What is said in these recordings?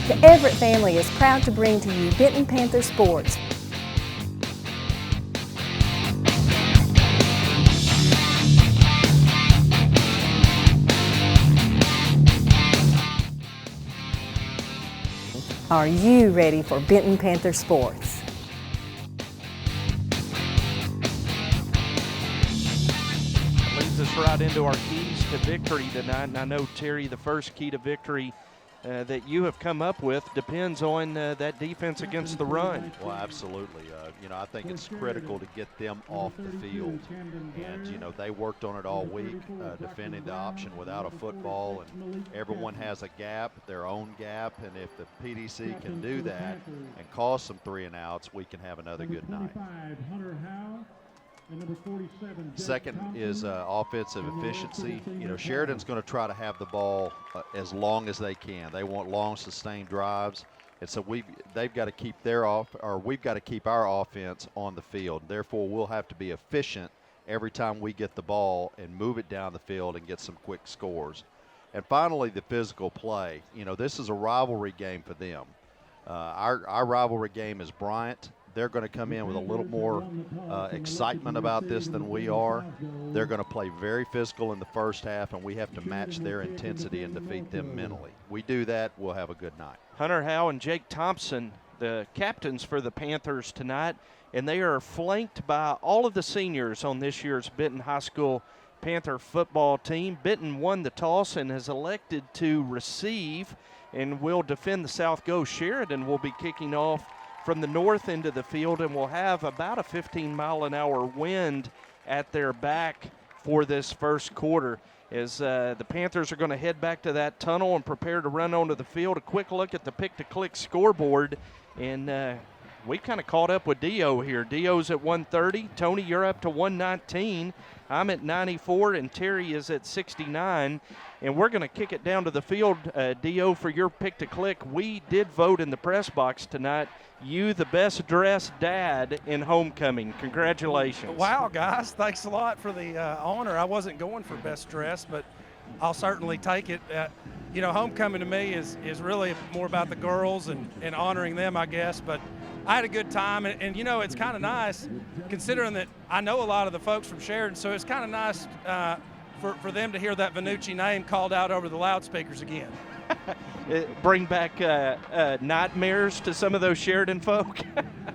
The Everett family is proud to bring to you Benton Panther Sports. Are you ready for Benton Panther Sports? Leads us right into our keys to victory tonight, and I know, Terry, the first key to victory that you have come up with depends on that defense against the run. Well, absolutely. I think it's critical to get them off the field. And, they worked on it all week, defending the option without a football. And everyone has a gap, their own gap. And if the PDC can do that and cause some 3 and outs, we can have another good night. Second is offensive efficiency. Sheridan's going to try to have the ball as long as they can. They want long, sustained drives, and so they've got to keep we've got to keep our offense on the field. Therefore, we'll have to be efficient every time we get the ball and move it down the field and get some quick scores. And finally, the physical play. This is a rivalry game for them. Our rivalry game is Bryant. They're going to come in with a little more excitement about this than we are. They're going to play very physical in the first half, and we have to match their intensity and defeat them mentally. We do that, we'll have a good night. Hunter Howe and Jake Thompson, the captains for the Panthers tonight, and they are flanked by all of the seniors on this year's Benton High School Panther football team. Benton won the toss and has elected to receive and will defend the South Go. Sheridan will be kicking off from the north end of the field and will have about a 15-mile-an-hour wind at their back for this first quarter as the Panthers are going to head back to that tunnel and prepare to run onto the field. A quick look at the pick-to-click scoreboard, and we kind of caught up with Dio here. Dio's at 130. Tony, you're up to 119. I'm at 94, and Terry is at 69. And we're going to kick it down to the field, Dio, for your pick-to-click. We did vote in the press box tonight. You, the best-dressed dad in homecoming. Congratulations. Wow, guys. Thanks a lot for the honor. I wasn't going for best dressed, but I'll certainly take it. Homecoming to me is really more about the girls and honoring them, I guess. But I had a good time, and it's kind of nice considering that I know a lot of the folks from Sheridan, so it's kind of nice for them to hear that Vanucci name called out over the loudspeakers again. Bring back nightmares to some of those Sheridan folk?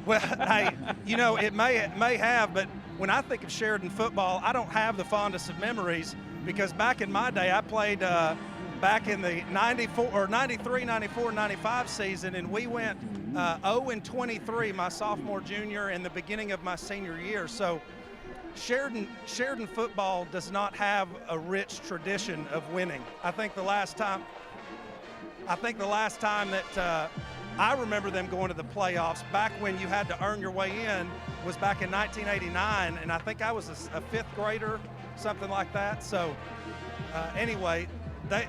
Well, hey, it may have, but when I think of Sheridan football, I don't have the fondest of memories because back in my day, I played back in the 93, 94, 95 season, and we went 0-23 my sophomore, junior, and the beginning of my senior year. So Sheridan football does not have a rich tradition of winning. I think the last time that I remember them going to the playoffs back when you had to earn your way in was back in 1989, and I think I was a 5th grader, something like that. So anyway,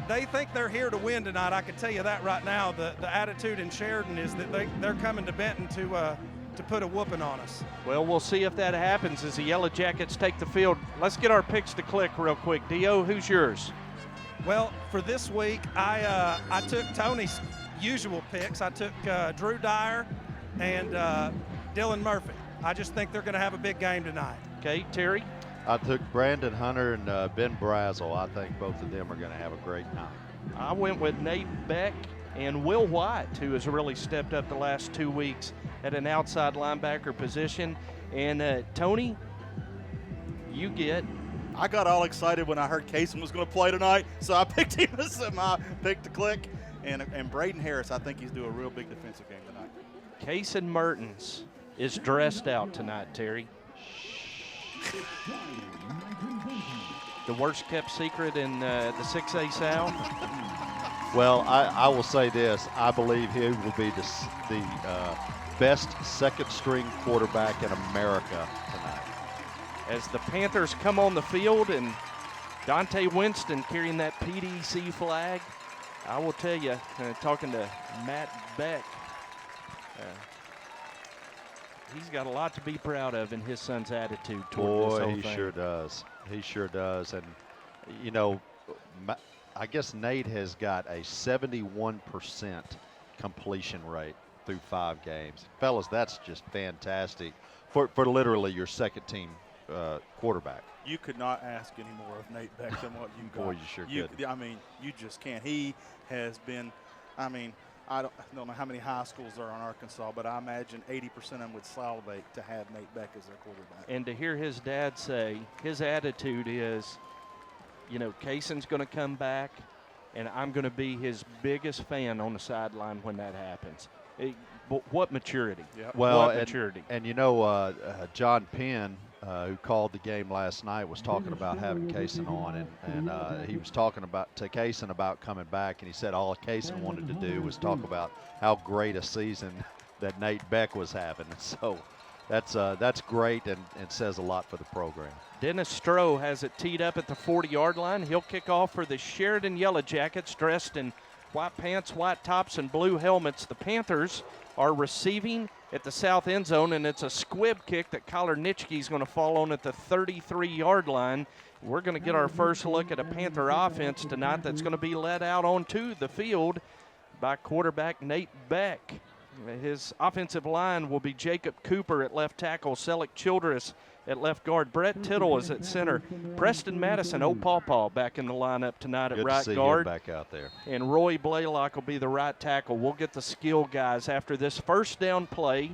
they think they're here to win tonight. I can tell you that right now. The attitude in Sheridan is that they're coming to Benton to put a whooping on us. Well, we'll see if that happens as the Yellow Jackets take the field. Let's get our picks to click real quick. Dio, who's yours? Well, for this week, I took Tony's usual picks. I took Drew Dyer and Dylan Murphy. I just think they're going to have a big game tonight. Okay, Terry? I took Brandon Hunter and Ben Brazel. I think both of them are going to have a great night. I went with Nate Beck and Will White, who has really stepped up the last 2 weeks at an outside linebacker position. And Tony, you get... I got all excited when I heard Kaysen was going to play tonight, so I picked him as my pick to click. And Braden Harris, I think he's doing a real big defensive game tonight. Kaysen Mertens is dressed out tonight, Terry. The worst kept secret in the 6A South? Well, I will say this. I believe he will be the best second-string quarterback in America tonight. As the Panthers come on the field and Dante Winston carrying that PDC flag, I will tell you, talking to Matt Beck, he's got a lot to be proud of in his son's attitude toward this whole thing. Boy, he sure does. He sure does. And, I guess Nate has got a 71% completion rate through 5 games. Fellas, that's just fantastic for literally your second-team quarterback. You could not ask any more of Nate Beck than what you got. Boy, you sure could. I mean, you just can't. He has been, I mean, I don't know how many high schools there are in Arkansas, but I imagine 80% of them would salivate to have Nate Beck as their quarterback. And to hear his dad say, his attitude is, you know, Kayson's going to come back, and I'm going to be his biggest fan on the sideline when that happens. What maturity? Yep. Well, what maturity. And you know, John Penn, who called the game last night, was talking about having Kayson on, and he was talking to Kayson about coming back, and he said all Kayson wanted to do was talk about how great a season that Nate Beck was having. So that's great and says a lot for the program. Dennis Stroh has it teed up at the 40-yard line. He'll kick off for the Sheridan Yellow Jackets, dressed in white pants, white tops, and blue helmets. The Panthers are receiving at the south end zone, and it's a squib kick that Kyler Nitschke is going to fall on at the 33-yard line. We're going to get our first look at a Panther offense tonight that's going to be led out onto the field by quarterback Nate Beck. His offensive line will be Jacob Cooper at left tackle, Selleck Childress at left guard, Brett Tittle is at center, Preston Madison, O'Pawpaw back in the lineup tonight at Good right to see guard. him back out there. And Roy Blaylock will be the right tackle. We'll get the skill guys after this first down play.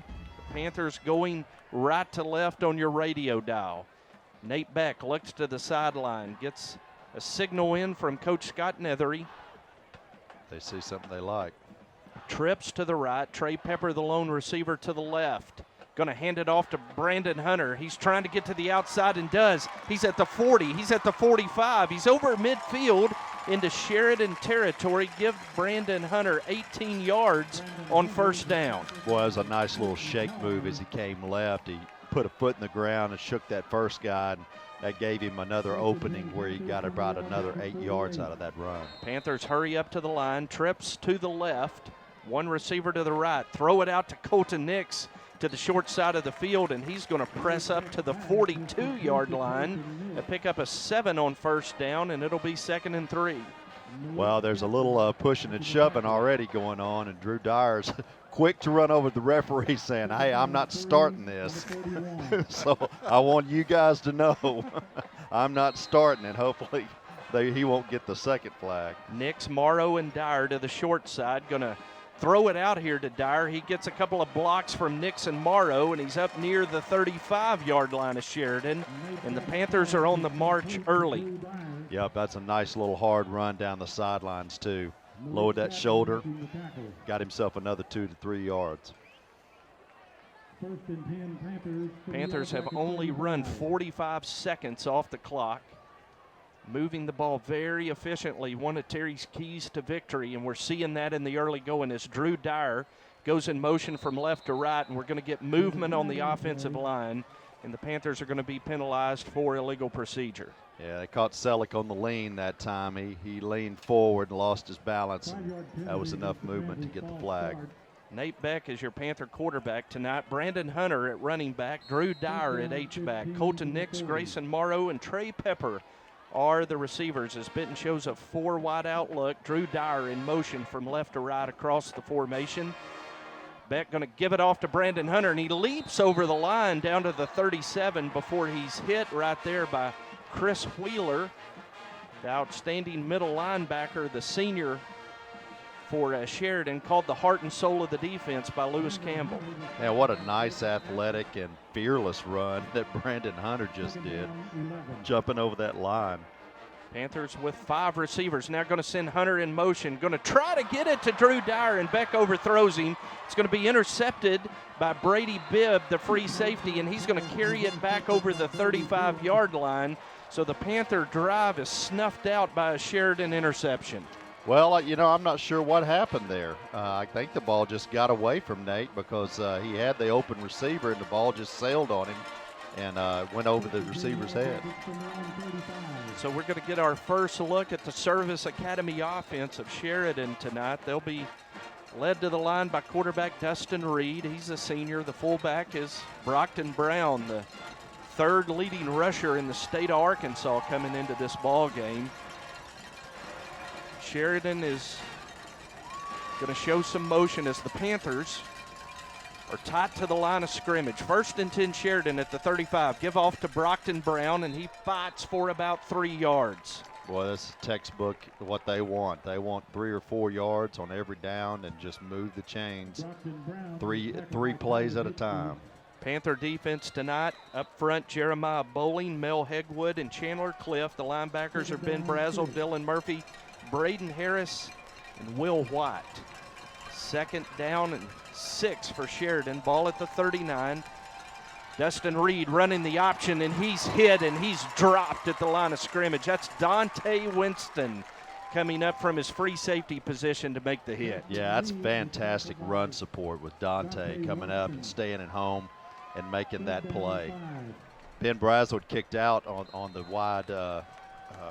The Panthers going right to left on your radio dial. Nate Beck looks to the sideline, gets a signal in from Coach Scott Nethery. They see something they like. Trips to the right. Trey Pepper, the lone receiver, to the left. Going to hand it off to Brandon Hunter. He's trying to get to the outside and does. He's at the 40. He's at the 45. He's over midfield into Sheridan territory. Give Brandon Hunter 18 yards on first down. Boy, it was a nice little shake move as he came left. He put a foot in the ground and shook that first guy, and that gave him another opening where he got about another 8 yards out of that run. Panthers hurry up to the line. Trips to the left. One receiver to the right. Throw it out to Colton Nix to the short side of the field, and he's going to press up to the 42-yard line and pick up a 7 on first down, and it'll be 2nd and 3. Well, there's a little pushing and shoving already going on, and Drew Dyer's quick to run over the referee saying, hey, I'm not starting this. So I want you guys to know I'm not starting it. Hopefully he won't get the second flag. Nix, Morrow, and Dyer to the short side. Going to throw it out here to Dyer. He gets a couple of blocks from Nix and Morrow, and he's up near the 35-yard line of Sheridan. And the Panthers are on the march early. Yep, that's a nice little hard run down the sidelines, too. Lowered that shoulder, got himself another 2 to 3 yards. Panthers have only run 45 seconds off the clock. Moving the ball very efficiently, one of Terry's keys to victory, and we're seeing that in the early going as Drew Dyer goes in motion from left to right, and we're going to get movement on the offensive line, and the Panthers are going to be penalized for illegal procedure. Yeah, they caught Selleck on the lean that time. He leaned forward and lost his balance. That was enough movement to get the flag. Nate Beck is your Panther quarterback tonight. Brandon Hunter at running back, Drew Dyer at H-back, Colton Nix, Grayson Morrow, and Trey Pepper are the receivers as Benton shows a 4 wide outlook. Drew Dyer in motion from left to right across the formation. Beck going to give it off to Brandon Hunter, and he leaps over the line down to the 37 before he's hit right there by Chris Wheeler, the outstanding middle linebacker, the senior for Sheridan, called the heart and soul of the defense by Lewis Campbell. Yeah, what a nice athletic and fearless run that Brandon Hunter just did, jumping over that line. Panthers with 5 receivers, now going to send Hunter in motion, going to try to get it to Drew Dyer, and Beck overthrows him. It's going to be intercepted by Brady Bibb, the free safety, and he's going to carry it back over the 35-yard line. So the Panther drive is snuffed out by a Sheridan interception. Well, you know, I'm not sure what happened there. I think the ball just got away from Nate because he had the open receiver and the ball just sailed on him and went over the receiver's head. So we're going to get our first look at the Service Academy offense of Sheridan tonight. They'll be led to the line by quarterback Dustin Reed. He's a senior. The fullback is Brockton Brown, the 3rd leading rusher in the state of Arkansas coming into this ball game. Sheridan is Going to show some motion as the Panthers are tight to the line of scrimmage. 1st and 10 Sheridan at the 35. Give off to Brockton Brown, and he fights for about 3 yards. Boy, that's textbook what they want. They want 3 or 4 yards on every down and just move the chains three plays at a time. Panther defense tonight. Up front, Jeremiah Bowling, Mel Hegwood, and Chandler Cliff. The linebackers are Ben Brazel, Dylan Murphy, Braden Harris, and Will White. 2nd down and 6 for Sheridan. Ball at the 39. Dustin Reed running the option, and he's hit, and he's dropped at the line of scrimmage. That's Dante Winston coming up from his free safety position to make the hit. Yeah, that's fantastic run support with Dante coming up and staying at home and making that play. Ben Brazel kicked out on the wide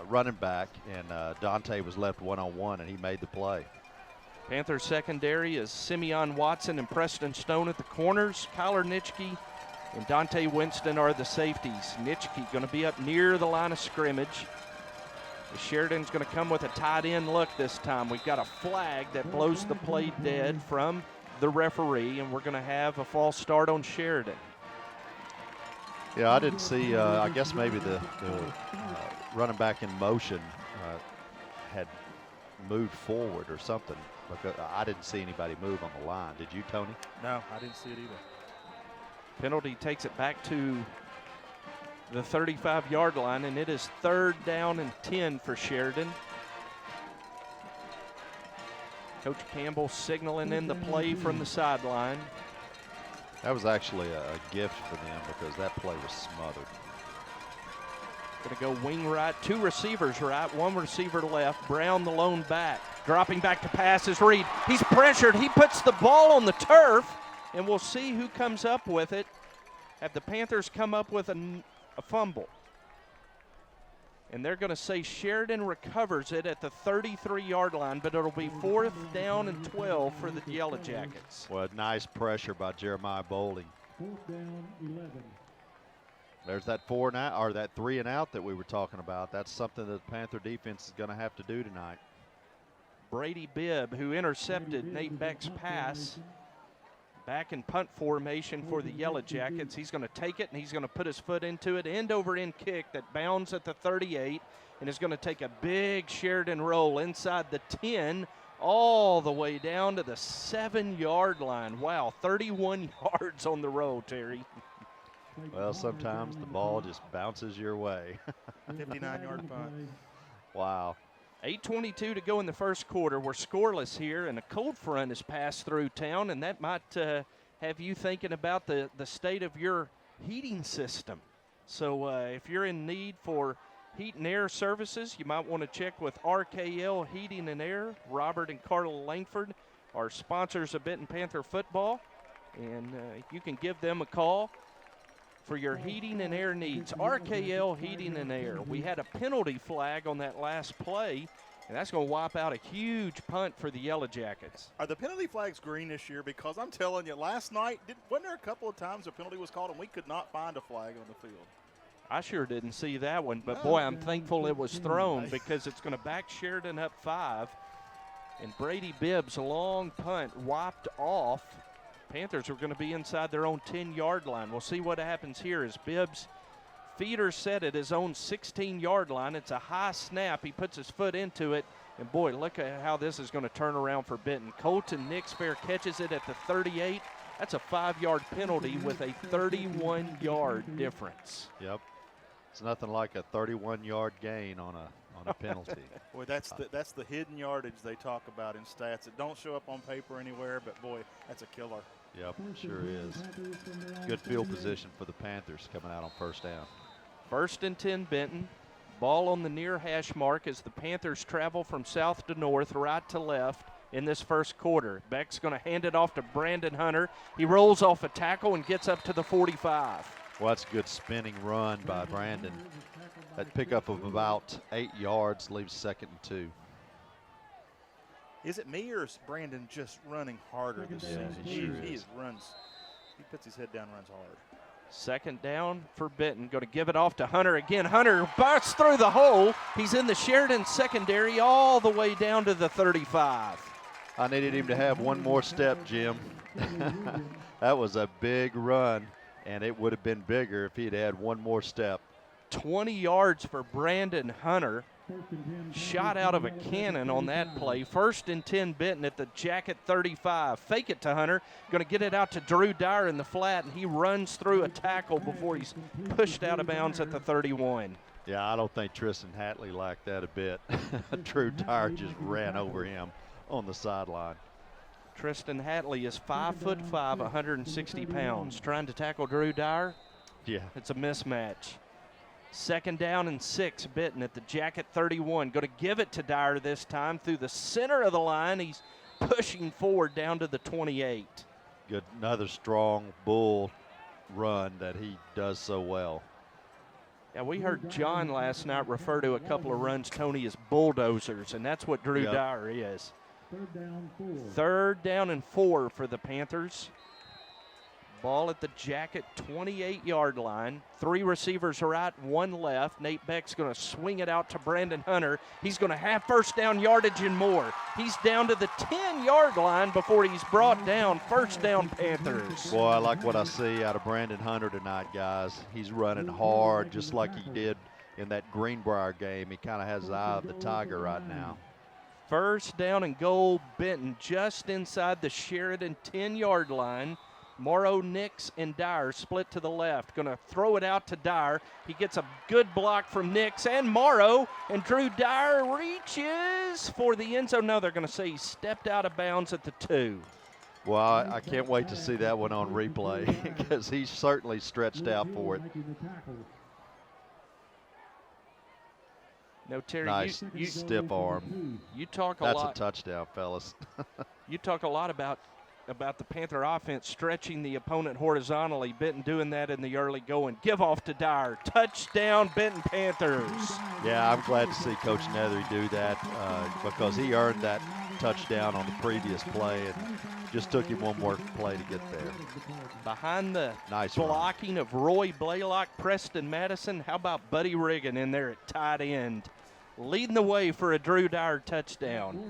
running back, and Dante was left one-on-one, and he made the play. Panthers secondary is Simeon Watson and Preston Stone at the corners. Kyler Nitschke and Dante Winston are the safeties. Nitschke going to be up near the line of scrimmage. Sheridan's going to come with a tight end look this time. We've got a flag that blows the play dead from the referee, and we're going to have a false start on Sheridan. Yeah, I didn't see, I guess maybe the running back in motion had moved forward or something, because I didn't see anybody move on the line. Did you, Tony? No, I didn't see it either. Penalty takes it back to the 35-yard line, and it is 3rd down and 10 for Sheridan. Coach Campbell signaling in the play from the sideline. That was actually a gift for them because that play was smothered. Going to go wing right, 2 receivers right, 1 receiver left. Brown the lone back. Dropping back to pass is Reed. He's pressured. He puts the ball on the turf, and we'll see who comes up with it. Have the Panthers come up with a fumble. And they're going to say Sheridan recovers it at the 33-yard line, but it'll be 4th down and 12 for the Yellow Jackets. Well, nice pressure by Jeremiah Bowling. 4th down, 11. There's that 4 and out, or that 3 and out that we were talking about. That's something that the Panther defense is going to have to do tonight. Brady Bibb, who intercepted Nate Beck's pass, back in punt formation for the Yellow Jackets. He's going to take it, and he's going to put his foot into it. End-over-end kick that bounds at the 38, and is going to take a big Sheridan roll inside the 10 all the way down to the 7-yard line. Wow, 31 yards on the roll, Terry. Well, sometimes the ball just bounces your way. 59-yard punt. Wow. 8:22 to go in the first quarter. We're scoreless here, and a cold front has passed through town, and that might have you thinking about the state of your heating system. So if you're in need for heat and air services, you might want to check with RKL Heating and Air. Robert and Carla Langford are sponsors of Benton Panther football, and you can give them a call for your heating and air needs. RKL Heating and Air. We had a penalty flag on that last play, and that's going to wipe out a huge punt for the Yellow Jackets. Are the penalty flags green this year? Because I'm telling you, last night, wasn't there a couple of times a penalty was called and we could not find a flag on the field? I sure didn't see that one, but boy, I'm thankful it was thrown because it's going to back Sheridan up 5. And Brady Bibb's long punt wiped off. Panthers are going to be inside their own 10-yard line. We'll see what happens here as Bibb's feet are set at his own 16-yard line. It's a high snap. He puts his foot into it, and boy, look at how this is going to turn around for Benton. Colton Nixfair catches it at the 38. That's a 5-yard penalty with a 31-yard difference. Yep. It's nothing like a 31-yard gain on a penalty. Boy, that's the hidden yardage they talk about in stats. It don't show up on paper anywhere, but boy, that's a killer. Yep, sure is. Good field position for the Panthers coming out on 1st down. 1st and 10 Benton. Ball on the near hash mark as the Panthers travel from south to north, right to left in this first quarter. Beck's going to hand it off to Brandon Hunter. He rolls off a tackle and gets up to the 45. Well, that's a good spinning run by Brandon. That pickup of about 8 yards leaves 2nd and 2. Is it me or is Brandon just running harder this season? He puts his head down, runs hard. 2nd down for Benton. Going to give it off to Hunter again. Hunter busts through the hole. He's in the Sheridan secondary all the way down to the 35. I needed him to have one more step, Jim. That was a big run, and it would have been bigger if he'd had one more step. 20 yards for Brandon Hunter. Shot out of a cannon on that play. 1st and 10 Benton at the Jacket 35. Fake it to Hunter. Going to get it out to Drew Dyer in the flat, and he runs through a tackle before he's pushed out of bounds at the 31. Yeah, I don't think Tristan Hatley liked that a bit. Drew Dyer just ran over him on the sideline. Tristan Hatley is 5'5", 160 pounds. Trying to tackle Drew Dyer? Yeah. It's a mismatch. 2nd down and 6, Benton at the Jacket 31. Going to give it to Dyer this time through the center of the line. He's pushing forward down to the 28. Good, another strong bull run that he does so well. Yeah, we heard John last night refer to a couple of runs, Tony, as bulldozers, and that's what Drew Dyer is. 3rd down and 4 for the Panthers. Ball at the Jacket 28-yard line. 3 receivers are out, 1 left. Nate Beck's going to swing it out to Brandon Hunter. He's going to have 1st down yardage and more. He's down to the 10-yard line before he's brought down. 1st down Panthers. Boy, I like what I see out of Brandon Hunter tonight, guys. He's running hard just like he did in that Greenbrier game. He kind of has the eye of the tiger right now. 1st down and goal, Benton just inside the Sheridan 10-yard line. Morrow, Nix, and Dyer split to the left. Going to throw it out to Dyer. He gets a good block from Nix and Morrow, and Drew Dyer reaches for the end zone. No, they're going to say he stepped out of bounds at the 2. Well, I can't wait to see that one on replay because he certainly stretched out for it. No, Terry, nice stiff arm. You talk a lot. That's a touchdown, fellas. You talk a lot about the Panther offense stretching the opponent horizontally. Benton doing that in the early going. Give off to Dyer. Touchdown, Benton Panthers. Yeah, I'm glad to see Coach Nethery do that because he earned that touchdown on the previous play and just took him one more play to get there. Behind the nice blocking run of Roy Blaylock, Preston Madison, how about Buddy Riggin in there at tight end? Leading the way for a Drew Dyer touchdown.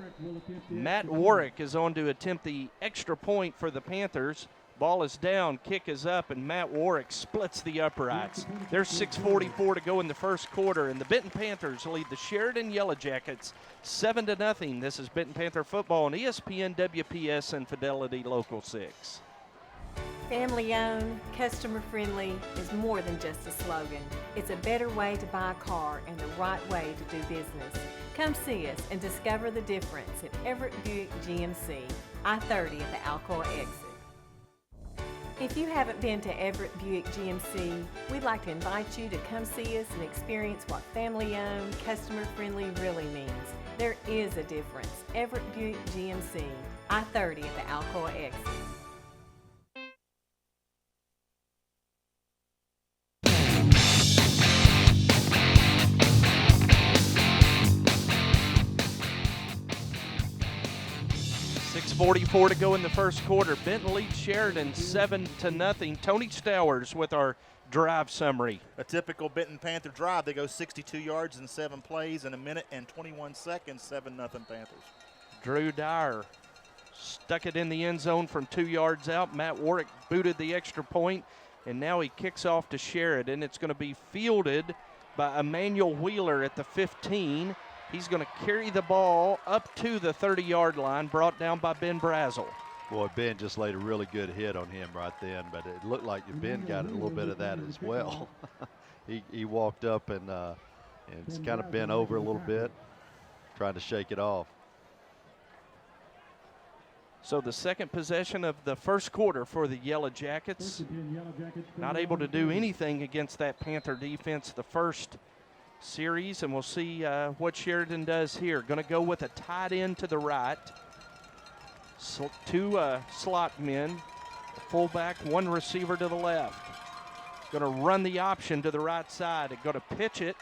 Matt Warwick is on to attempt the extra point for the Panthers. Ball is down, kick is up, and Matt Warwick splits the uprights. There's 6:44 to go in the 1st quarter, and the Benton Panthers lead the Sheridan Yellow Jackets 7-0. This is Benton Panther football on ESPN, WPS, and Fidelity Local 6. Family-owned, customer-friendly is more than just a slogan. It's a better way to buy a car and the right way to do business. Come see us and discover the difference at Everett Buick GMC, I-30 at the Alcoa exit. If you haven't been to Everett Buick GMC, we'd like to invite you to come see us and experience what family-owned, customer-friendly really means. There is a difference. Everett Buick GMC, I-30 at the Alcoa exit. 6:44 to go in the 1st quarter. Benton leads Sheridan 7-0. Tony Stowers with our drive summary. A typical Benton Panther drive. They go 62 yards in 7 plays in a minute and 21 seconds, 7-0 Panthers. Drew Dyer stuck it in the end zone from 2 yards out. Matt Warwick booted the extra point, and now he kicks off to Sheridan. It's going to be fielded by Emmanuel Wheeler at the 15. He's going to carry the ball up to the 30-yard line, brought down by Ben Brazel. Boy, Ben just laid a really good hit on him right then, but it looked like Ben got a little bit of that as well. he walked up and it's kind of bent over a little bit, trying to shake it off. So the second possession of the 1st quarter for the Yellow Jackets. Not able to do anything against that Panther defense the first series, and we'll see what Sheridan does here. Going to go with a tight end to the right. 2 slot men, a fullback, 1 receiver to the left. Going to run the option to the right side. Going to pitch it,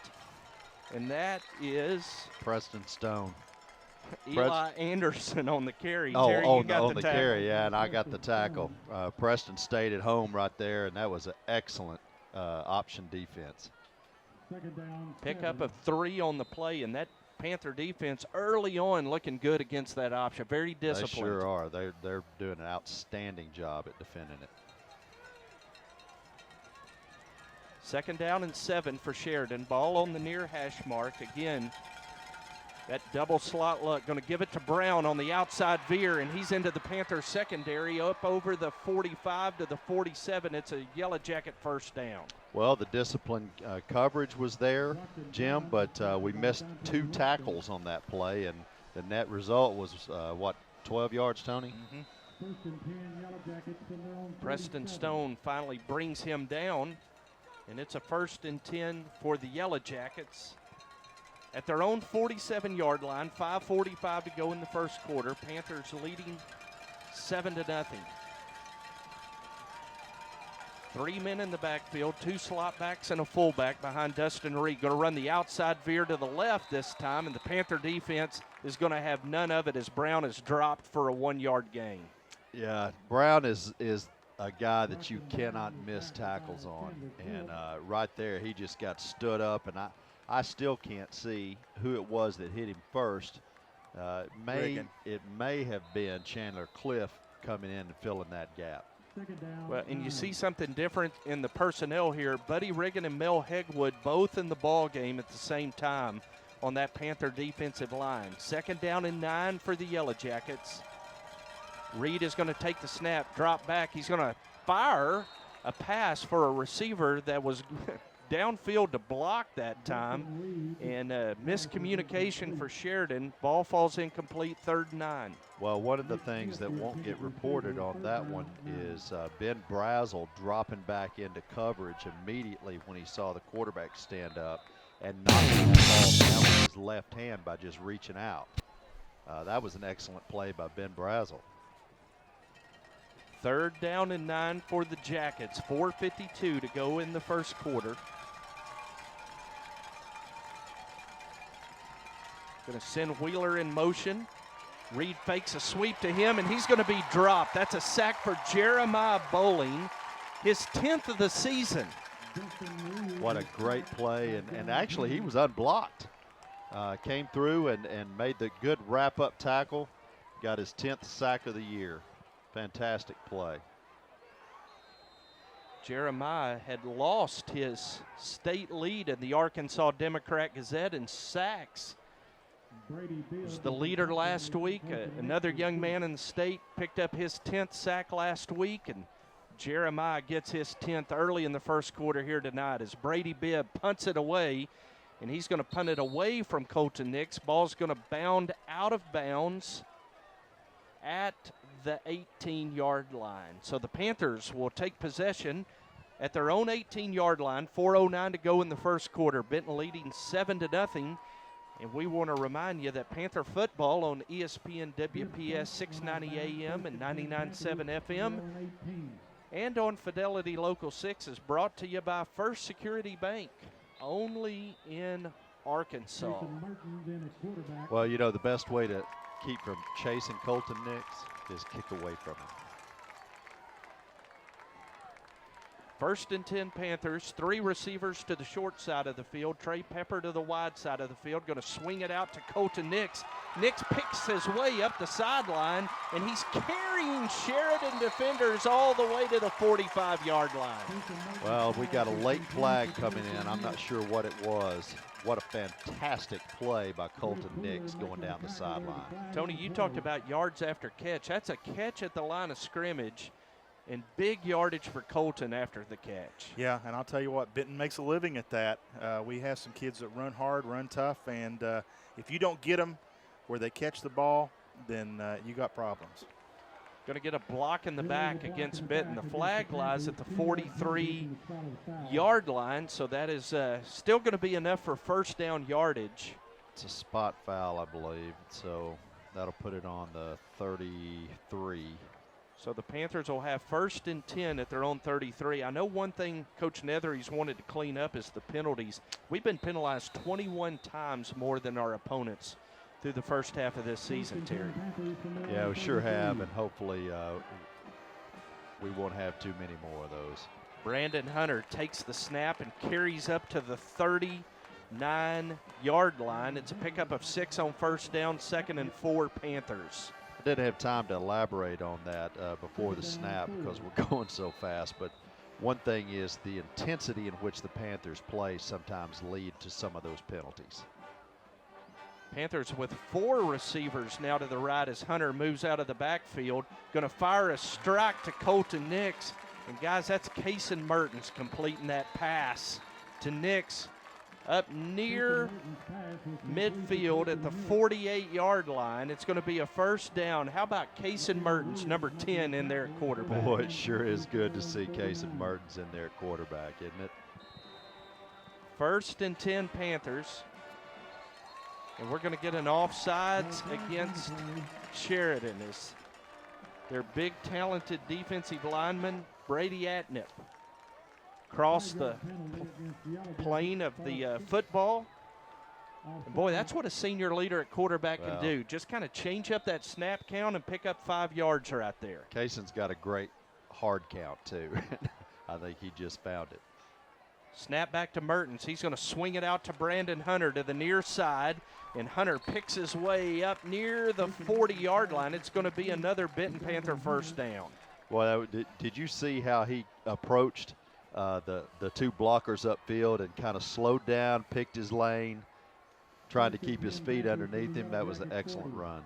and that is Preston Stone. Eli Anderson on the carry. Oh, Terry, on the carry, yeah, and I got the tackle. Preston stayed at home right there, and that was an excellent option defense. Pickup of 3 on the play, and that Panther defense early on looking good against that option. Very disciplined. They sure are. They're doing an outstanding job at defending it. 2nd down and 7 for Sheridan. Ball on the near hash mark. Again, that double slot look. Going to give it to Brown on the outside veer, and he's into the Panther secondary up over the 45 to the 47. It's a Yellow Jacket 1st down. Well, the discipline coverage was there, Jim, but we missed 2 tackles on that play, and the net result was, 12 yards, Tony? Preston Stone finally brings him down, and it's a 1st and 10 for the Yellow Jackets. At their own 47-yard line, 5:45 to go in the 1st quarter. Panthers leading 7-0. 3 men in the backfield, 2 slot backs and a fullback behind Dustin Reed. Going to run the outside veer to the left this time, and the Panther defense is going to have none of it as Brown is dropped for a 1-yard gain. Yeah, Brown is a guy that you cannot miss tackles on, and right there he just got stood up, and I still can't see who it was that hit him first. It may have been Chandler Cliff coming in and filling that gap. Well, and you see something different in the personnel here. Buddy Riggin and Mel Hegwood both in the ball game at the same time on that Panther defensive line. 2nd down and 9 for the Yellow Jackets. Reed is going to take the snap, drop back. He's going to fire a pass for a receiver that was downfield to block that time, and miscommunication for Sheridan. Ball falls incomplete, 3rd and 9. Well, one of the things that won't get reported on that one is Ben Brazel dropping back into coverage immediately when he saw the quarterback stand up and knocking that ball down with his left hand by just reaching out. That was an excellent play by Ben Brazel. 3rd down and 9 for the Jackets. 4:52 to go in the 1st quarter. Going to send Wheeler in motion. Reed fakes a sweep to him, and he's going to be dropped. That's a sack for Jeremiah Bowling, his 10th of the season. What a great play, and actually he was unblocked. Came through and made the good wrap-up tackle. Got his 10th sack of the year. Fantastic play. Jeremiah had lost his state lead in the Arkansas Democrat-Gazette in sacks. He was the leader last week. Another young man in the state picked up his 10th sack last week, and Jeremiah gets his 10th early in the 1st quarter here tonight as Brady Bibb punts it away, and he's going to punt it away from Colton Nix. Ball's going to bound out of bounds at the 18-yard line. So the Panthers will take possession at their own 18-yard line. 4:09 to go in the 1st quarter. Benton leading 7-0. And we want to remind you that Panther football on ESPN WPS 690 AM and 99.7 FM and on Fidelity Local 6 is brought to you by First Security Bank, only in Arkansas. Well, you know, the best way to keep from chasing Colton Nix is kick away from him. 1st and 10 Panthers, 3 receivers to the short side of the field. Trey Pepper to the wide side of the field. Going to swing it out to Colton Nix. Nix picks his way up the sideline, and he's carrying Sheridan defenders all the way to the 45-yard line. Well, we got a late flag coming in. I'm not sure what it was. What a fantastic play by Colton Nix going down the sideline. Tony, you talked about yards after catch. That's a catch at the line of scrimmage. And big yardage for Colton after the catch. Yeah, and I'll tell you what, Benton makes a living at that. We have some kids that run hard, run tough, and if you don't get them where they catch the ball, then you got problems. Going to get a block in the back against Benton. The flag lies at the 43-yard line, so that is still going to be enough for 1st down yardage. It's a spot foul, I believe, so that'll put it on the 33. So the Panthers will have 1st and 10 at their own 33. I know one thing Coach Nethery's wanted to clean up is the penalties. We've been penalized 21 times more than our opponents through the first half of this season, Terry. Yeah, we sure have, and hopefully we won't have too many more of those. Brandon Hunter takes the snap and carries up to the 30 9-yard line. It's a pickup of 6 on first down, 2nd and 4 Panthers. I didn't have time to elaborate on that before the snap because we're going so fast, but one thing is the intensity in which the Panthers play sometimes lead to some of those penalties. Panthers with 4 receivers now to the right as Hunter moves out of the backfield. Going to fire a strike to Colton Nix. And guys, that's Kason Mertens completing that pass to Nix up near midfield at the 48-yard line. It's going to be a first down. How about Kason Mertens, number 10, in there at quarterback? Boy, it sure is good to see Kason Mertens in there at quarterback, isn't it? 1st and 10 Panthers. And we're going to get an offsides against Sheridan as their big, talented defensive lineman, Brady Atnip, crossed the plane of the football. And boy, that's what a senior leader at quarterback can do. Just kind of change up that snap count and pick up 5 yards right there. Kason's got a great hard count, too. I think he just found it. Snap back to Mertens. He's going to swing it out to Brandon Hunter to the near side, and Hunter picks his way up near the 40-yard line. It's going to be another Benton Panther first down. Well, did you see how he approached the 2 blockers upfield and kind of slowed down, picked his lane, trying to keep his feet underneath him? That was an excellent run.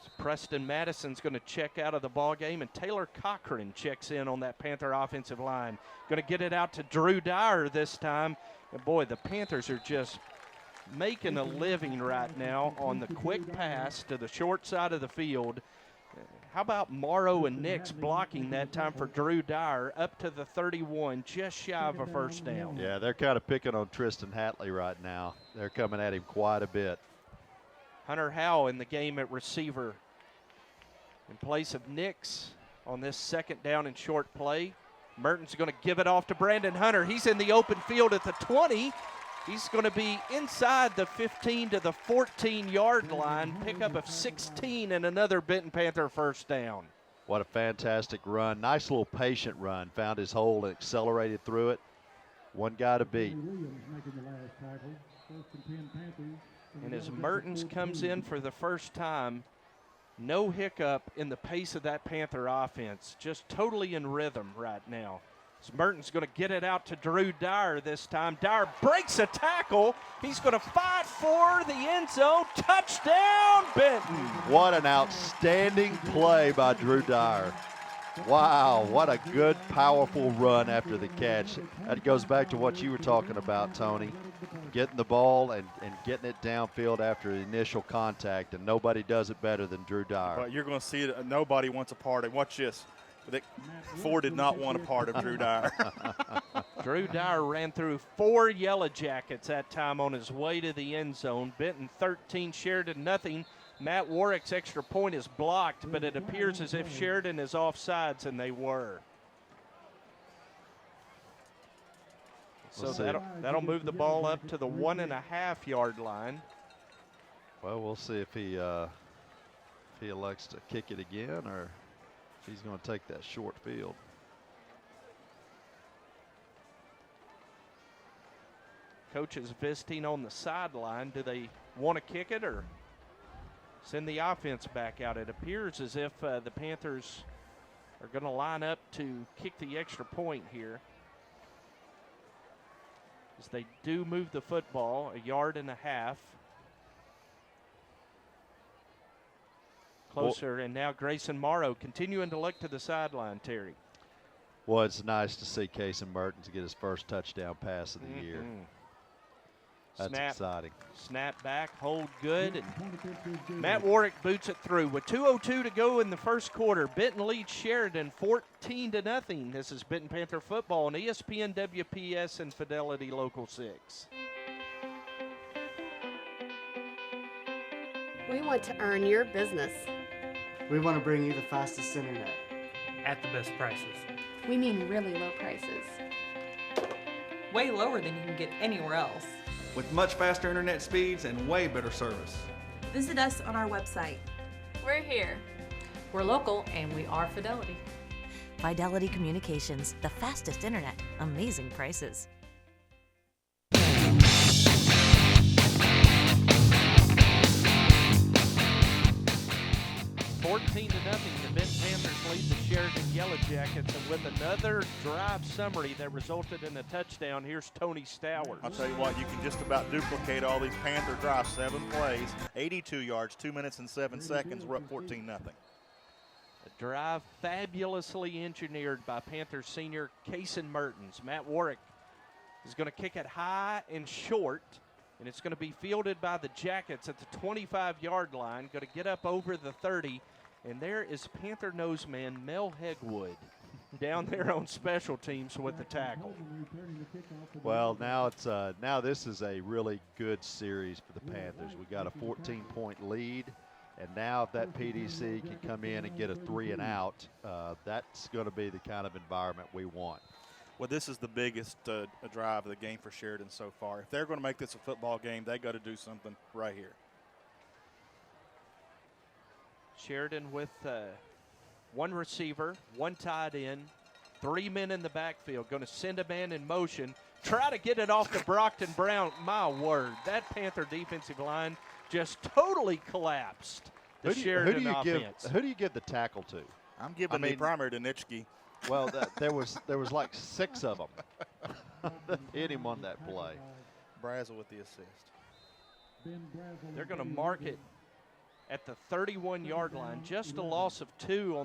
So Preston Madison's going to check out of the ball game, and Taylor Cochran checks in on that Panther offensive line. Going to get it out to Drew Dyer this time. And boy, the Panthers are just making a living right now on the quick pass to the short side of the field. How about Morrow and Nix blocking that time for Drew Dyer up to the 31, just shy of a first down. Yeah, they're kind of picking on Tristan Hatley right now. They're coming at him quite a bit. Hunter Howell in the game at receiver in place of Nix on this 2nd down and short play. Mertens going to give it off to Brandon Hunter. He's in the open field at the 20. He's going to be inside the 15 to the 14-yard line. Pickup of 16 and another Benton Panther first down. What a fantastic run. Nice little patient run. Found his hole and accelerated through it. One guy to beat. And as Mertens comes in for the first time, no hiccup in the pace of that Panther offense. Just totally in rhythm right now. So Mertens going to get it out to Drew Dyer this time. Dyer breaks a tackle. He's going to fight for the end zone. Touchdown, Benton. What an outstanding play by Drew Dyer. Wow, what a good, powerful run after the catch. That goes back to what you were talking about, Tony. Getting the ball and getting it downfield after the initial contact, and nobody does it better than Drew Dyer. But you're going to see it. Nobody wants a part of. Watch this. Ford did not want a part of Drew Dyer. Drew Dyer ran through 4 Yellow Jackets that time on his way to the end zone. Benton 13, Sheridan nothing. Matt Warwick's extra point is blocked, but it appears as if Sheridan is offsides, and they were. So that'll move the ball up to the 1.5-yard line. Well, we'll see if he elects to kick it again or if he's going to take that short field. Coach is visiting on the sideline. Do they want to kick it or send the offense back out? It appears as if the Panthers are going to line up to kick the extra point here, as they do move the football 1.5 yards. Closer, and now Grayson Morrow continuing to look to the sideline, Terry. Well, it's nice to see Kason Mertens get his first touchdown pass of the year. That's exciting. Snap back, hold good. And Matt Warwick boots it through. With 2:02 to go in the first quarter, Benton leads Sheridan 14-0. This is Benton Panther football on ESPN, WPS, and Fidelity Local 6. We want to earn your business. We want to bring you the fastest internet. At the best prices. We mean really low prices. Way lower than you can get anywhere else. With much faster internet speeds and way better service. Visit us on our website. We're here. We're local, and we are Fidelity. Fidelity Communications, the fastest internet, amazing prices. 14-0, the Benton Panthers lead the Sheridan Yellow Jackets, and with another drive summary that resulted in a touchdown, here's Tony Stowers. I'll tell you what, you can just about duplicate all these Panther drives. 7 plays, 82 yards, 2 minutes and 7 seconds. We're up 14-0. A drive fabulously engineered by Panthers senior Kason Mertens. Matt Warwick is going to kick it high and short, and it's going to be fielded by the Jackets at the 25-yard line. Going to get up over the 30, and there is Panther noseman Mel Hegwood down there on special teams with the tackle. Well, now this is a really good series for the Panthers. We got a 14-point lead, and now if that PDC can come in and get a 3 and out, that's going to be the kind of environment we want. Well, this is the biggest drive of the game for Sheridan so far. If they're going to make this a football game, they got to do something right here. Sheridan with one receiver, one tight end, 3 men in the backfield. Going to send a man in motion. Try to get it off to Brockton Brown. My word, that Panther defensive line just totally collapsed. The Sheridan offense. Who do you give the tackle to? I'm giving the primary to Nitschke. Well, there was like 6 of them that hit him on that play. Brazel with the assist. They're going to mark it at the 31-yard line. Just a loss of 2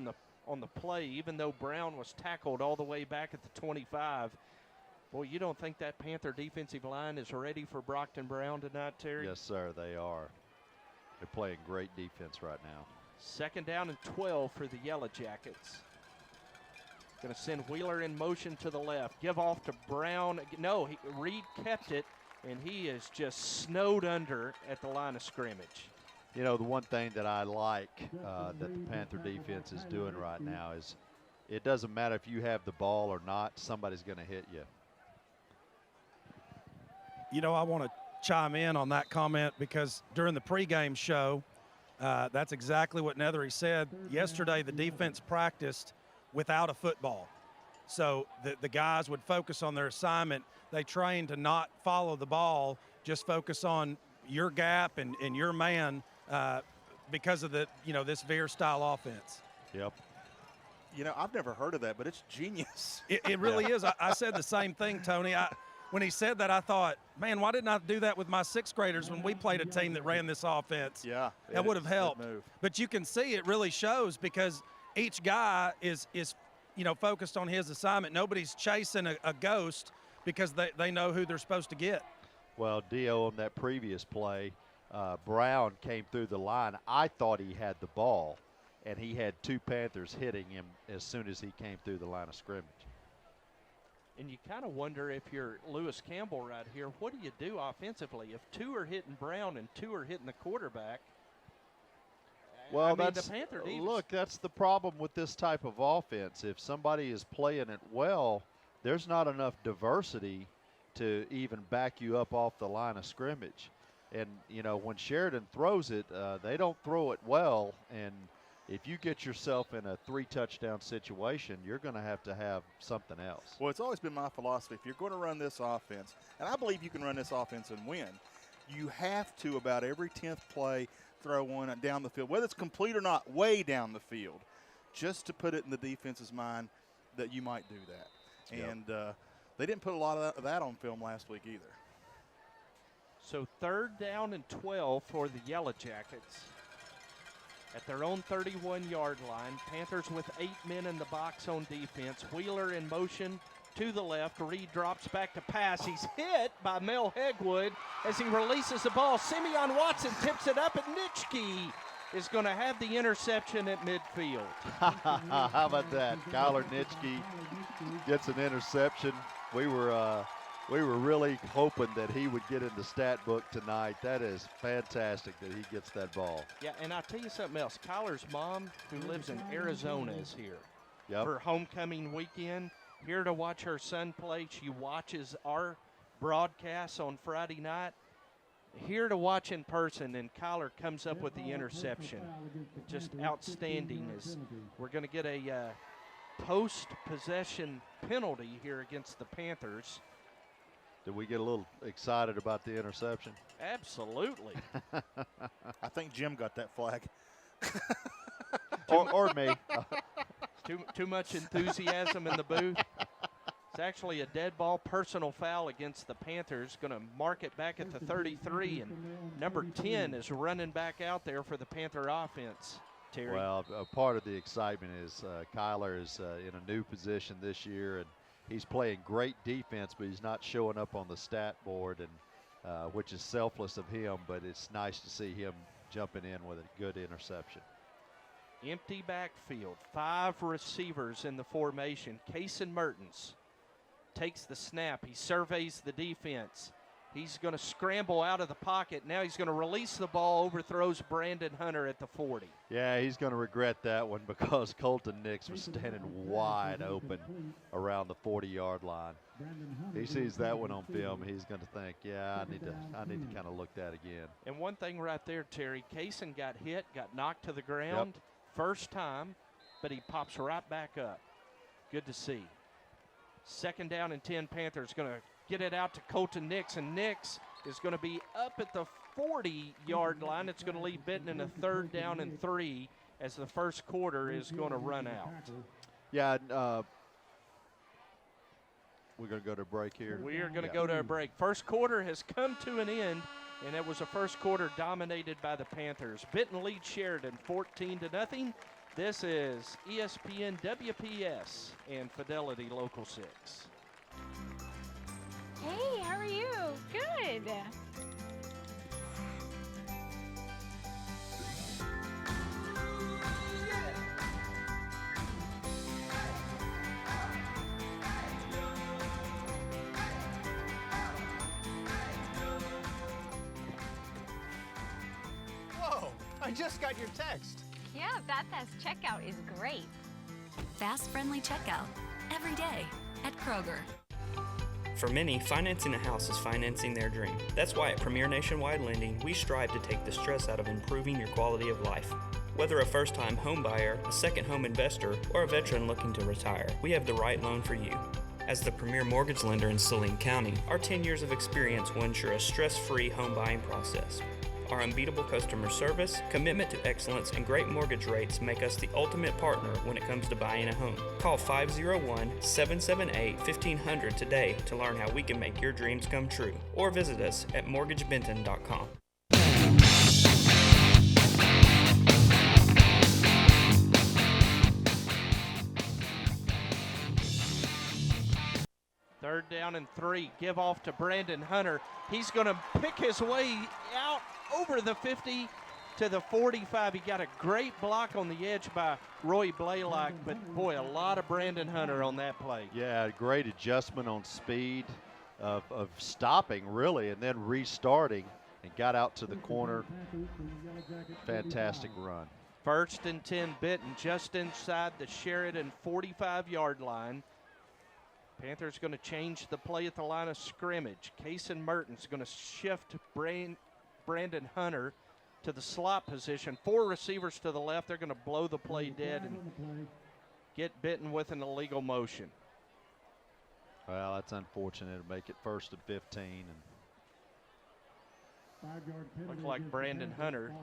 on the play, even though Brown was tackled all the way back at the 25. Boy, you don't think that Panther defensive line is ready for Brockton Brown tonight, Terry? Yes, sir, they are. They're playing great defense right now. 2nd down and 12 for the Yellow Jackets. Going to send Wheeler in motion to the left. Give off to Brown. No, Reed kept it, and he is just snowed under at the line of scrimmage. You know, the one thing that I like that the Panther defense is doing right now is it doesn't matter if you have the ball or not, somebody's going to hit you. You know, I want to chime in on that comment because during the pregame show, that's exactly what Nethery said. Yesterday, the defense practiced without a football. So the guys would focus on their assignment. They trained to not follow the ball, just focus on your gap and your man because of this Veer style offense. Yep. You know, I've never heard of that, but it's genius. It really is. I said the same thing, Tony. When he said that, I thought, man, why didn't I do that with my 6th graders when we played a team that ran this offense? Yeah. That would have helped. But you can see it really shows because each guy is focused on his assignment. Nobody's chasing a ghost because they know who they're supposed to get. Well, Dio, on that previous play, Brown came through the line. I thought he had the ball, and he had 2 Panthers hitting him as soon as he came through the line of scrimmage. And you kind of wonder if you're Lewis Campbell right here, what do you do offensively? If 2 are hitting Brown and 2 are hitting the quarterback, well, the Panther defense. Look, that's the problem with this type of offense. If somebody is playing it well, there's not enough diversity to even back you up off the line of scrimmage. And, you know, when Sheridan throws it, they don't throw it well. And if you get yourself in a 3-touchdown situation, you're going to have something else. Well, it's always been my philosophy. If you're going to run this offense, and I believe you can run this offense and win, you have to, about every 10th play, throw one down the field, whether it's complete or not, way down the field, just to put it in the defense's mind that you might do that. Yep. And they didn't put a lot of that on film last week either. So 3rd down and 12 for the Yellow Jackets. At their own 31-yard line, Panthers with 8 men in the box on defense. Wheeler in motion to the left. Reed drops back to pass. He's hit by Mel Hegwood as he releases the ball. Simeon Watson tips it up, and Nitschke is going to have the interception at midfield. How about that? Kyler Nitschke gets an interception. We were really hoping that he would get in the stat book tonight. That is fantastic that he gets that ball. Yeah, and I'll tell you something else. Kyler's mom, who lives in Arizona, is here for homecoming weekend. Here to watch her son play. She watches our broadcasts on Friday night. Here to watch in person, and Kyler comes up with the interception. Just outstanding. As we're going to get a post-possession penalty here against the Panthers. Did we get a little excited about the interception? Absolutely. I think Jim got that flag. or me. Too much enthusiasm in the booth. It's actually a dead ball personal foul against the Panthers. Going to mark it back at the 33, and number 10 is running back out there for the Panther offense. Terry. Well, part of the excitement is Kyler is in a new position this year, and he's playing great defense, but he's not showing up on the stat board, and which is selfless of him, but it's nice to see him jumping in with a good interception. Empty backfield, 5 receivers in the formation. Kason Mertens takes the snap. He surveys the defense. He's going to scramble out of the pocket. Now he's going to release the ball, overthrows Brandon Hunter at the 40. Yeah, he's going to regret that one because Colton Nix was standing wide open around the 40-yard line. He sees that one on film. He's going to think, yeah, I need to kind of look that again. And one thing right there, Terry, Kason got hit, got knocked to the ground first time, but he pops right back up. Good to see. 2nd down and 10. Panthers going to get it out to Colton Nix, and Nix is going to be up at the 40-yard line. It's going to leave Benton in a 3rd down and 3 as the first quarter is going to run out. Yeah, we're going to go to a break here. We are going to go to a break. First quarter has come to an end, and it was a first quarter dominated by the Panthers. Benton leads Sheridan 14-0. This is ESPN WPS and Fidelity Local 6. Hey, how are you? Good. Whoa, I just got your text. Yeah, that fast checkout is great. Fast, friendly checkout every day at Kroger. For many, financing a house is financing their dream. That's why at Premier Nationwide Lending, we strive to take the stress out of improving your quality of life. Whether a first-time home buyer, a second home investor, or a veteran looking to retire, we have the right loan for you. As the premier mortgage lender in Saline County, our 10 years of experience will ensure a stress-free home buying process. Our unbeatable customer service, commitment to excellence, and great mortgage rates make us the ultimate partner when it comes to buying a home. Call 501-778-1500 today to learn how we can make your dreams come true, or visit us at mortgagebenton.com. Third down and 3. Give off to Brandon Hunter. He's going to pick his way out over the 50 to the 45. He got a great block on the edge by Roy Blaylock, but boy, a lot of Brandon Hunter on that play. Yeah, great adjustment on speed of stopping, really, and then restarting, and got out to the corner. Fantastic run. 1st and 10, Benton just inside the Sheridan 45-yard line. Panthers going to change the play at the line of scrimmage. Kason Mertens going to shift Brandon Hunter to the slot position. 4 receivers to the left. They're going to blow the play dead and get Benton with an illegal motion. Well, that's unfortunate to make it 1st and 15. Looked like Brandon Hunter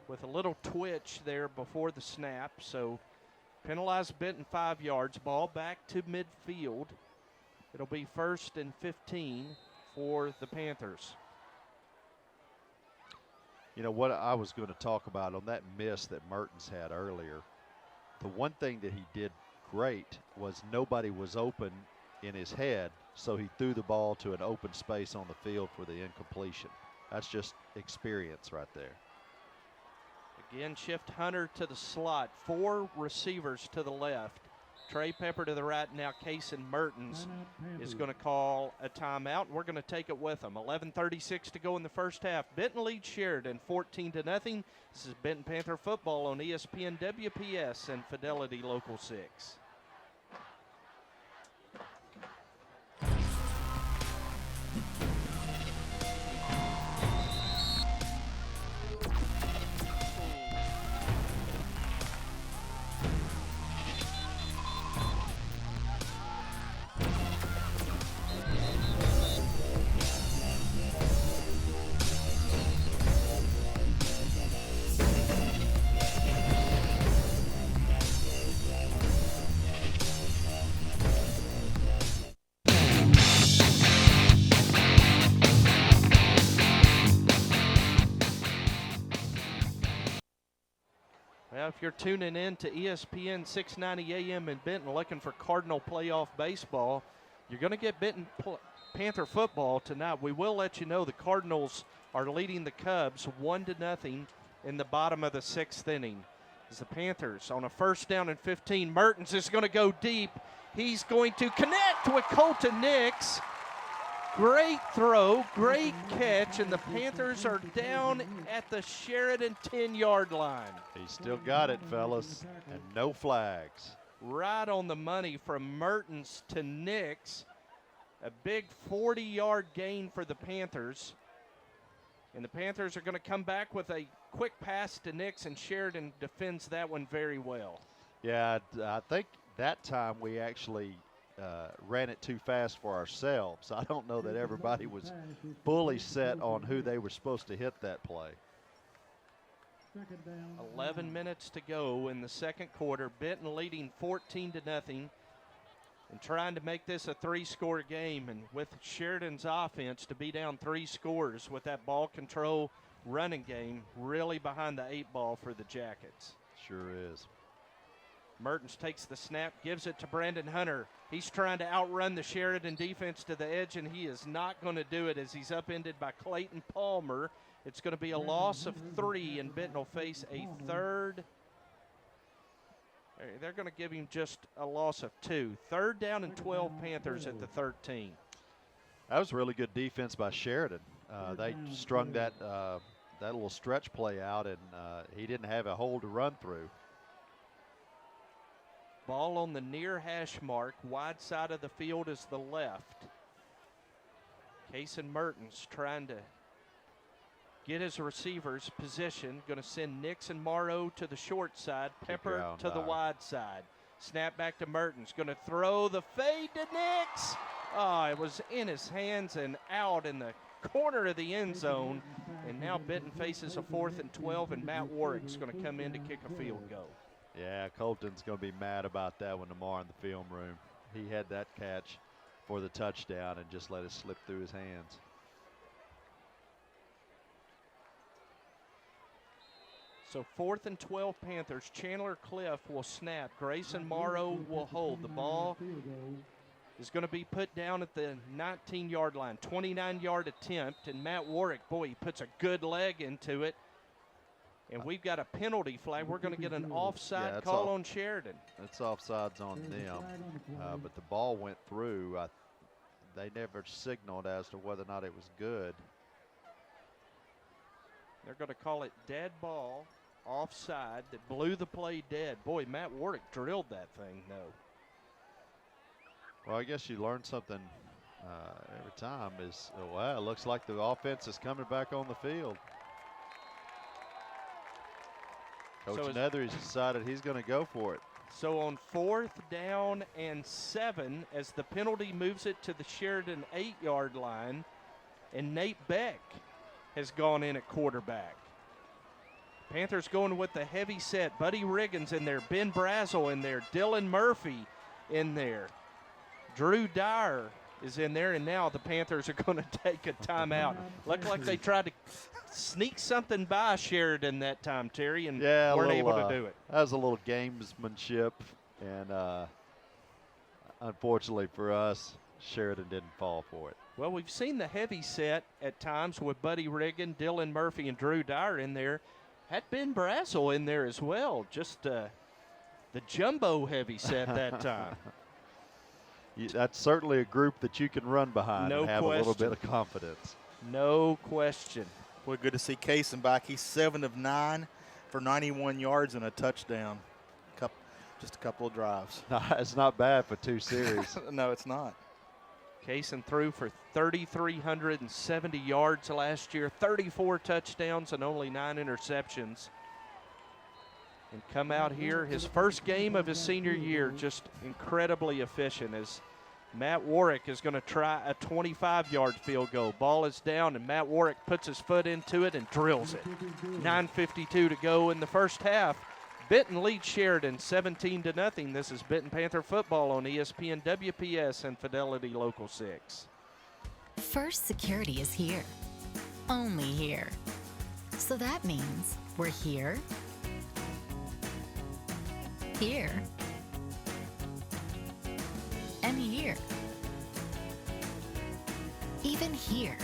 with a little twitch there before the snap. So penalized Benton 5 yards. Ball back to midfield. It'll be 1st and 15 for the Panthers. You know what I was going to talk about on that miss that Mertens had earlier. The one thing that he did great was nobody was open in his head, so he threw the ball to an open space on the field for the incompletion. That's just experience right there. Again, shift Hunter to the slot. 4 receivers to the left. Trey Pepper to the right. Now Kason Mertens is going to call a timeout. We're going to take it with him. 11:36 to go in the first half. Benton leads Sheridan 14-0. This is Benton Panther football on ESPN WPS and Fidelity Local 6. Yeah, if you're tuning in to ESPN 690 AM in Benton looking for Cardinal playoff baseball, you're going to get Benton Panther football tonight. We will let you know the Cardinals are leading the Cubs 1-0 in the bottom of the 6th inning. As the Panthers on a 1st down and 15, Mertens is going to go deep. He's going to connect with Colton Nix. Great throw, great catch, and the Panthers are down at the Sheridan 10-yard line. He still got it, fellas, and no flags. Right on the money from Mertens to Nix. A big 40-yard gain for the Panthers. And the Panthers are going to come back with a quick pass to Nix, and Sheridan defends that one very well. Yeah, I think that time we actually ran it too fast for ourselves. I don't know that everybody was fully set on who they were supposed to hit that play. 11 minutes to go in the second quarter. Benton leading 14-0 and trying to make this a 3-score game. And with Sheridan's offense to be down 3 scores with that ball control running game really behind the 8 ball for the Jackets. Sure is. Mertens takes the snap, gives it to Brandon Hunter. He's trying to outrun the Sheridan defense to the edge, and he is not going to do it as he's upended by Clayton Palmer. It's going to be a loss of 3, and Benton will face a 3rd. They're going to give him just a loss of 2. 3rd down and 12, Panthers at the 13. That was really good defense by Sheridan. They strung that little stretch play out, and he didn't have a hole to run through. Ball on the near hash mark. Wide side of the field is the left. Case and Mertens trying to get his receivers position. Going to send Nix and Morrow to the short side. Pepper to the wide side. Snap back to Mertens. Going to throw the fade to Nix. Oh, it was in his hands and out in the corner of the end zone. And now Benton faces a 4th and 12, and Matt Warwick's going to come in to kick a field goal. Yeah, Colton's going to be mad about that one tomorrow in the film room. He had that catch for the touchdown and just let it slip through his hands. So 4th and 12 Panthers. Chandler Cliff will snap. Grayson Morrow will hold. The ball is going to be put down at the 19-yard line. 29-yard attempt, and Matt Warwick, boy, he puts a good leg into it. And we've got a penalty flag. We're going to get an offside call on Sheridan. That's offsides on them. But the ball went through. They never signaled as to whether or not it was good. They're going to call it dead ball, offside, that blew the play dead. Boy, Matt Warwick drilled that thing, though. Well, I guess you learn something every time. Well, it looks like the offense is coming back on the field. Coach Nethery's decided he's going to go for it. So on 4th down and 7, as the penalty moves it to the Sheridan 8-yard line, and Nate Beck has gone in at quarterback. Panthers going with the heavy set. Buddy Riggins in there, Ben Brazel in there, Dylan Murphy in there. Drew Dyer is in there, and now the Panthers are going to take a timeout. Looked like they tried to sneak something by Sheridan that time, Terry, and weren't able to do it. That was a little gamesmanship, and unfortunately for us, Sheridan didn't fall for it. Well, we've seen the heavy set at times with Buddy Riggin, Dylan Murphy, and Drew Dyer in there. Had Ben Brazel in there as well, just the jumbo heavy set that time. That's certainly a group that you can run behind and have a little bit of confidence. No question. Well, good to see Kaysen back. He's 7 of 9 for 91 yards and a touchdown. Just a couple of drives. It's not bad for 2 series. No, it's not. Kaysen threw for 3,370 yards last year, 34 touchdowns and only 9 interceptions. And come out here, his first game of his senior year, just incredibly efficient as Matt Warwick is going to try a 25-yard field goal. Ball is down, and Matt Warwick puts his foot into it and drills it. 9:52 to go in the first half. Benton leads Sheridan 17-0. This is Benton Panther football on ESPN WPS and Fidelity Local 6. First Security is here. Only here. So that means we're here, Here. And here. Even here.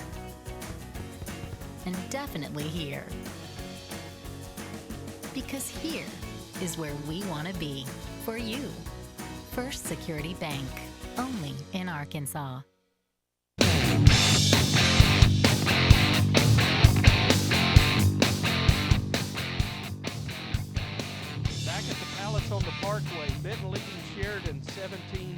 And definitely here. Because here is where we want to be for you. First Security Bank, only in Arkansas. Back at the Palace on the Parkway, Benton leading Sheridan 17-0.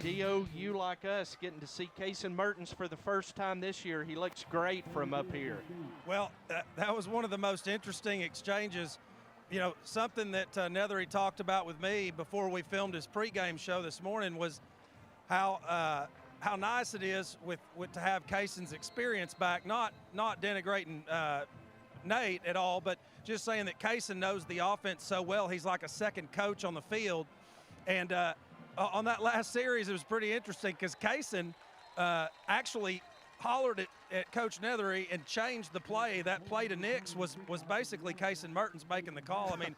Dio, you like us getting to see Cason Mertens for the first time this year. He looks great from up here. Well, that was one of the most interesting exchanges. You know, something that Nethery talked about with me before we filmed his pregame show this morning was how nice it is to have Cason's experience back. Not denigrating Nate at all, but just saying that Cason knows the offense so well. He's like a second coach on the field. And on that last series, it was pretty interesting because Cason actually hollered at Coach Nethery and changed the play. That play to Nix was basically Cason Mertens making the call. I mean,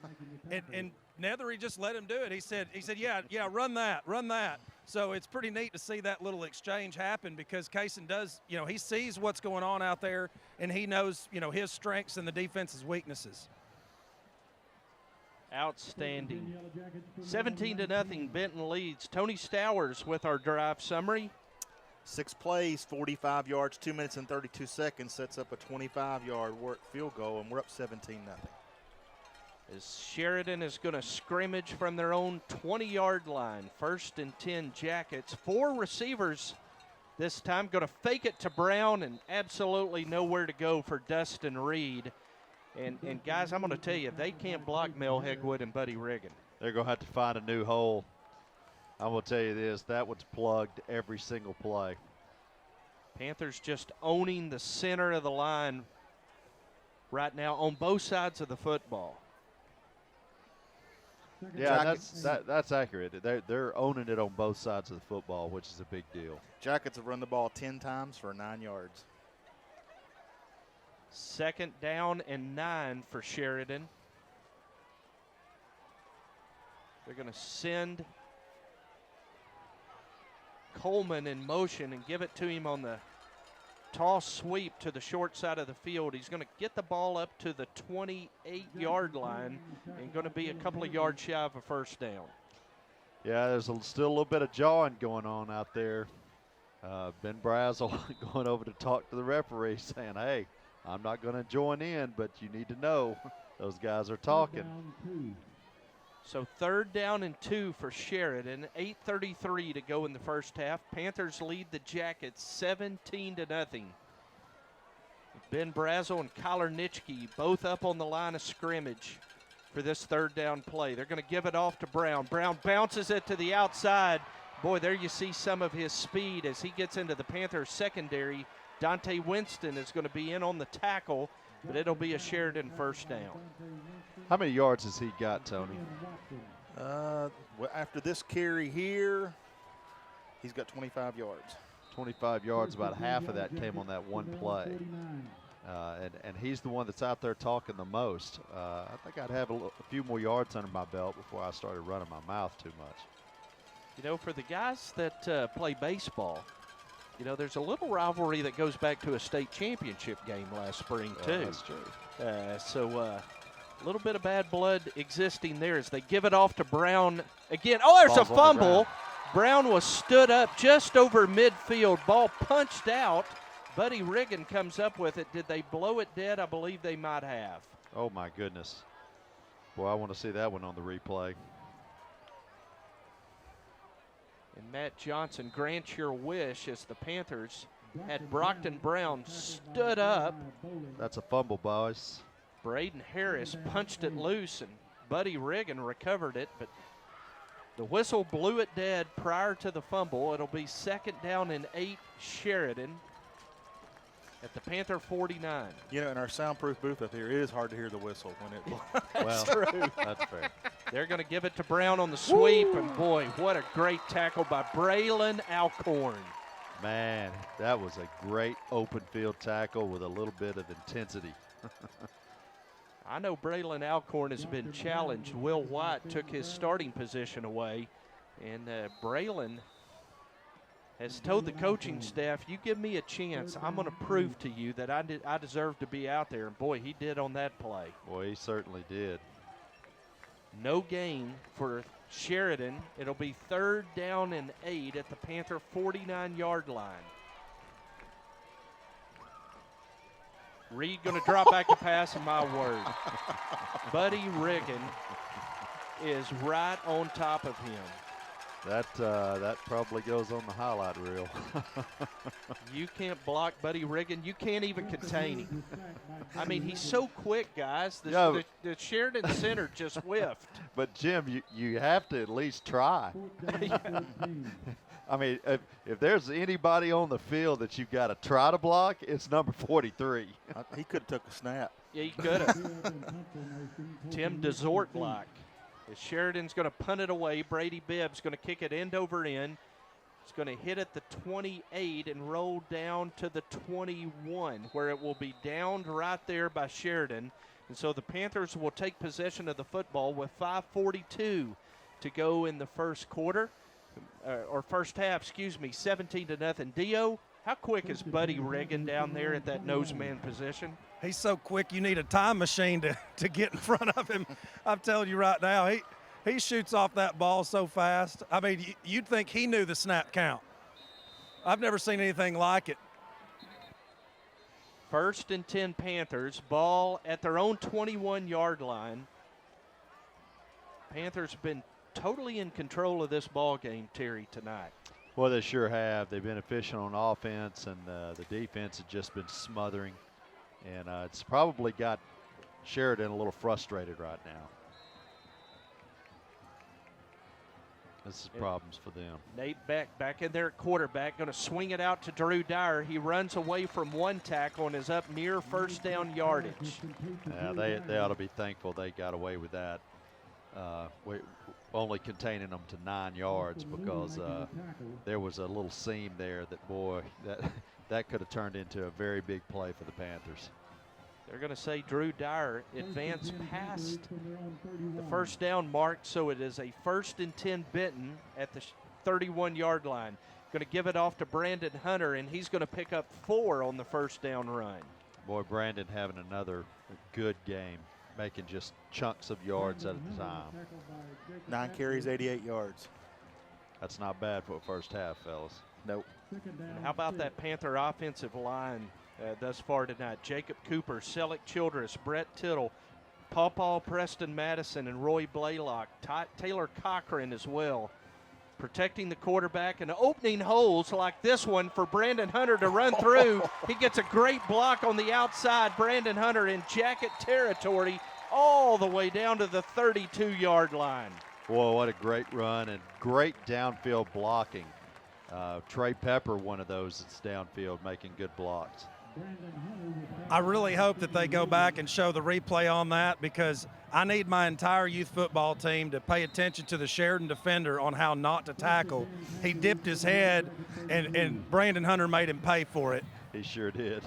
and Nethery just let him do it. He said, yeah, run that. So it's pretty neat to see that little exchange happen because Cason does, he sees what's going on out there and he knows, his strengths and the defense's weaknesses. Outstanding. 17-0, Benton leads. Tony Stowers with our drive summary. 6 plays, 45 yards, 2 minutes and 32 seconds, sets up a 25-yard field goal, and we're up 17-0. As Sheridan is going to scrimmage from their own 20-yard line. 1st and 10 Jackets. 4 receivers this time. Going to fake it to Brown and absolutely nowhere to go for Dustin Reed. And guys, I'm going to tell you, they can't block Mel Hegwood and Buddy Riggin. They're going to have to find a new hole. I'm going to tell you this, that one's plugged every single play. Panthers just owning the center of the line right now on both sides of the football. Yeah, that's accurate. They're owning it on both sides of the football, which is a big deal. Jackets have run the ball 10 times for 9 yards. 2nd down and 9 for Sheridan. They're going to send Coleman in motion and give it to him on the toss sweep to the short side of the field. He's going to get the ball up to the 28-yard line and going to be a couple of yards shy of a 1st down. Yeah, there's still a little bit of jawing going on out there. Ben Brazel going over to talk to the referee saying, hey, I'm not going to join in, but you need to know those guys are talking. So 3rd down and 2 for Sheridan. 8:33 to go in the first half. Panthers lead the Jackets 17-0. Ben Brazel and Kyler Nitschke both up on the line of scrimmage for this 3rd down play. They're going to give it off to Brown. Brown bounces it to the outside. Boy, there you see some of his speed as he gets into the Panthers secondary. Dante Winston is going to be in on the tackle, but it'll be a Sheridan 1st down. How many yards has he got, Tony? Well, after this carry here, he's got 25 yards. 25 yards, about half of that came on that one play. And he's the one that's out there talking the most. I think I'd have a few more yards under my belt before I started running my mouth too much. For the guys that play baseball, there's a little rivalry that goes back to a state championship game last spring, too. That's true. So a little bit of bad blood existing there as they give it off to Brown again. Oh, there's a fumble. Brown was stood up just over midfield. Ball punched out. Buddy Riggin comes up with it. Did they blow it dead? I believe they might have. Oh, my goodness. Boy, I want to see that one on the replay. And Matt Johnson, grant your wish as the Panthers had Brockton Brown stood up. That's a fumble, boys. Braden Harris punched it loose, and Buddy Riggin recovered it, but the whistle blew it dead prior to the fumble. It'll be 2nd down and 8 Sheridan at the Panther 49. In our soundproof booth up here, it is hard to hear the whistle when it blows. That's true. That's fair. They're going to give it to Brown on the sweep, and boy, what a great tackle by Braylon Alcorn. Man, that was a great open field tackle with a little bit of intensity. I know Braylon Alcorn has been challenged. Will White took his starting position away, and Braylon has told the coaching staff, you give me a chance, I'm going to prove to you that I deserve to be out there. And, boy, he did on that play. Boy, he certainly did. No gain for Sheridan. It'll be 3rd down and 8 at the Panther 49-yard line. Reed going to drop back to pass, and my word. Buddy Riggin is right on top of him. That probably goes on the highlight reel. You can't block Buddy Riggin. You can't even contain him. I mean, he's so quick, guys. The Sheridan center just whiffed. But, Jim, you have to at least try. I mean, if there's anybody on the field that you've got to try to block, it's number 43. He could have took a snap. Yeah, he could have. Tim DeZort block. Sheridan's going to punt it away. Brady Bibb's going to kick it end over end. It's going to hit at the 28 and roll down to the 21, where it will be downed right there by Sheridan. And so the Panthers will take possession of the football with 5:42 to go in the first quarter, or first half, 17-0. Dio, how quick is Buddy Riggin down there at that nose man position? He's so quick you need a time machine to get in front of him. I'm telling you right now, he shoots off that ball so fast. I mean, you'd think he knew the snap count. I've never seen anything like it. 1st and 10 Panthers, ball at their own 21-yard line. Panthers have been totally in control of this ball game, Terry, tonight. Well, they sure have. They've been efficient on offense, and the defense has just been smothering. And it's probably got Sheridan a little frustrated right now. This is problems for them. Nate Beck back in there at quarterback, going to swing it out to Drew Dyer. He runs away from one tackle and is up near 1st down yardage. Yeah, they ought to be thankful they got away with that. Only containing them to 9 yards, because there was a little seam there that, boy, that could have turned into a very big play for the Panthers. They're going to say Drew Dyer advanced past the 1st down mark, so it is a 1st and 10 Benton at the 31-yard line. Going to give it off to Brandon Hunter, and he's going to pick up 4 on the 1st down run. Boy, Brandon having another good game, making just chunks of yards at a time. 9 carries, 88 yards. That's not bad for a first half, fellas. Nope. And how about that Panther offensive line thus far tonight? Jacob Cooper, Selleck Childress, Brett Tittle, Paw Preston Madison, and Roy Blaylock. Taylor Cochran as well. Protecting the quarterback and opening holes like this one for Brandon Hunter to run through. He gets a great block on the outside. Brandon Hunter in jacket territory all the way down to the 32-yard line. Boy, what a great run and great downfield blocking. Trey Pepper, one of those that's downfield making good blocks. I really hope that they go back and show the replay on that, because I need my entire youth football team to pay attention to the Sheridan defender on how not to tackle. He dipped his head, and Brandon Hunter made him pay for it. He sure did.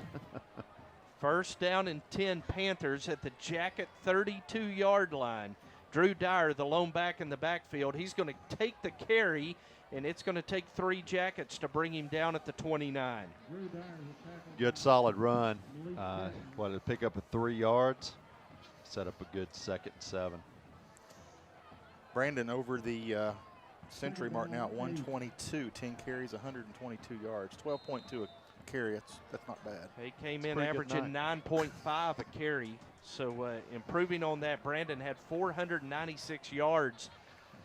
1st down and 10 Panthers at the jacket 32-yard line. Drew Dyer, the lone back in the backfield, he's going to take the carry, and it's going to take 3 jackets to bring him down at the 29. Good solid run. To pick up a 3 yards, set up a good 2nd and 7. Brandon over the century mark now at 122, 10 carries, 122 yards, 12.2 a carry. That's not bad. He came in averaging 9.5 a carry, so improving on that. Brandon had 496 yards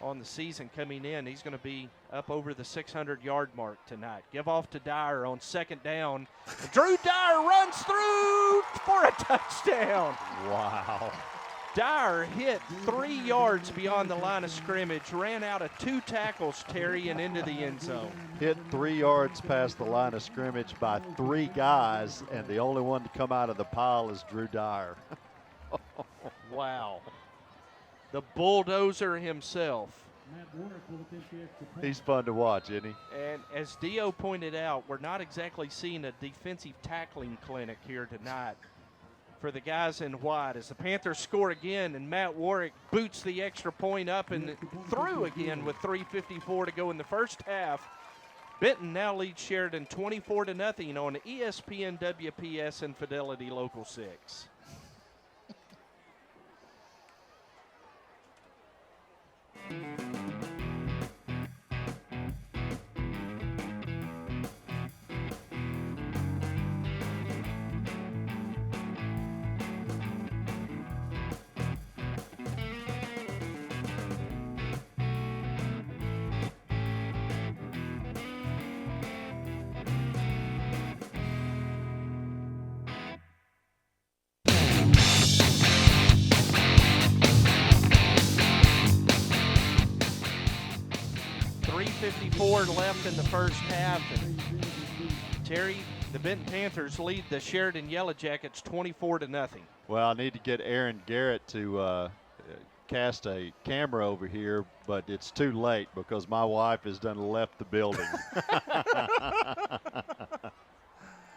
on the season coming in. He's going to be up over the 600-yard mark tonight. Give off to Dyer on 2nd down. Drew Dyer runs through for a touchdown. Wow. Dyer hit 3 yards beyond the line of scrimmage, ran out of 2 tackles, Terry, and into the end zone. Hit 3 yards past the line of scrimmage by 3 guys, and the only one to come out of the pile is Drew Dyer. Wow. The bulldozer himself. He's fun to watch, isn't he? And as Dio pointed out, we're not exactly seeing a defensive tackling clinic here tonight. for the guys in white as the Panthers score again, and Matt Warwick boots the extra point up and through again with 3:54 to go in the first half. Benton now leads Sheridan 24-0 on ESPN WPS and Fidelity Local 6. Left in the first half, and Terry, the Benton Panthers lead the Sheridan Yellow Jackets 24-0. Well, I need to get Aaron Garrett to cast a camera over here, but it's too late because my wife has done left the building.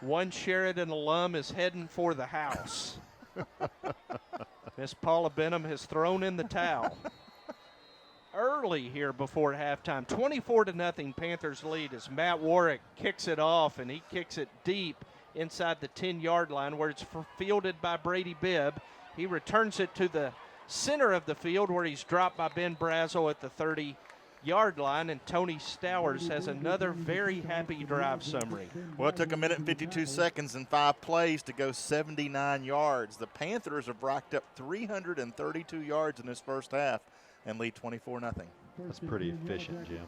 One Sheridan alum is heading for the house. Miss Paula Benham has thrown in the towel. Early here before halftime, 24-0 Panthers lead as Matt Warwick kicks it off, and he kicks it deep inside the 10-yard line where it's fielded by Brady Bibb. He returns it to the center of the field where he's dropped by Ben Brazel at the 30-yard line, and Tony Stowers has another very happy drive summary. Well, it took 1 minute and 52 seconds and 5 plays to go 79 yards. The Panthers have racked up 332 yards in this first half and lead 24-0. That's pretty efficient, Jim.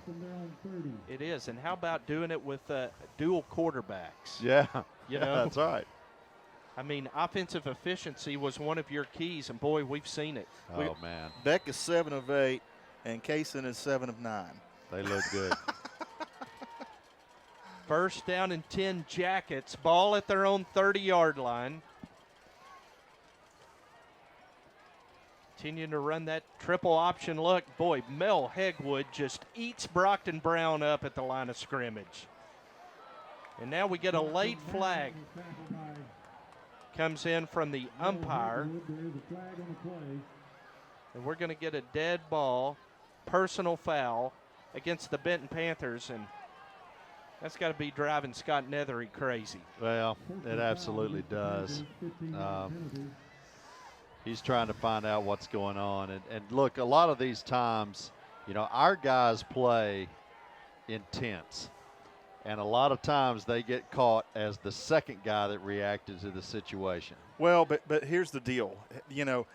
It is, and how about doing it with dual quarterbacks? Yeah, you know, that's right. I mean, offensive efficiency was one of your keys, and boy, we've seen it. Oh, man. Beck is 7 of 8, and Kaysen is 7 of 9. They look good. First down and 10 Jackets, ball at their own 30-yard line. Continuing to run that triple option look. Boy, Mel Hegwood just eats Brockton Brown up at the line of scrimmage. And now we get a late flag. Comes in from the umpire. And we're going to get a dead ball, personal foul against the Benton Panthers. And that's got to be driving Scott Nethery crazy. Well, it absolutely does. He's trying to find out what's going on. And look, a lot of these times, you know, our guys play intense. And a lot of times they get caught as the second guy that reacted to the situation. Well, but here's the deal. You know,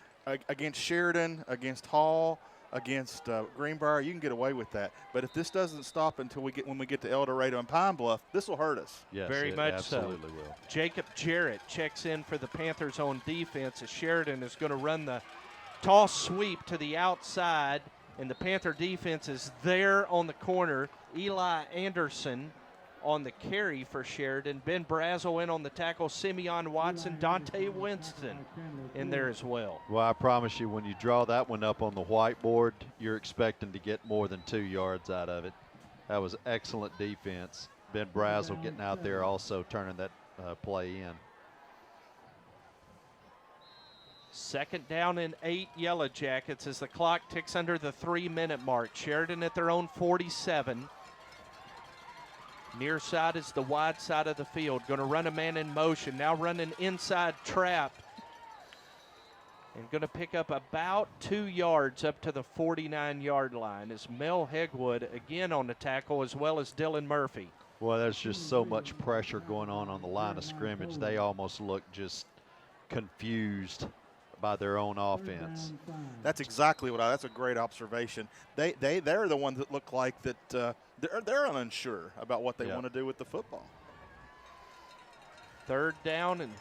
against Sheridan, against Hall, against Greenbrier, you can get away with that. But if this doesn't stop until when we get to El Dorado and Pine Bluff, this will hurt us. Yes, very much absolutely so. Will. Jacob Jarrett checks in for the Panthers on defense as Sheridan is going to run the toss sweep to the outside, and the Panther defense is there on the corner. Eli Anderson on the carry for Sheridan. Ben Brazel in on the tackle. Simeon Watson, Dante Winston in there as well. Well, I promise you, when you draw that one up on the whiteboard, you're expecting to get more than 2 yards out of it. That was excellent defense. Ben Brazel getting out there also turning that play in. Second down and 8 Yellow Jackets as the clock ticks under the 3-minute mark. Sheridan at their own 47. Near side is the wide side of the field. Going to run a man in motion. Now running inside trap. And going to pick up about 2 yards up to the 49-yard line as Mel Hegwood again on the tackle, as well as Dylan Murphy. Well, there's just so much pressure going on the line of scrimmage. They almost look just confused by their own offense. That's exactly that's a great observation. They're the ones that look like that they're unsure about what they want to do with the football. Third down and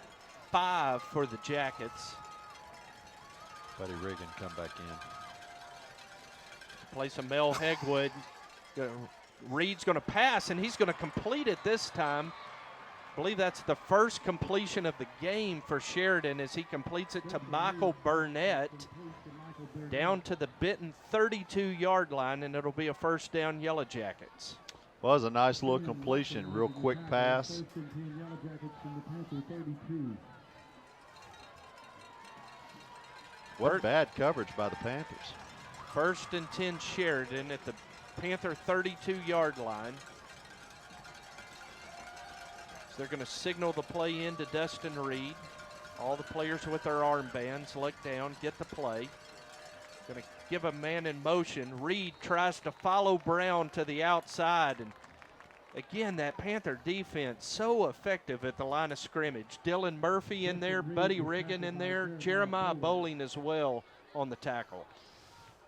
5 for the Jackets. Buddy Riggin come back in. Place of Mel Hegwood. Reed's going to pass, and he's going to complete it this time. I believe that's the first completion of the game for Sheridan as he completes it to Michael Burnett down to the Benton 32-yard line, and it'll be a first down Yellow Jackets. Well, it was a nice little completion, real quick pass. What bad coverage by the Panthers. 1st and 10 Sheridan at the Panther 32-yard line. So they're going to signal the play in to Dustin Reed. All the players with their armbands look down, get the play. Going to give a man in motion. Reed tries to follow Brown to the outside. And again, that Panther defense so effective at the line of scrimmage. Dylan Murphy in there, Buddy Riggin in there, Jeremiah Bowling as well on the tackle.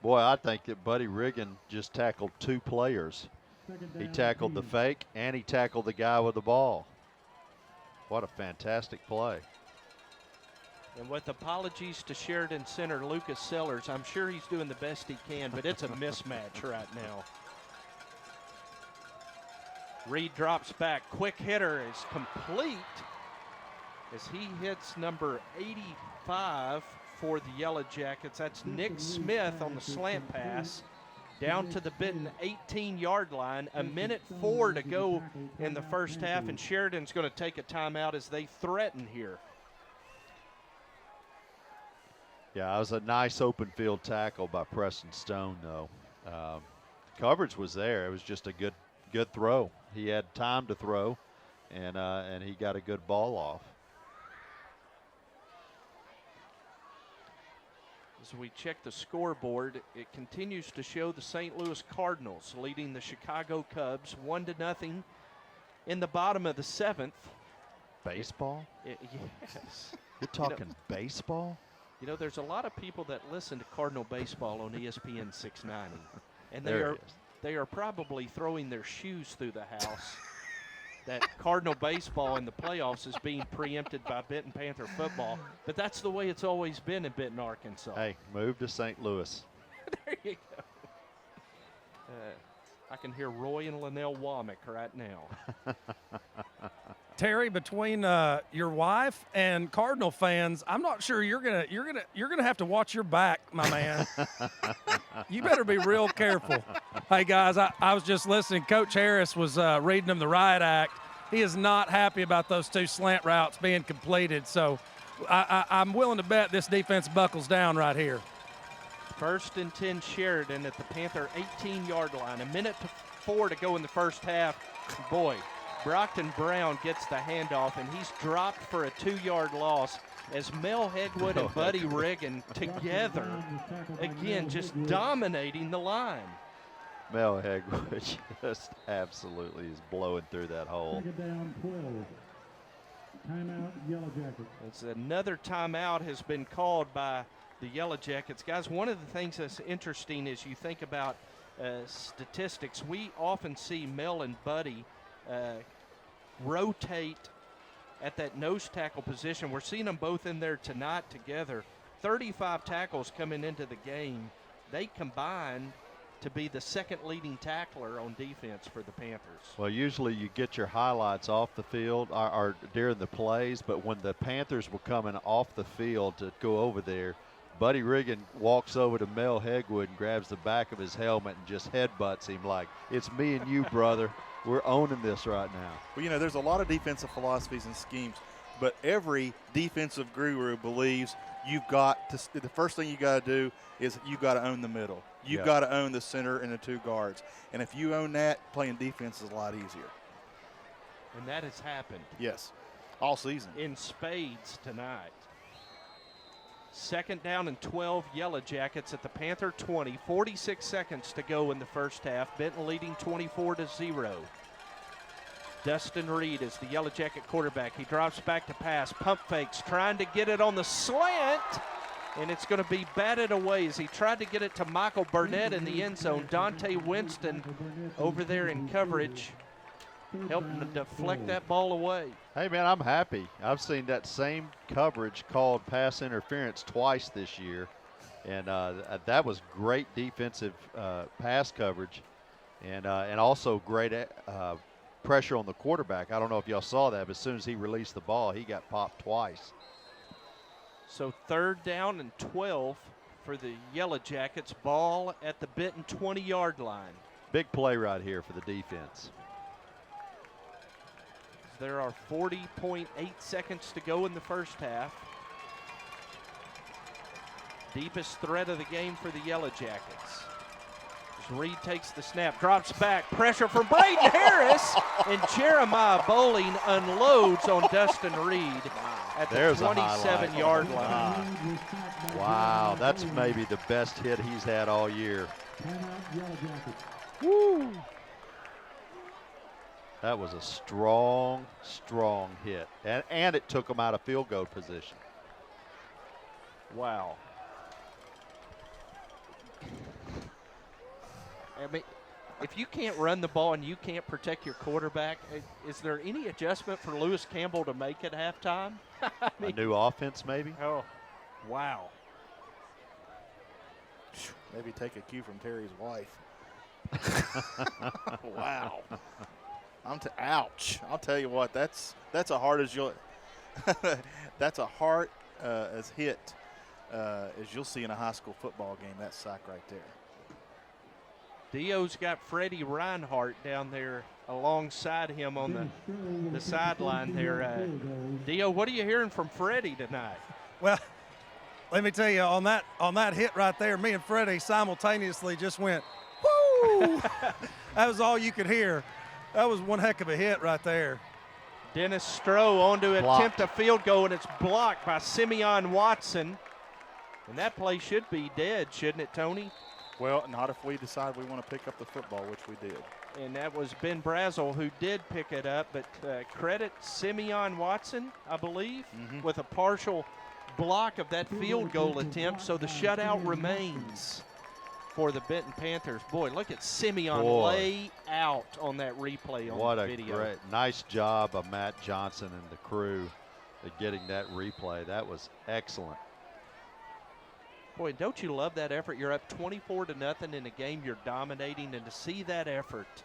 Boy, I think that Buddy Riggin just tackled 2 players. He tackled the fake and he tackled the guy with the ball. What a fantastic play. And with apologies to Sheridan center Lucas Sellers, I'm sure he's doing the best he can, but it's a mismatch right now. Reed drops back. Quick hitter is complete as he hits number 85 for the Yellow Jackets. That's Nick Smith on the slant pass down to the Benton 18-yard line. 1:04 to go in the first half, and Sheridan's going to take a timeout as they threaten here. Yeah, it was a nice open field tackle by Preston Stone, though. Coverage was there. It was just a good throw. He had time to throw, and he got a good ball off. As we check the scoreboard, it continues to show the St. Louis Cardinals leading the Chicago Cubs 1-0 in the bottom of the 7th. Baseball? Yes. You're talking baseball? You know, there's a lot of people that listen to Cardinal baseball on ESPN 690, and they are probably throwing their shoes through the house. That Cardinal baseball in the playoffs is being preempted by Benton Panther football, but that's the way it's always been in Benton, Arkansas. Hey, move to St. Louis. There you go. I can hear Roy and Linnell Womack right now. Terry, between your wife and Cardinal fans, I'm not sure you're gonna have to watch your back, my man. You better be real careful. Hey guys, I was just listening. Coach Harris was reading them the riot act. He is not happy about those 2 slant routes being completed. So I'm willing to bet this defense buckles down right here. 1st and 10 Sheridan at the Panther 18-yard line. 1:04 to go in the first half. Boy, Brockton Brown gets the handoff, and he's dropped for a 2-yard loss as Mel Hegwood and Buddy Riggin together, again, just dominating the line. Mel Hegwood just absolutely is blowing through that hole. Down 12. Timeout, Yellow Jackets. It's another timeout has been called by the Yellow Jackets. Guys, one of the things that's interesting is you think about statistics. We often see Mel and Buddy rotate at that nose tackle position. We're seeing them both in there tonight together. 35 tackles coming into the game. They combined to be the second leading tackler on defense for the Panthers. Well, usually you get your highlights off the field or during the plays, but when the Panthers were coming off the field to go over there, Buddy Riggin walks over to Mel Hegwood and grabs the back of his helmet and just headbutts him like, it's me and you, brother. We're owning this right now. Well, you know, there's a lot of defensive philosophies and schemes, but every defensive guru believes you've got to, the first thing you got to do is you got to own the middle. You've got to own the center and the 2 guards. And if you own that, playing defense is a lot easier. And that has happened. Yes, all season. In spades tonight. 2nd down and 12, Yellow Jackets at the Panther 20. 46 seconds to go in the first half. Benton leading 24-0. Dustin Reed is the Yellow Jacket quarterback. He drops back to pass. Pump fakes, trying to get it on the slant. And it's going to be batted away as he tried to get it to Michael Burnett in the end zone. Dante Winston over there in coverage, helping to deflect that ball away. Hey, man, I'm happy. I've seen that same coverage called pass interference twice this year, and that was great defensive pass coverage and also great pressure on the quarterback. I don't know if y'all saw that, but as soon as he released the ball, he got popped twice. So 3rd down and 12 for the Yellow Jackets. Ball at the Benton 20-yard line. Big play right here for the defense. There are 40.8 seconds to go in the first half. Deepest threat of the game for the Yellow Jackets. As Reed takes the snap, drops back, pressure from Braden Harris, and Jeremiah Bowling unloads on Dustin Reed at the 27-yard line. Wow, that's maybe the best hit he's had all year. Woo! That was a strong, strong hit. And it took him out of field goal position. Wow. I mean, if you can't run the ball and you can't protect your quarterback, is there any adjustment for Lewis Campbell to make at halftime? I mean, a new offense, maybe? Oh, wow. Maybe take a cue from Terry's wife. Wow. Ouch. I'll tell you what, that's a hard as you'll that's a hard as hit as you'll see in a high school football game, that sack right there. Dio's got Freddie Reinhardt down there alongside him on the sideline there. Dio, what are you hearing from Freddie tonight? Well, let me tell you, on that hit right there, me and Freddie simultaneously just went, whoo! That was all you could hear. That was one heck of a hit right there. Dennis Stroh on to attempt a field goal, and it's blocked by Simeon Watson. And that play should be dead, shouldn't it, Tony? Well, not if we decide we want to pick up the football, which we did. And that was Ben Brazel who did pick it up, but credit Simeon Watson, I believe, with a partial block of that field goal attempt, so the shutout remains for the Benton Panthers. Boy, look at Simeon lay out on that replay on the video. What a great, nice job of Matt Johnson and the crew at getting that replay. That was excellent. Boy, don't you love that effort? You're up 24-0 in a game you're dominating, and to see that effort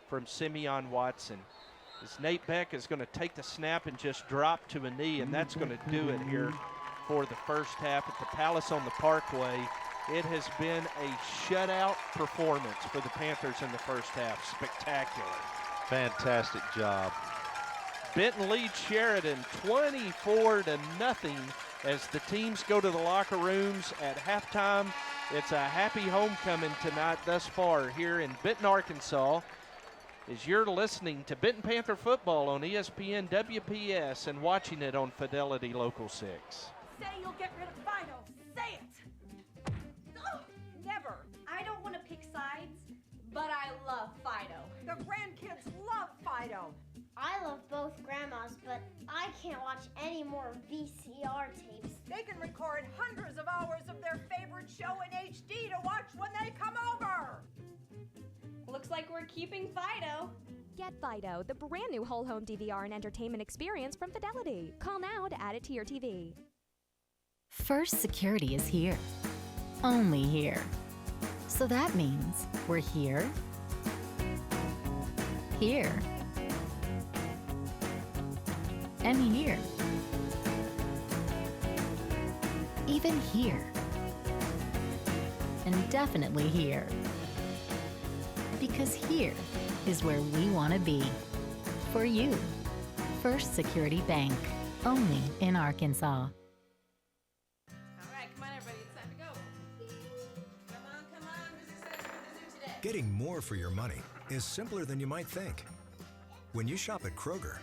from Simeon Watson. As Nate Beck is going to take the snap and just drop to a knee, and that's going to do it here for the first half at the Palace on the Parkway. It has been a shutout performance for the Panthers in the first half. Spectacular. Fantastic job. Benton leads Sheridan 24-0 as the teams go to the locker rooms at halftime. It's a happy homecoming tonight thus far here in Benton, Arkansas, as you're listening to Benton Panther football on ESPN WPS and watching it on Fidelity Local 6. Say you'll get rid of Fido. Say it. Ugh, never. I don't want to pick sides, but I love Fido. The grandkids love Fido. I love both grandmas, but I can't watch any more VCR tapes. They can record hundreds of hours of their favorite show in HD to watch when they come over. Looks like we're keeping Fido. Get Fido, the brand new whole home DVR and entertainment experience from Fidelity. Call now to add it to your TV. First Security is here. Only here. So that means we're here, here, and here. Even here. And definitely here. Because here is where we want to be. For you. First Security Bank. Only in Arkansas. All right, come on, everybody. It's time to go. Come on. This is what to do today. Getting more for your money is simpler than you might think. When you shop at Kroger,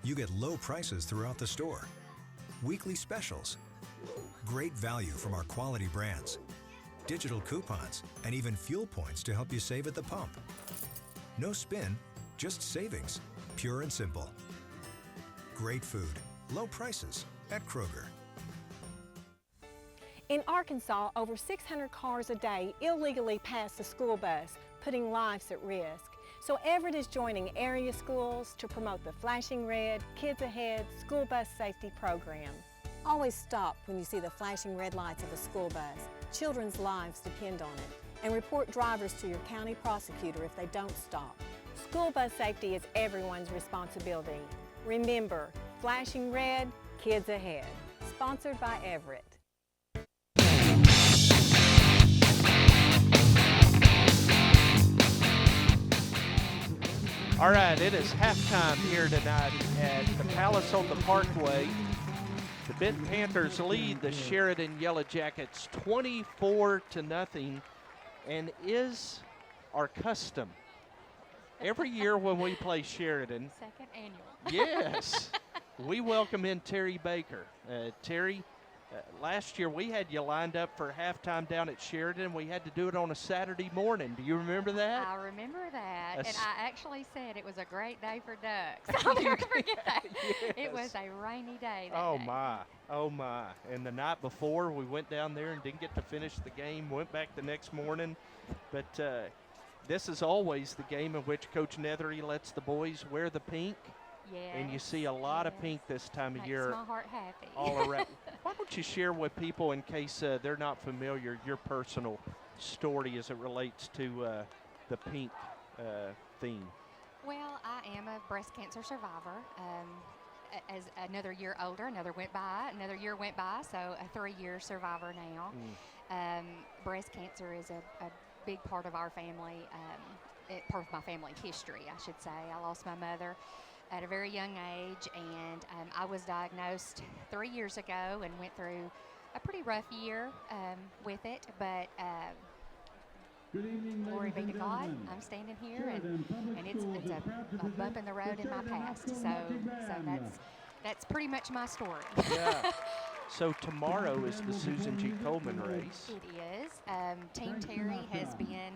you get low prices throughout the store, weekly specials, great value from our quality brands, digital coupons, and even fuel points to help you save at the pump. No spin, just savings, pure and simple. Great food, low prices at Kroger. In Arkansas, over 600 cars a day illegally pass the school bus, putting lives at risk. So Everett is joining area schools to promote the Flashing Red, Kids Ahead school bus safety program. Always stop when you see the flashing red lights of a school bus. Children's lives depend on it. And report drivers to your county prosecutor if they don't stop. School bus safety is everyone's responsibility. Remember, Flashing Red, Kids Ahead. Sponsored by Everett. All right, it is halftime here tonight at the Palace on the Parkway. The Benton Panthers lead the Sheridan Yellow Jackets 24-0, and is our custom. Every year when we play Sheridan, Second annual. yes, we welcome in Terry Baker. Terry, last year we had you lined up for halftime down at Sheridan. We had to do it on a Saturday morning. Do you remember that? I remember that, and I actually said it was a great day for ducks. You I'll never did, forget that. yes. It was a rainy day that Oh day. my, oh my. And the night before we went down there and didn't get to finish the game, went back the next morning. But this is always the game in which Coach Nethery lets the boys wear the pink. Yes, and you see a lot of pink this time of Makes year my heart happy. all around. Why don't you share with people, in case they're not familiar, your personal story as it relates to the pink theme? Well, I am a breast cancer survivor. As another year older, another year went by, so a 3-year survivor now. Breast cancer is a big part of our family, part of my family history, I should say. I lost my mother at a very young age, and I was diagnosed 3 years ago and went through a pretty rough year with it, but glory be to God, I'm standing here, and it's a bump in the road in my past, so that's pretty much my story. Yeah. So tomorrow is the Susan G. Coleman race. It is. Team Terry has been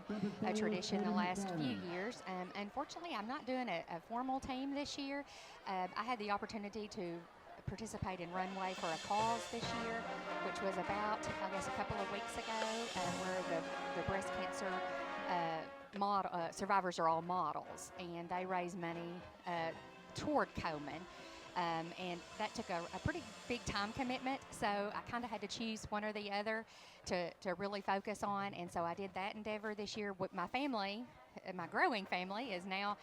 a tradition the last few years. Unfortunately, I'm not doing a formal team this year. I had the opportunity to participate in Runway for a Cause this year, which was about, I guess, a couple of weeks ago, where the breast cancer survivors are all models, and they raise money toward Coleman. And that took a pretty big time commitment, so I kind of had to choose one or the other to really focus on, and so I did that endeavor this year. With my family, my growing family, is now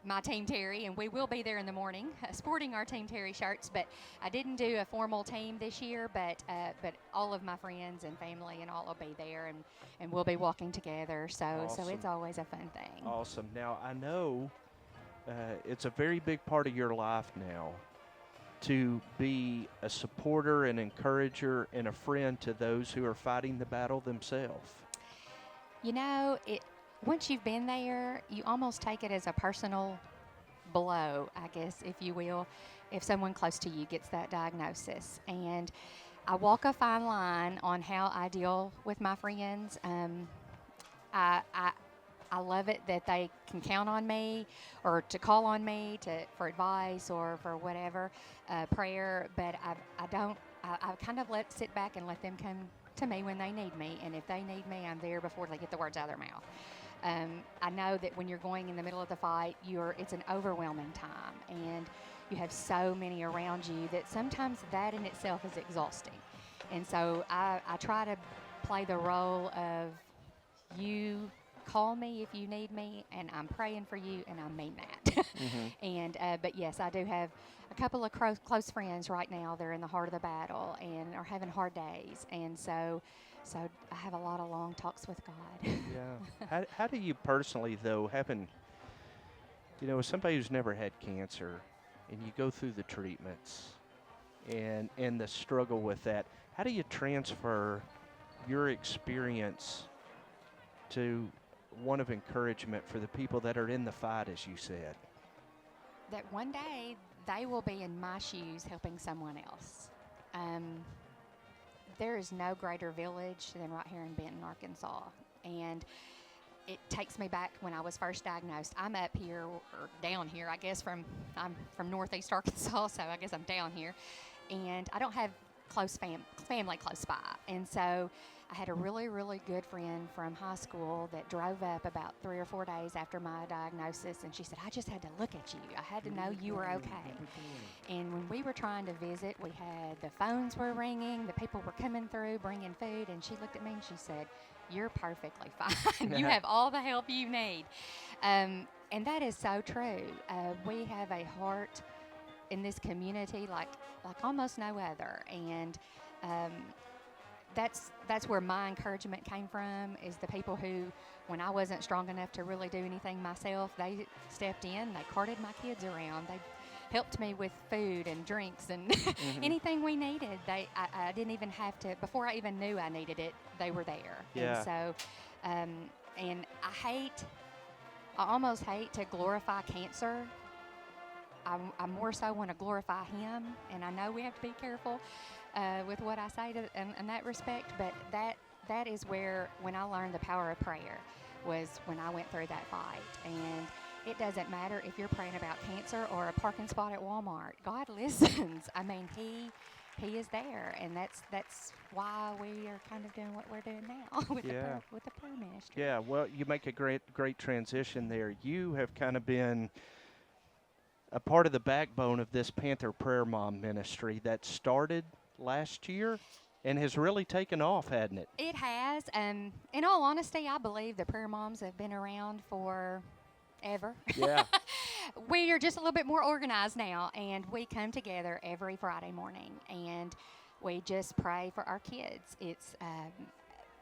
my Team Terry, and we will be there in the morning sporting our Team Terry shirts, but I didn't do a formal team this year, but all of my friends and family and all will be there, and we'll be walking together, so Awesome. So it's always a fun thing. Awesome. Now, I know it's a very big part of your life now to be a supporter, an encourager, and a friend to those who are fighting the battle themselves. You know, once you've been there, you almost take it as a personal blow, I guess, if you will, if someone close to you gets that diagnosis. And I walk a fine line on how I deal with my friends. I love it that they can count on me or to call on me for advice or for whatever, prayer, but I kind of sit back and let them come to me when they need me, and if they need me, I'm there before they get the words out of their mouth. I know that when you're going in the middle of the fight, it's an overwhelming time, and you have so many around you that sometimes that in itself is exhausting. And so I try to play the role of you call me if you need me, and I'm praying for you, and I mean that. And but yes, I do have a couple of close friends right now. They're in the heart of the battle and are having hard days, and so I have a lot of long talks with God. Yeah. How do you personally, though, as somebody who's never had cancer, and you go through the treatments and the struggle with that, how do you transfer your experience to one of encouragement for the people that are in the fight, as you said? That one day they will be in my shoes helping someone else. There is no greater village than right here in Benton, Arkansas. And it takes me back when I was first diagnosed. I'm up here, or down here, I guess, I'm from northeast Arkansas, so I guess I'm down here. And I don't have close family close by. And so I had a really, really good friend from high school that drove up about 3 or 4 days after my diagnosis, and she said, I just had to look at you. I had to know you were okay. And when we were trying to visit, the phones were ringing, the people were coming through, bringing food, and she looked at me and she said, you're perfectly fine. You have all the help you need. And that is so true. We have a heart in this community like almost no other. And that's where my encouragement came from, is the people who, when I wasn't strong enough to really do anything myself, they stepped in, they carted my kids around, helped me with food and drinks and anything we needed. I didn't even have to, before I even knew I needed it, they were there. Yeah. And so, and I almost hate to glorify cancer. I more so want to glorify him, and I know we have to be careful with what I say in that respect, but that is where, when I learned the power of prayer, was when I went through that fight. And it doesn't matter if you're praying about cancer or a parking spot at Walmart. God listens. I mean, He is there, and that's why we are kind of doing what we're doing now with the prayer ministry. Yeah, well, you make a great transition there. You have kind of been a part of the backbone of this Panther Prayer Mom ministry that started last year and has really taken off, hadn't it? It has. In all honesty, I believe the prayer moms have been around for ever. Yeah. We are just a little bit more organized now, and we come together every Friday morning, and we just pray for our kids. It's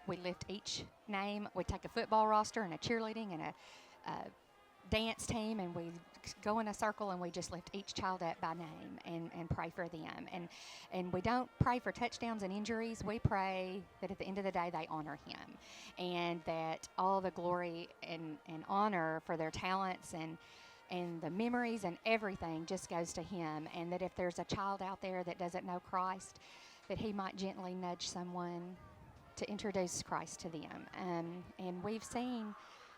we lift each name. We take a football roster and a cheerleading and a dance team, and we go in a circle and we just lift each child up by name and pray for them. And we don't pray for touchdowns and injuries. We pray that at the end of the day they honor him, and that all the glory and honor for their talents and the memories and everything just goes to him, and that if there's a child out there that doesn't know Christ, that he might gently nudge someone to introduce Christ to them. And we've seen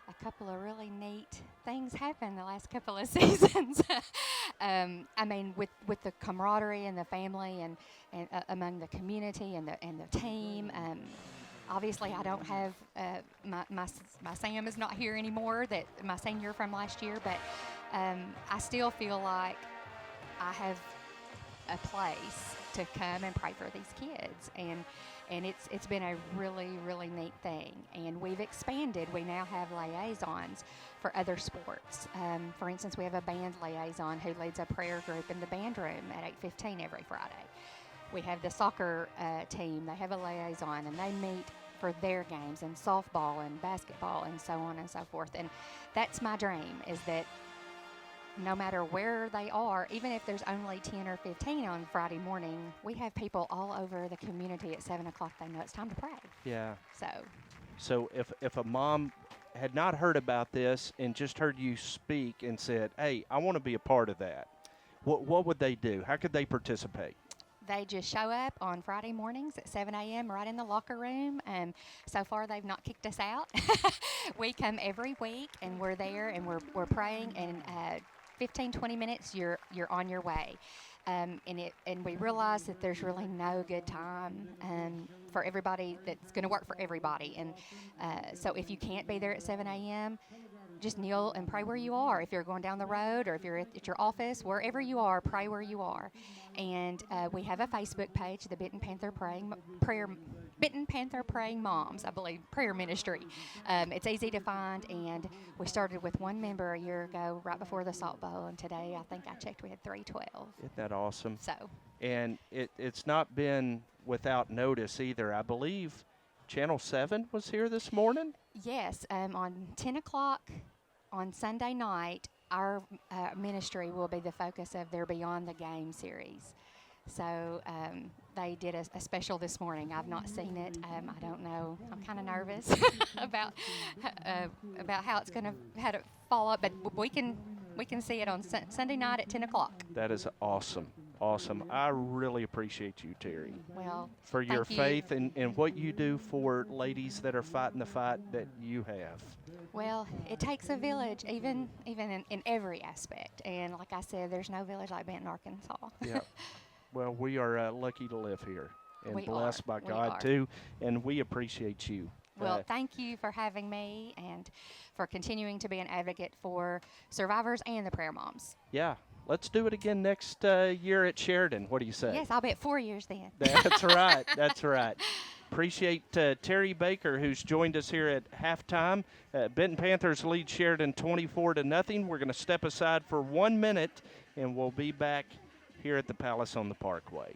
a couple of really neat things happen the last couple of seasons. I mean, with the camaraderie and the family and among the community and the team. Obviously, I don't have my Sam is not here anymore. That my senior from last year, but I still feel like I have a place to come and pray for these kids, and it's been a really neat thing. And we've expanded. We now have liaisons for other sports. For instance, we have a band liaison who leads a prayer group in the band room at 8:15 every Friday. We have the soccer team. They have a liaison, and they meet for their games, and softball and basketball and so on and so forth. And that's my dream, is that no matter where they are, even if there's only 10 or 15 on Friday morning, we have people all over the community at 7 o'clock. They know it's time to pray. Yeah. So if a mom had not heard about this and just heard you speak and said, hey, I want to be a part of that, what would they do? How could they participate? They just show up on Friday mornings at 7 a.m. right in the locker room. So far, they've not kicked us out. We come every week, and we're there, and we're praying, and 15, 20 minutes, you're on your way. And we realize that there's really no good time for everybody that's going to work for everybody. And so if you can't be there at 7 a.m., just kneel and pray where you are. If you're going down the road, or if you're at your office, wherever you are, pray where you are. And we have a Facebook page, the Benton Panther Praying Moms, I believe, prayer ministry. It's easy to find, and we started with one member a year ago, right before the Salt Bowl, and today I think I checked we had 312. Isn't that awesome? So. And it's not been without notice either. I believe Channel 7 was here this morning. Yes, on 10 o'clock on Sunday night, our ministry will be the focus of their Beyond the Game series. So they did a special this morning. I've not seen it. I don't know. I'm kind of nervous about how it's going to fall up, but we can see it on Sunday night at 10 o'clock. That is awesome. Awesome. I really appreciate you, Terry. Well, for your faith and what you do for ladies that are fighting the fight that you have. Well, it takes a village, even in every aspect. And like I said, there's no village like Benton, Arkansas. Yeah. Well, we are lucky to live here and blessed by We God are. too, and we appreciate you. Well, thank you for having me and for continuing to be an advocate for survivors and the prayer moms. Yeah. Let's do it again next year at Sheridan. What do you say? Yes, I'll be at 4 years then. That's right. That's right. Appreciate Terry Baker, who's joined us here at halftime. Benton Panthers lead Sheridan 24-0. We're going to step aside for 1 minute, and we'll be back here at the Palace on the Parkway.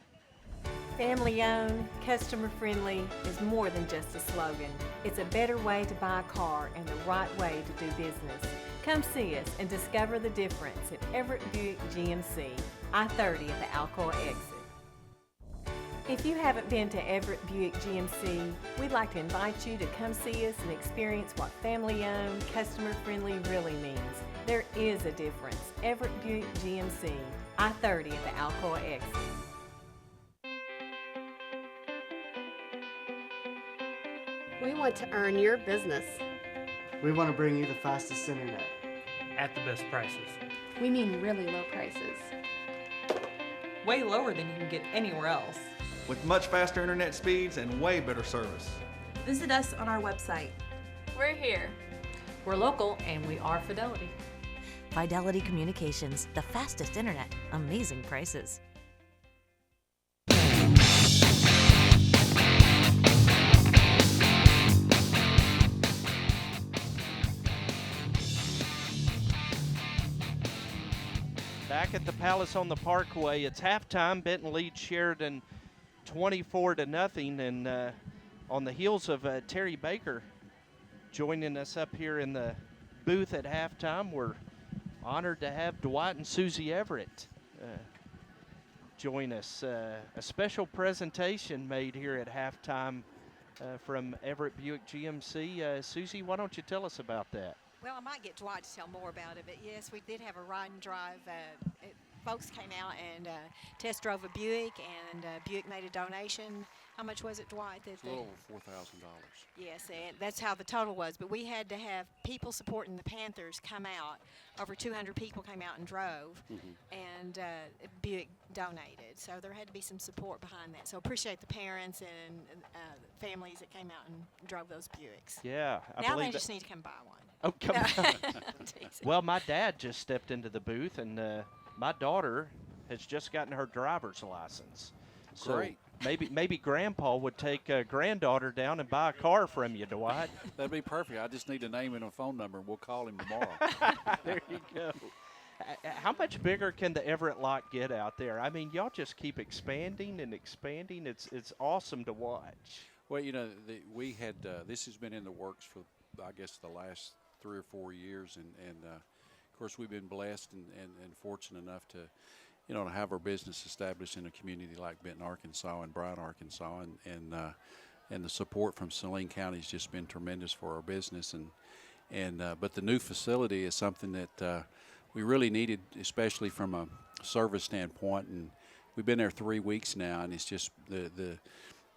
Family owned, customer friendly is more than just a slogan. It's a better way to buy a car and the right way to do business. Come see us and discover the difference at Everett Buick GMC, I-30 at the Alcoa exit. If you haven't been to Everett Buick GMC, we'd like to invite you to come see us and experience what family owned, customer friendly really means. There is a difference. Everett Buick GMC, I-30 at the Alcoa exit. We want to earn your business. We want to bring you the fastest internet. At the best prices. We mean really low prices. Way lower than you can get anywhere else. With much faster internet speeds and way better service. Visit us on our website. We're here. We're local and we are Fidelity. Fidelity Communications, the fastest internet, amazing prices. Back at the Palace on the Parkway, it's halftime. Benton leads Sheridan 24-0, and on the heels of Terry Baker joining us up here in the booth at halftime, we're honored to have Dwight and Susie Everett join us. A special presentation made here at halftime from Everett Buick GMC. Susie, why don't you tell us about that? Well, I might get Dwight to tell more about it, but yes, we did have a ride and drive. Folks came out and test drove a Buick, and Buick made a donation. How much was it, Dwight? It's a little over $4,000. Yes, and that's how the total was. But we had to have people supporting the Panthers come out. Over 200 people came out and drove, and Buick donated. So there had to be some support behind that. So appreciate the parents and families that came out and drove those Buicks. Yeah, now they just need to come buy one. Oh, come on. Well, my dad just stepped into the booth, and my daughter has just gotten her driver's license. So Great. maybe Grandpa would take granddaughter down and buy a car from you, Dwight. That'd be perfect. I just need a name and a phone number, and we'll call him tomorrow. There you go. How much bigger can the Everett lot get out there? I mean, y'all just keep expanding and expanding. It's awesome to watch. Well, you know, we had this has been in the works for, I guess, the last 3 or 4 years, and of course we've been blessed and fortunate enough to, you know, to have our business established in a community like Benton, Arkansas, and Bryan, Arkansas, and the support from Saline County has just been tremendous for our business, but the new facility is something that we really needed, especially from a service standpoint, and we've been there 3 weeks now, and it's just the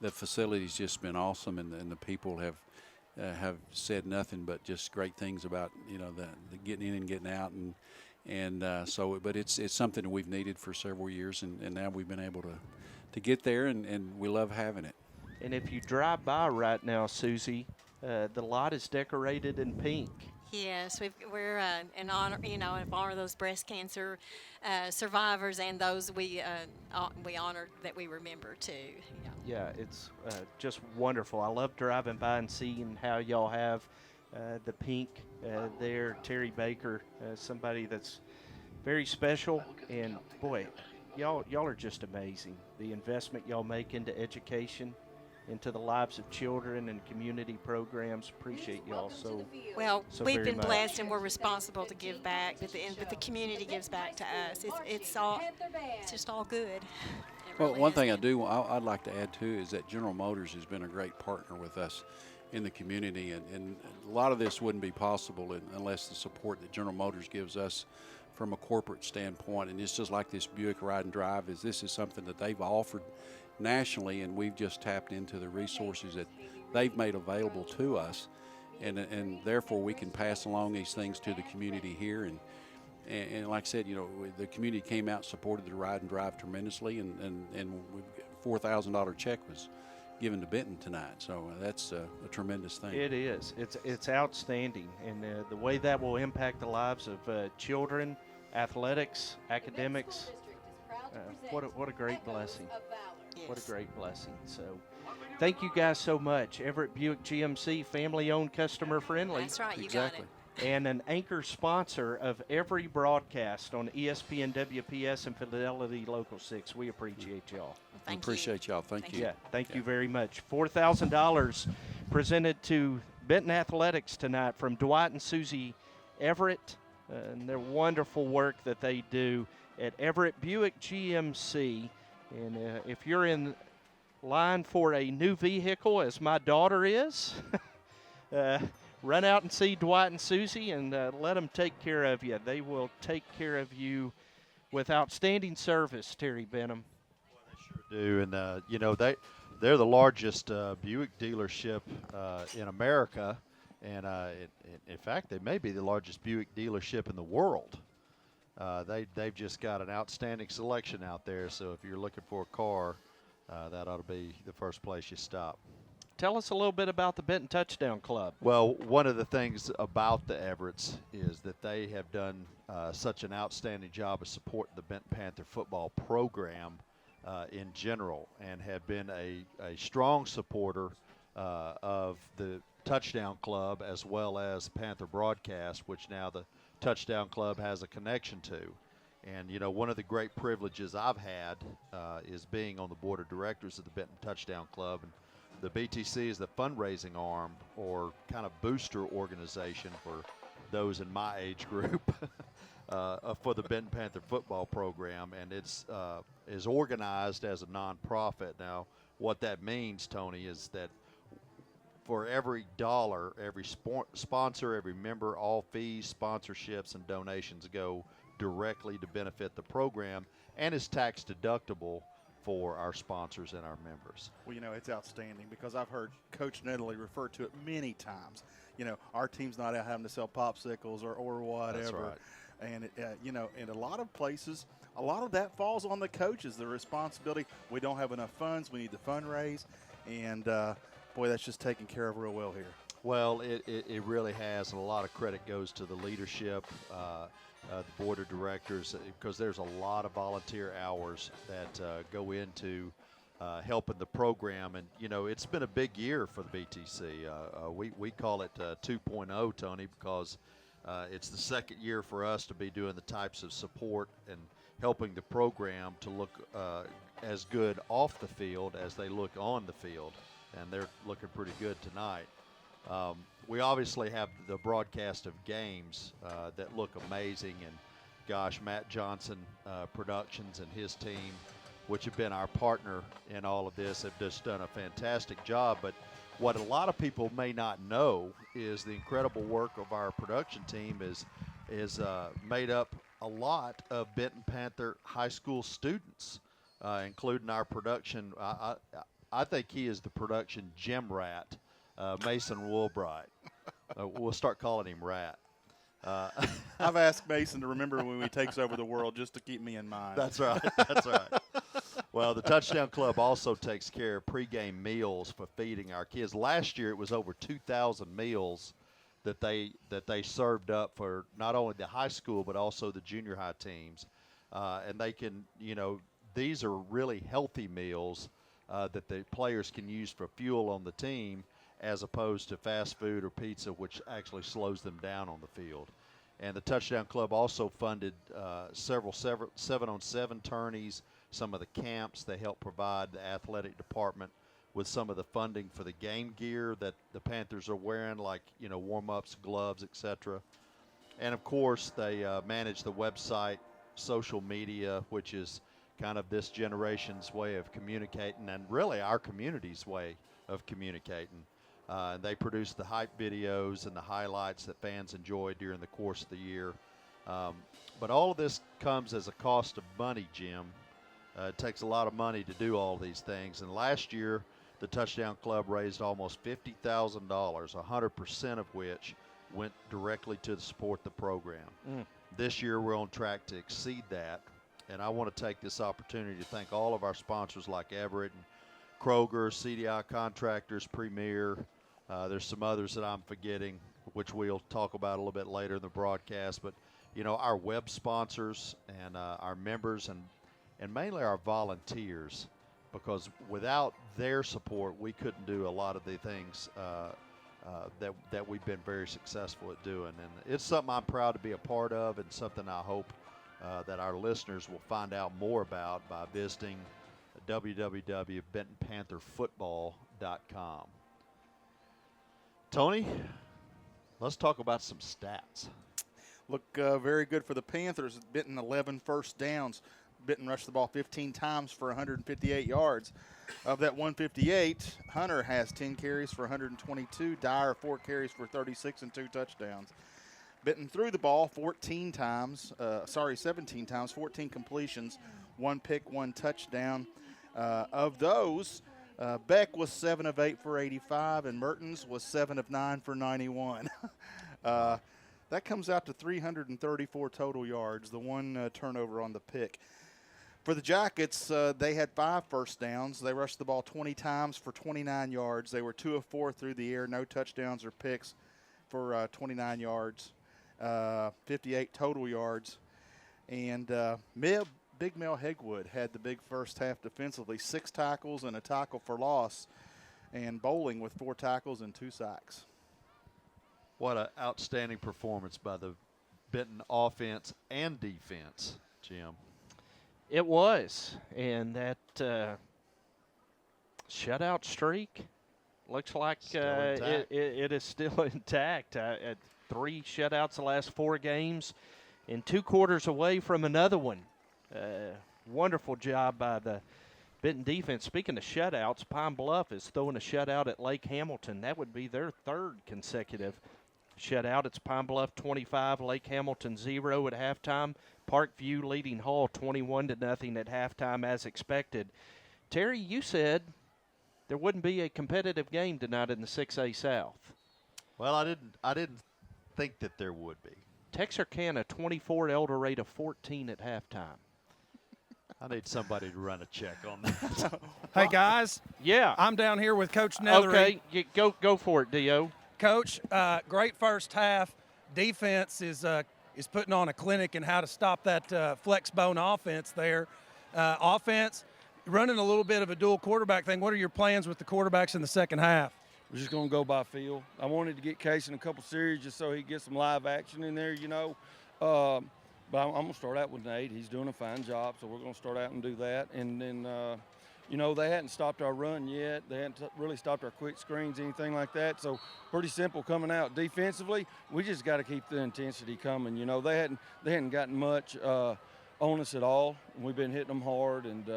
facility's just been awesome, and the people have said nothing but just great things about, you know, the getting in and getting out, but it's something that we've needed for several years, and now we've been able to get there, and we love having it. And if you drive by right now, Susie, the lot is decorated in pink. Yes, we're in honor, in honor of those breast cancer survivors and those we honor that we remember too. Yeah, it's just wonderful. I love driving by and seeing how y'all have the pink there. Terry Baker, somebody that's very special, and boy, y'all are just amazing. The investment y'all make into education, into the lives of children and community programs. Appreciate y'all so. Well, so we've very been much. blessed, and we're responsible to give back. But the community gives back to us. It's just all good. Well, one thing I'd like to add too is that General Motors has been a great partner with us in the community, and a lot of this wouldn't be possible unless the support that General Motors gives us from a corporate standpoint. And it's just like this Buick Ride and Drive this is something that they've offered nationally, and we've just tapped into the resources that they've made available to us, and therefore we can pass along these things to the community here, and like I said, you know, the community came out and supported the Ride and Drive tremendously, and $4,000 check was given to Benton tonight, so that's a tremendous thing. It is. It's outstanding, and the way that will impact the lives of children, athletics, academics. What a great blessing. Yes. What a great blessing. So thank you guys so much. Everett Buick GMC, family-owned, customer-friendly. That's right, you exactly. got it. and an anchor sponsor of every broadcast on ESPN WPS and Fidelity Local 6. We appreciate y'all. We appreciate y'all. Thank you. Yeah, thank you very much. $4,000 presented to Benton Athletics tonight from Dwight and Susie Everett and their wonderful work that they do at Everett Buick GMC. And if you're in line for a new vehicle, as my daughter is, run out and see Dwight and Susie and let them take care of you. They will take care of you with outstanding service, Terry Benham. Do, and they're the largest Buick dealership in America, and in fact they may be the largest Buick dealership in the world. They've just got an outstanding selection out there, so if you're looking for a car, that ought to be the first place you stop. Tell us a little bit about the Benton Touchdown Club. Well, one of the things about the Everetts is that they have done such an outstanding job of supporting the Benton Panther football program in general, and have been a strong supporter of the Touchdown Club as well as Panther broadcast, which now the Touchdown Club has a connection to. And, one of the great privileges I've had is being on the board of directors of the Benton Touchdown Club. And the BTC is the fundraising arm or kind of booster organization for those in my age group for the Benton Panther football program, and it's is organized as a nonprofit. Now, what that means, Tony, is that for every dollar, every sponsor, every member, all fees, sponsorships, and donations go directly to benefit the program, and is tax deductible for our sponsors and our members. Well, it's outstanding because I've heard Coach Nedley refer to it many times. Our team's not out having to sell popsicles or whatever. That's right. And, in a lot of places, a lot of that falls on the coaches, the responsibility. We don't have enough funds. We need to fundraise. And, boy, that's just taken care of real well here. Well, it really has, and a lot of credit goes to the leadership, the board of directors, because there's a lot of volunteer hours that go into helping the program. And, it's been a big year for the BTC. We call it 2.0, Tony, because it's the second year for us to be doing the types of support and helping the program to look as good off the field as they look on the field. And they're looking pretty good tonight. We obviously have the broadcast of games that look amazing, and gosh, Matt Johnson Productions and his team, which have been our partner in all of this, have just done a fantastic job. But what a lot of people may not know is the incredible work of our production team is made up a lot of Benton Panther high school students, including our production. I think he is the production gem rat, Mason Woolbright. We'll start calling him Rat. I've asked Mason to remember when he takes over the world just to keep me in mind. That's right. That's right. Well, the Touchdown Club also takes care of pregame meals for feeding our kids. Last year, it was over 2,000 meals that they served up for not only the high school but also the junior high teams. And they can, these are really healthy meals that the players can use for fuel on the team, as opposed to fast food or pizza, which actually slows them down on the field. And the Touchdown Club also funded several 7-on-7 tourneys, some of the camps. They help provide the athletic department with some of the funding for the game gear that the Panthers are wearing, like, warm-ups, gloves, etc. And, of course, they manage the website, social media, which is kind of this generation's way of communicating, and really our community's way of communicating. They produce the hype videos and the highlights that fans enjoy during the course of the year. But all of this comes as a cost of money, Jim. It takes a lot of money to do all these things. And last year, the Touchdown Club raised almost $50,000, 100% of which went directly to support the program. This year, we're on track to exceed that. And I want to take this opportunity to thank all of our sponsors like Everett and Kroger, CDI Contractors, Premier. There's some others that I'm forgetting, which we'll talk about a little bit later in the broadcast. But, our web sponsors and our members and mainly our volunteers, because without their support, we couldn't do a lot of the things that we've been very successful at doing. And it's something I'm proud to be a part of, and something I hope that our listeners will find out more about by visiting www.bentonpantherfootball.com. Tony, let's talk about some stats. Look very good for the Panthers. Benton 11 first downs. Benton rushed the ball 15 times for 158 yards. Of that 158, Hunter has 10 carries for 122. Dyer 4 carries for 36 and 2 touchdowns. Benton threw the ball 17 times, 14 completions, 1 pick, 1 touchdown. Of those, Beck was 7 of 8 for 85, and Mertens was 7 of 9 for 91. That comes out to 334 total yards, the 1 turnover on the pick. For the Jackets, they had 5 first downs. They rushed the ball 20 times for 29 yards. They were 2 of 4 through the air, no touchdowns or picks for 29 yards, 58 total yards. And Big Mel Hegwood had the big first half defensively, 6 tackles and a tackle for loss, and Bowling with 4 tackles and 2 sacks. What an outstanding performance by the Benton offense and defense, Jim. It was, and that shutout streak looks like it is still intact. 3 shutouts the last 4 games, and 2 quarters away from another one. Wonderful job by the Benton defense. Speaking of shutouts, Pine Bluff is throwing a shutout at Lake Hamilton. That would be their 3rd consecutive shutout. It's Pine Bluff 25, Lake Hamilton 0 at halftime. Parkview leading Hall 21-0 at halftime as expected. Terry, you said there wouldn't be a competitive game tonight in the 6A South. Well, I didn't think that there would be. Texarkana 24, El Dorado 14 at halftime. I need somebody to run a check on that. Hey, guys. Yeah. I'm down here with Coach Nethery. Okay, go for it, Dio. Coach, great first half. Defense is putting on a clinic in how to stop that flex bone offense there. Offense, running a little bit of a dual quarterback thing. What are your plans with the quarterbacks in the second half? We're just going to go by feel. I wanted to get Case in a couple series just so he gets some live action in there, But I'm going to start out with Nate. He's doing a fine job, so we're going to start out and do that. And then, they hadn't stopped our run yet. They hadn't really stopped our quick screens, anything like that. So pretty simple coming out. Defensively, we just got to keep the intensity coming. They hadn't gotten much on us at all. We've been hitting them hard, and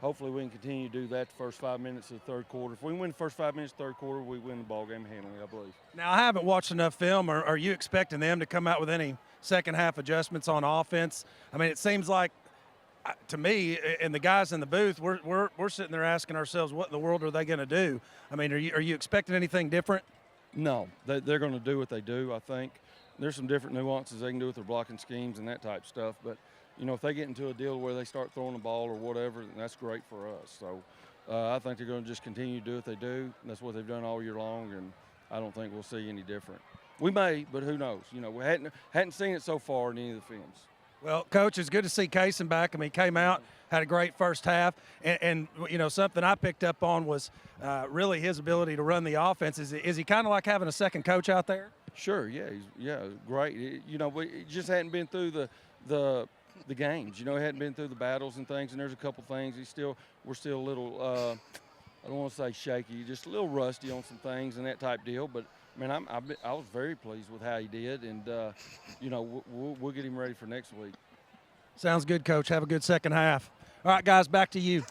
hopefully we can continue to do that the first 5 minutes of the third quarter. If we win the first 5 minutes of the third quarter, we win the ball game handily, I believe. Now, I haven't watched enough film. Are you expecting them to come out with any second half adjustments on offense? I mean, it seems like, to me, and the guys in the booth, we're sitting there asking ourselves, what in the world are they going to do? I mean, are you expecting anything different? No, they're going to do what they do, I think. There's some different nuances they can do with their blocking schemes and that type of stuff. But, if they get into a deal where they start throwing the ball or whatever, then that's great for us. So I think they're going to just continue to do what they do. That's what they've done all year long, and I don't think we'll see any different. We may, but who knows? We hadn't seen it so far in any of the films. Well, Coach, it's good to see Kaysen back. I mean, he came out, had a great first half, and something I picked up on was really his ability to run the offense. Is he kind of like having a second coach out there? Sure, yeah, great. We just hadn't been through the games. He hadn't been through the battles and things, and there's a couple things. We're still a little, I don't want to say shaky, just a little rusty on some things and that type deal, but I was very pleased with how he did, and we'll get him ready for next week. Sounds good, Coach. Have a good second half. All right, guys, back to you.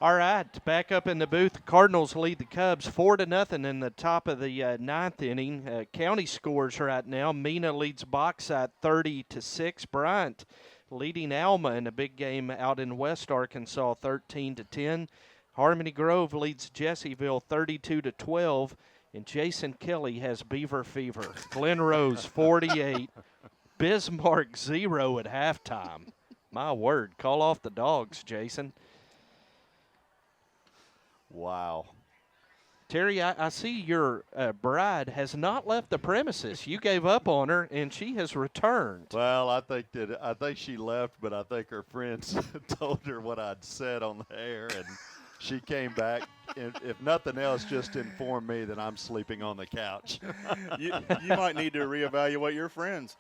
All right, back up in the booth. The Cardinals lead the Cubs 4-0 in the top of the ninth inning. County scores right now. Mena leads Bauxite 30-6. Bryant leading Alma in a big game out in West Arkansas 13-10. Harmony Grove leads Jesseville 32-12. And Jason Kelly has Beaver fever. Glen Rose 48. Bismarck 0 at halftime. My word. Call off the dogs, Jason. Wow. Terry, I see your bride has not left the premises. You gave up on her, and she has returned. Well, I think she left, but I think her friends told her what I'd said on the air, and She came back, and if nothing else, just informed me that I'm sleeping on the couch. you might need to reevaluate your friends.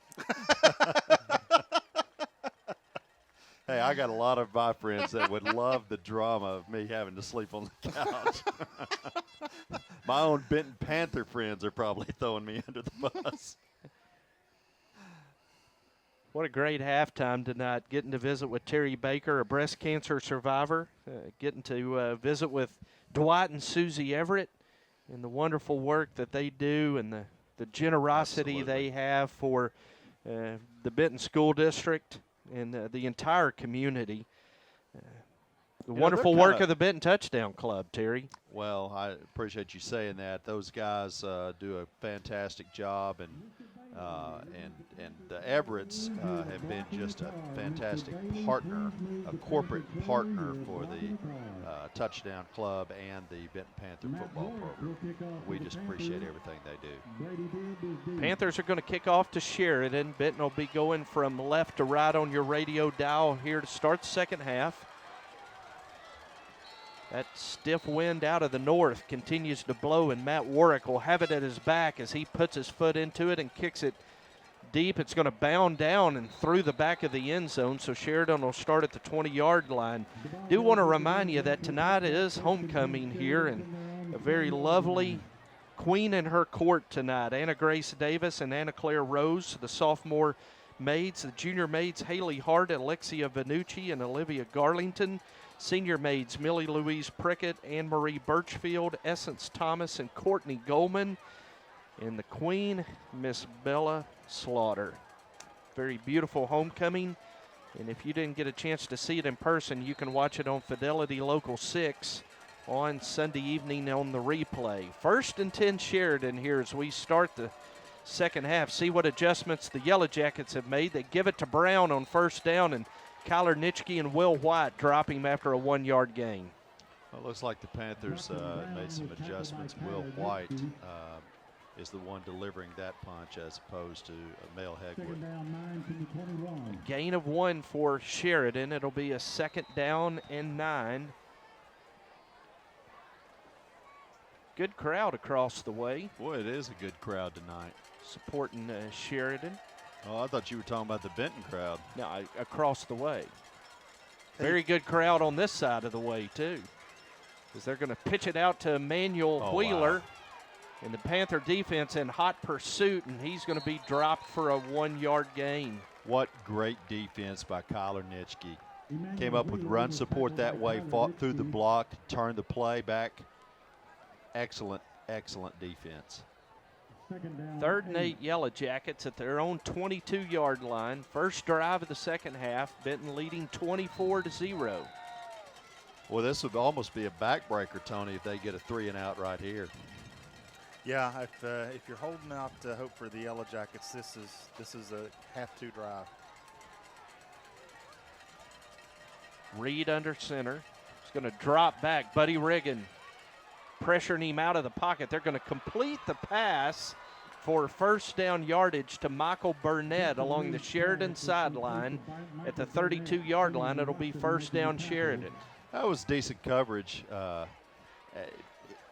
Hey, I got a lot of my friends that would love the drama of me having to sleep on the couch. My own Benton Panther friends are probably throwing me under the bus. What a great halftime tonight, getting to visit with Terry Baker, a breast cancer survivor, getting to visit with Dwight and Susie Everett and the wonderful work that they do and the generosity they have for the Benton School District and the entire community. The wonderful work of the Benton Touchdown Club, Terry. Well, I appreciate you saying that. Those guys do a fantastic job, and the Everetts have been just a fantastic partner, a corporate partner for the Touchdown Club and the Benton Panther football program. We just appreciate everything they do. Panthers are going to kick off to Sheridan. Benton will be going from left to right on your radio dial here to start the second half. That stiff wind out of the north continues to blow, and Matt Warwick will have it at his back as he puts his foot into it and kicks it deep. It's going to bound down and through the back of the end zone, so Sheridan will start at the 20-yard line. Do want to remind you that tonight is homecoming here, and a very lovely queen in her court tonight. Anna Grace Davis and Anna Claire Rose, the sophomore maids. The junior maids, Haley Hart, Alexia Vanucci, and Olivia Garlington. Senior maids, Millie Louise Prickett, Anne-Marie Birchfield, Essence Thomas, and Courtney Goldman. And the queen, Miss Bella Slaughter. Very beautiful homecoming. And if you didn't get a chance to see it in person, you can watch it on Fidelity Local 6 on Sunday evening on the replay. 1st and 10 Sheridan here as we start the second half. See what adjustments the Yellow Jackets have made. They give it to Brown on first down, and Kyler Nitschke and Will White drop him after a 1-yard gain. Well, it looks like the Panthers made some adjustments. Will White is the one delivering that punch as opposed to Mel Hegwood. A gain of 1 for Sheridan. It'll be a 2nd down and 9. Good crowd across the way. Boy, it is a good crowd tonight. Supporting Sheridan. Oh, I thought you were talking about the Benton crowd. No, across the way. Very good crowd on this side of the way, too. Because they're going to pitch it out to Emmanuel Wheeler. Wow. And the Panther defense in hot pursuit, and he's going to be dropped for a 1-yard gain. What great defense by Kyler Nitschke. Came up with run support that way, fought through the block, turned the play back. Excellent, excellent defense. 3rd and 8 Yellow Jackets at their own 22-yard line. First drive of the second half. Benton leading 24-0. Well, this would almost be a backbreaker, Tony, if they get a 3-and-out right here. Yeah, if you're holding out hope for the Yellow Jackets, this is a have-to drive. Reed under center. He's going to drop back. Buddy Riggin pressuring him out of the pocket. They're going to complete the pass for first down yardage to Michael Burnett along the Sheridan sideline at the 32-yard line. It'll be first down Sheridan. That was decent coverage.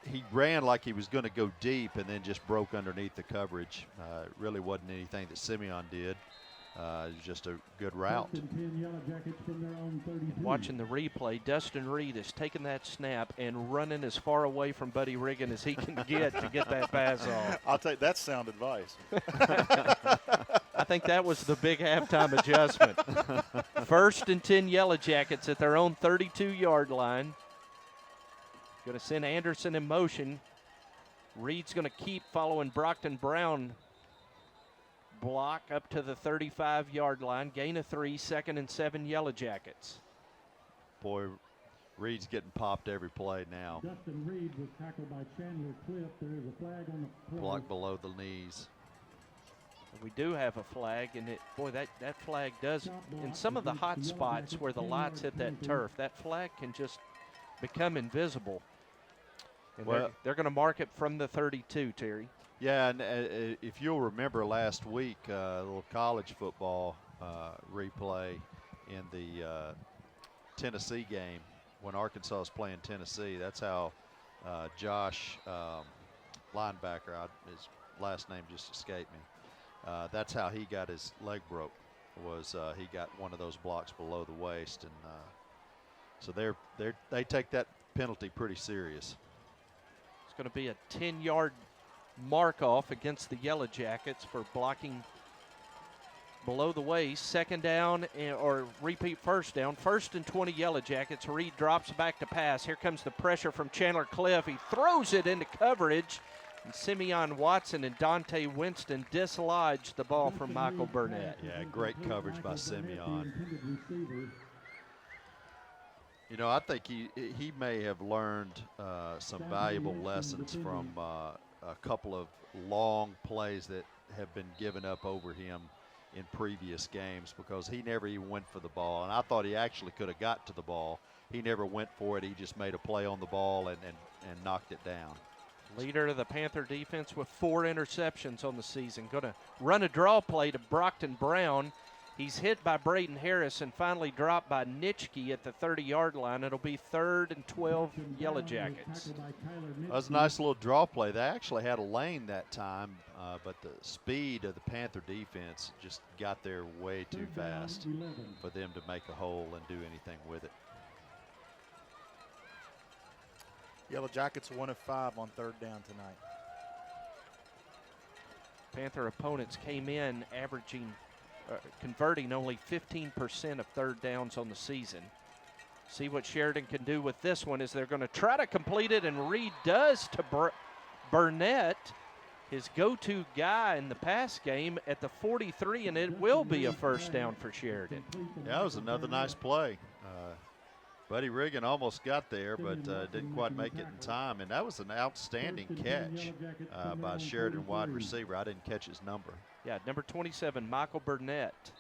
He ran like he was going to go deep and then just broke underneath the coverage. It really wasn't anything that Simeon did. It was just a good route. Watching the replay, Dustin Reed has taken that snap and running as far away from Buddy Riggin as he can get to get that pass off. I'll take that sound advice. I think that was the big halftime adjustment. 1st and 10 Yellow Jackets at their own 32-yard line. Going to send Anderson in motion. Reed's going to keep following Brockton Brown block up to the 35-yard line. Gain of 3, 2nd and 7 Yellow Jackets. Boy, Reed's getting popped every play now. Dustin Reed was tackled by Chandler Cliff. There is a flag on the play. Block below the knees. We do have a flag, and that flag does, in some of the hot spots where the lights hit that turf, that flag can just become invisible. And they're going to mark it from the 32, Terry. Yeah, and if you'll remember last week, a little college football replay in the Tennessee game, when Arkansas was playing Tennessee. That's how Josh, linebacker, his last name just escaped me. That's how he got his leg broke. Was he got one of those blocks below the waist, and so they take that penalty pretty serious. It's going to be a 10-yard mark off against the Yellow Jackets for blocking below the waist. Second down, or repeat first down. 1st and 20 Yellow Jackets. Reed drops back to pass. Here comes the pressure from Chandler Cliff. He throws it into coverage. And Simeon Watson and Dante Winston dislodge the ball from Michael Burnett. Yeah, great coverage by Simeon. You know, I think he may have learned some valuable lessons from a couple of long plays that have been given up over him in previous games, because he never even went for the ball. And I thought he actually could have got to the ball. He never went for it. He just made a play on the ball and knocked it down. Leader of the Panther defense with 4 interceptions on the season. Going to run a draw play to Brockton Brown. He's hit by Braden Harris and finally dropped by Nitschke at the 30-yard line. It'll be 3rd and 12 Yellow Jackets. That was a nice little draw play. They actually had a lane that time, but the speed of the Panther defense just got there way too fast for them to make a hole and do anything with it. Yellow Jackets 1 of 5 on 3rd down tonight. Panther opponents came in converting only 15% of 3rd downs on the season. See what Sheridan can do with this one, as they're going to try to complete it, and Reed does to Burnett, his go-to guy in the pass game, at the 43, and it will be a 1st down for Sheridan. Yeah, that was another nice play. Buddy Riggin almost got there, but didn't quite make it in time. And that was an outstanding catch by Sheridan wide receiver. I didn't catch his number. Yeah, number 27, Michael Burnett,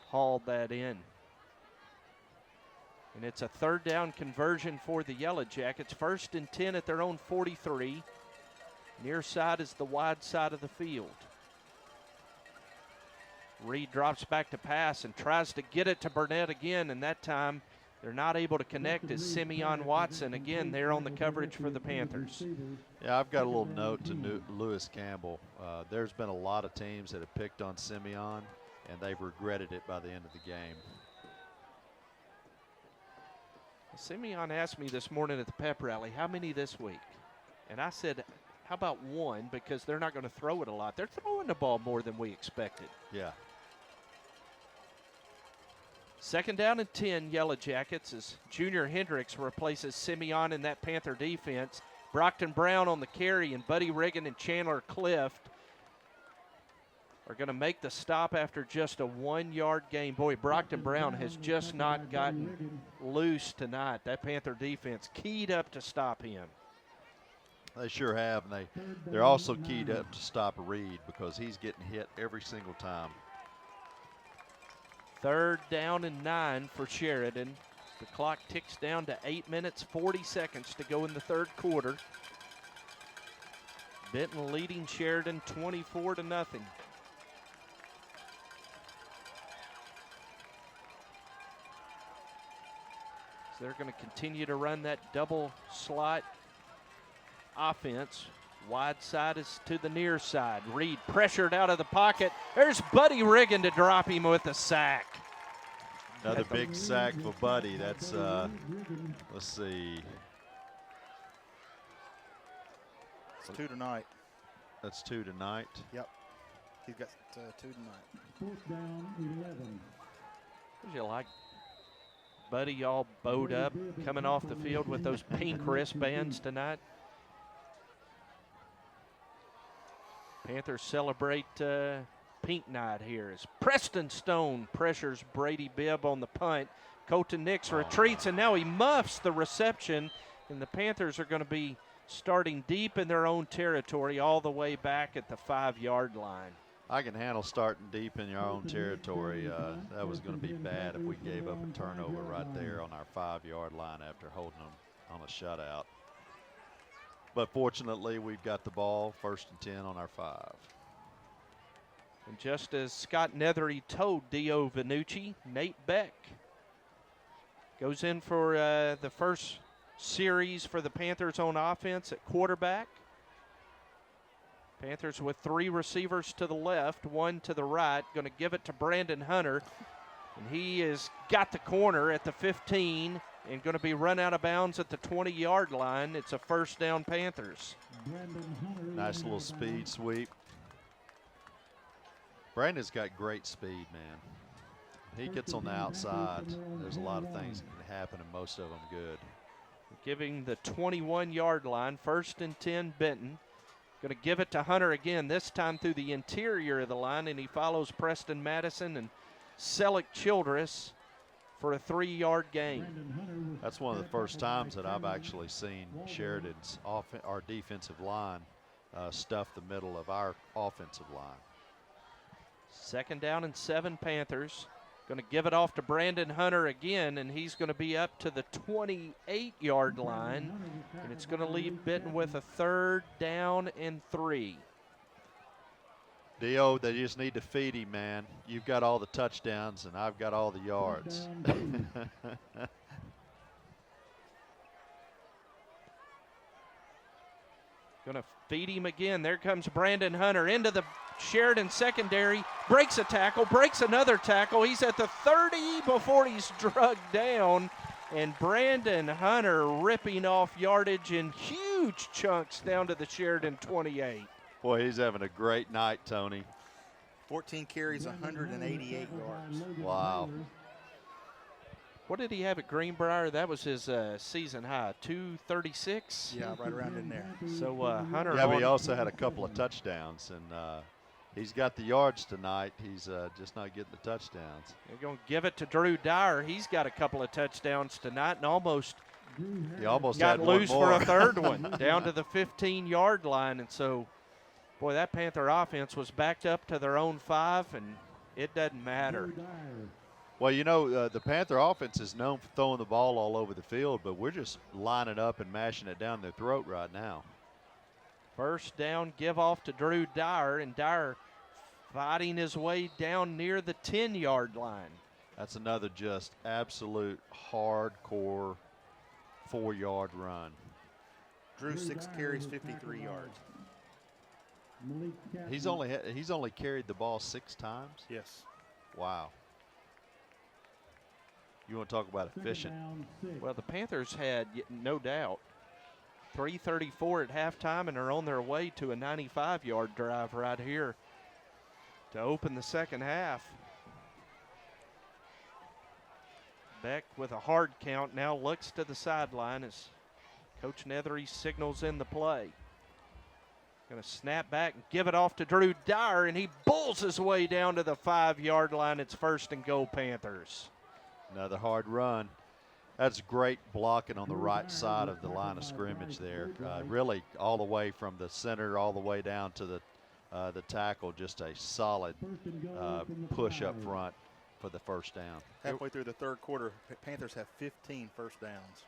hauled that in. And it's a 3rd down conversion for the Yellow Jackets. 1st and 10 at their own 43. Near side is the wide side of the field. Reed drops back to pass and tries to get it to Burnett again, and that time they're not able to connect as Simeon Watson, again, there on the coverage for the Panthers. Yeah, I've got a little note to Lewis Campbell. There's been a lot of teams that have picked on Simeon, and they've regretted it by the end of the game. Simeon asked me this morning at the pep rally, how many this week? And I said, how about 1, because they're not going to throw it a lot. They're throwing the ball more than we expected. Yeah. 2nd down and 10, Yellow Jackets, as Junior Hendricks replaces Simeon in that Panther defense. Brockton Brown on the carry, and Buddy Riggin and Chandler Clift are going to make the stop after just a 1-yard gain. Boy, Brockton Brown has just not gotten loose tonight. That Panther defense keyed up to stop him. They sure have, and they're also keyed up to stop Reed, because he's getting hit every single time. 3rd down and 9 for Sheridan. The clock ticks down to 8 minutes, 40 seconds to go in the 3rd quarter. Benton leading Sheridan 24-0. So they're going to continue to run that double slot offense. Wide side is to the near side. Reed pressured out of the pocket. There's Buddy Riggin to drop him with a sack. Another big sack for Buddy. That's, let's see. It's 2 tonight. That's 2 tonight. Yep. He's got 2 tonight. 4th down, 11. Would you like Buddy all bowed up, coming off the field with those pink wristbands tonight? Panthers celebrate Pink Night here as Preston Stone pressures Brady Bibb on the punt. Colton Nix retreats, and now he muffs the reception, and the Panthers are going to be starting deep in their own territory all the way back at the 5-yard line. I can handle starting deep in your own territory. That was going to be bad if we gave up a turnover right there on our 5-yard line after holding them on a shutout. But fortunately, we've got the ball, 1st and 10 on our 5. And just as Scott Nethery told Dio Vanucci, Nate Beck Goes in for the first series for the Panthers on offense at quarterback. Panthers with 3 receivers to the left, 1 to the right. Going to give it to Brandon Hunter. And he has got the corner at the 15 and going to be run out of bounds at the 20-yard line. It's a first down Panthers. Nice little speed sweep. Brandon's got great speed, man. He gets on the outside. There's a lot of things that can happen, and most of them good. Giving the 21-yard line, 1st and 10, Benton. Going to give it to Hunter again, this time through the interior of the line, and he follows Preston Madison and Selleck Childress for a 3-yard gain. That's one of the first times that I've actually seen Sheridan's our defensive line stuff the middle of our offensive line. 2nd down and 7, Panthers. Going to give it off to Brandon Hunter again, and he's going to be up to the 28-yard line. And it's going to leave Benton with a 3rd down and 3. Dio, they just need to feed him, man. You've got all the touchdowns, and I've got all the yards. Going to feed him again. There comes Brandon Hunter into the Sheridan secondary, breaks a tackle, breaks another tackle. He's at the 30 before he's drugged down. And Brandon Hunter ripping off yardage in huge chunks down to the Sheridan 28. Boy, he's having a great night, Tony. 14 carries, 188 yards. Wow. What did he have at Greenbrier? That was his season high, 236? Yeah, right around in there. So Hunter. Yeah, but he also had a couple of touchdowns, and he's got the yards tonight. He's just not getting the touchdowns. They're going to give it to Drew Dyer. He's got a couple of touchdowns tonight and almost got loose for a 3rd one down to the 15-yard line. And so, boy, that Panther offense was backed up to their own 5, and it doesn't matter. Well, you know, the Panther offense is known for throwing the ball all over the field, but we're just lining up and mashing it down their throat right now. 1st down, give off to Drew Dyer, and Dyer fighting his way down near the 10-yard line. That's another just absolute hardcore 4-yard run. Drew 6 carries, 53 yards. He's only carried the ball 6 times? Yes. Wow. You want to talk about efficient? Well, the Panthers had, no doubt, 3:34 at halftime and are on their way to a 95-yard drive right here to open the 2nd half. Beck with a hard count now looks to the sideline as Coach Nethery signals in the play. Going to snap back and give it off to Drew Dyer, and he bulls his way down to the 5-yard line. It's 1st and goal, Panthers. Another hard run. That's great blocking on the right side of the line of scrimmage there. Really all the way from the center all the way down to the tackle. Just a solid push up front for the 1st down. Halfway through the 3rd quarter, Panthers have 15 first downs.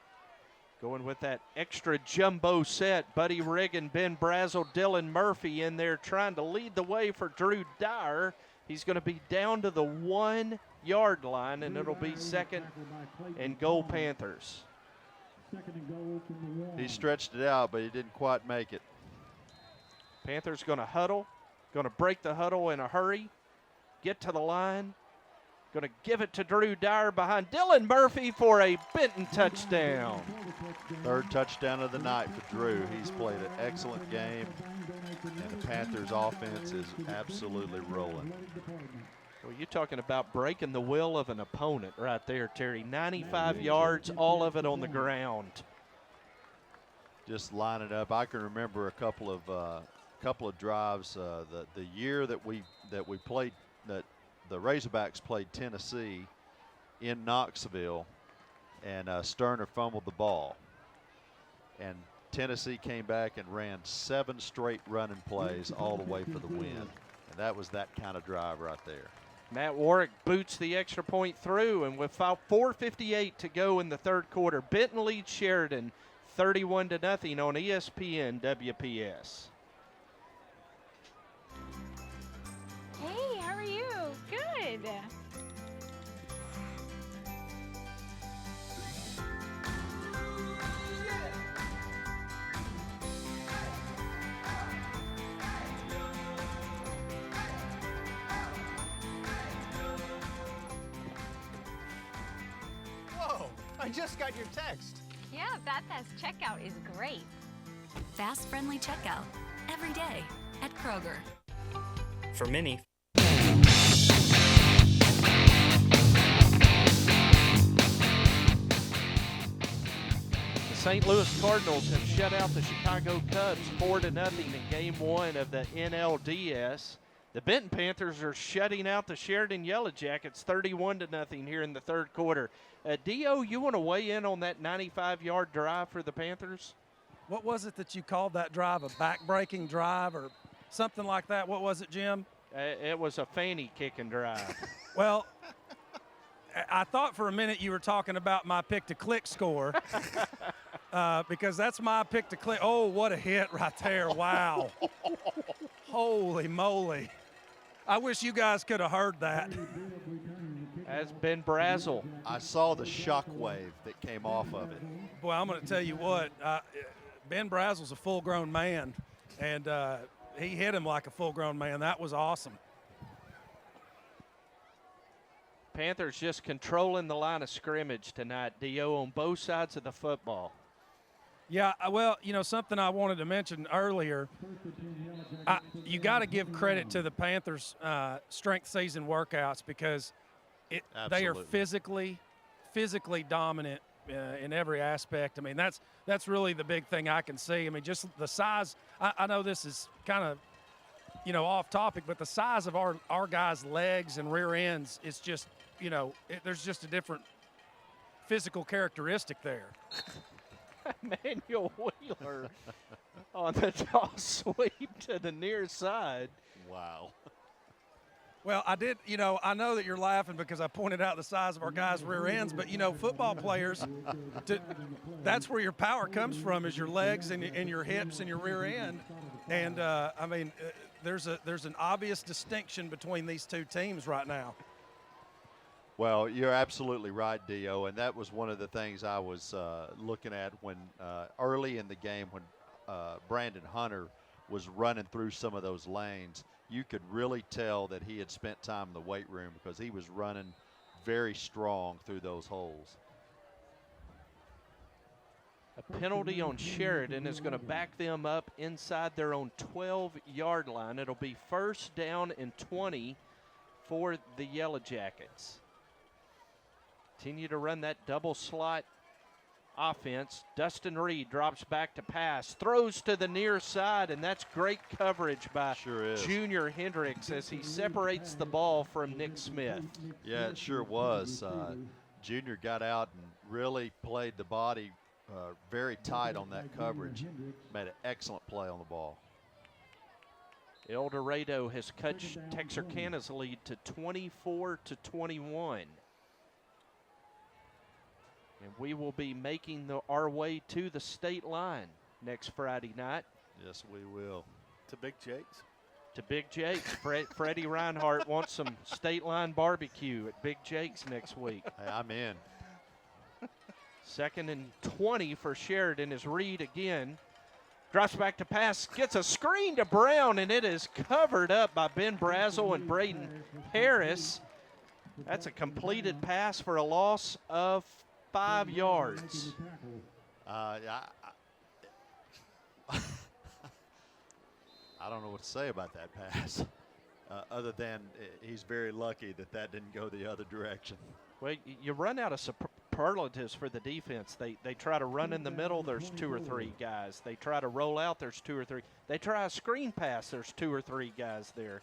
Going with that extra jumbo set, Buddy Riggin, Ben Brazel, Dylan Murphy in there trying to lead the way for Drew Dyer. He's going to be down to the 1-yard line, and it'll be 2nd and goal, Panthers. He stretched it out, but he didn't quite make it. Panthers going to huddle, going to break the huddle in a hurry, get to the line, going to give it to Drew Dyer behind Dylan Murphy for a Benton touchdown. 3rd touchdown of the night for Drew. He's played an excellent game, and the Panthers offense is absolutely rolling. Well, you're talking about breaking the will of an opponent right there, Terry. 95 yards, all of it on the ground. Just line it up. I can remember a couple of drives. The year that we played, that the Razorbacks played Tennessee in Knoxville, and Sterner fumbled the ball, and Tennessee came back and ran 7 straight running plays all the way for the win. And that was that kind of drive right there. Matt Warwick boots the extra point through, and with 4:58 to go in the 3rd quarter, Benton leads Sheridan 31-0 on ESPN WPS. Hey, how are you? Good. I just got your text. Yeah, that fast checkout is great. Fast, friendly checkout every day at Kroger. For many. The St. Louis Cardinals have shut out the Chicago Cubs 4-0 in Game 1 of the NLDS. The Benton Panthers are shutting out the Sheridan Yellow Jackets 31-0 here in the third quarter. Dio, you want to weigh in on that 95-yard drive for the Panthers? What was it that you called that drive, a back-breaking drive or something like that? What was it, Jim? It was a fanny kicking drive. Well, I thought for a minute you were talking about my pick-to-click score because that's my pick-to-click. Oh, what a hit right there. Wow. Holy moly. I wish you guys could have heard that. That's Ben Brazel. I saw the shock wave that came off of it. Boy, I'm going to tell you what, Ben Brazel's a full-grown man, and he hit him like a full-grown man. That was awesome. Panthers just controlling the line of scrimmage tonight, Dio, on both sides of the football. Yeah, well, you know, something I wanted to mention earlier, you got to give credit to the Panthers' strength season workouts because they are physically dominant in every aspect. I mean, that's really the big thing I can see. I mean, just the size. I know this is kind of, you know, off topic, but the size of our guys' legs and rear ends is just, you know, there's just a different physical characteristic there. Manuel Wheeler on the toss sweep to the near side. Wow. Well, I did, you know, I know that you're laughing because I pointed out the size of our guys' rear ends, but, you know, football players, that's where your power comes from is your legs and your hips and your rear end. And, I mean, there's an obvious distinction between these two teams right now. Well, you're absolutely right, Dio, and that was one of the things I was looking at when early in the game when Brandon Hunter was running through some of those lanes. You could really tell that he had spent time in the weight room because he was running very strong through those holes. A penalty on Sheridan is going to back them up inside their own 12-yard line. It'll be first down and 20 for the Yellow Jackets. Continue to run that double slot offense. Dustin Reed drops back to pass, throws to the near side, and that's great coverage by Junior Hendricks as he separates the ball from Nick Smith. Yeah, it sure was. Junior got out and really played the body very tight on that coverage. Made an excellent play on the ball. El Dorado has cut Texarkana's lead to 24-21. And we will be making our way to the state line next Friday night. Yes, we will. To Big Jake's? To Big Jake's. Freddie Reinhardt wants some state line barbecue at Big Jake's next week. Hey, I'm in. Second and 20 for Sheridan as Reed again drops back to pass, gets a screen to Brown, and it is covered up by Ben Brazel and Braden Harris. That's a completed pass for a loss of 5 yards. I don't know what to say about that pass, other than he's very lucky that didn't go the other direction. Well, you run out of superlatives for the defense. They try to run in the middle, there's 2 or 3 guys. They try to roll out, there's 2 or 3. They try a screen pass, there's 2 or 3 guys there.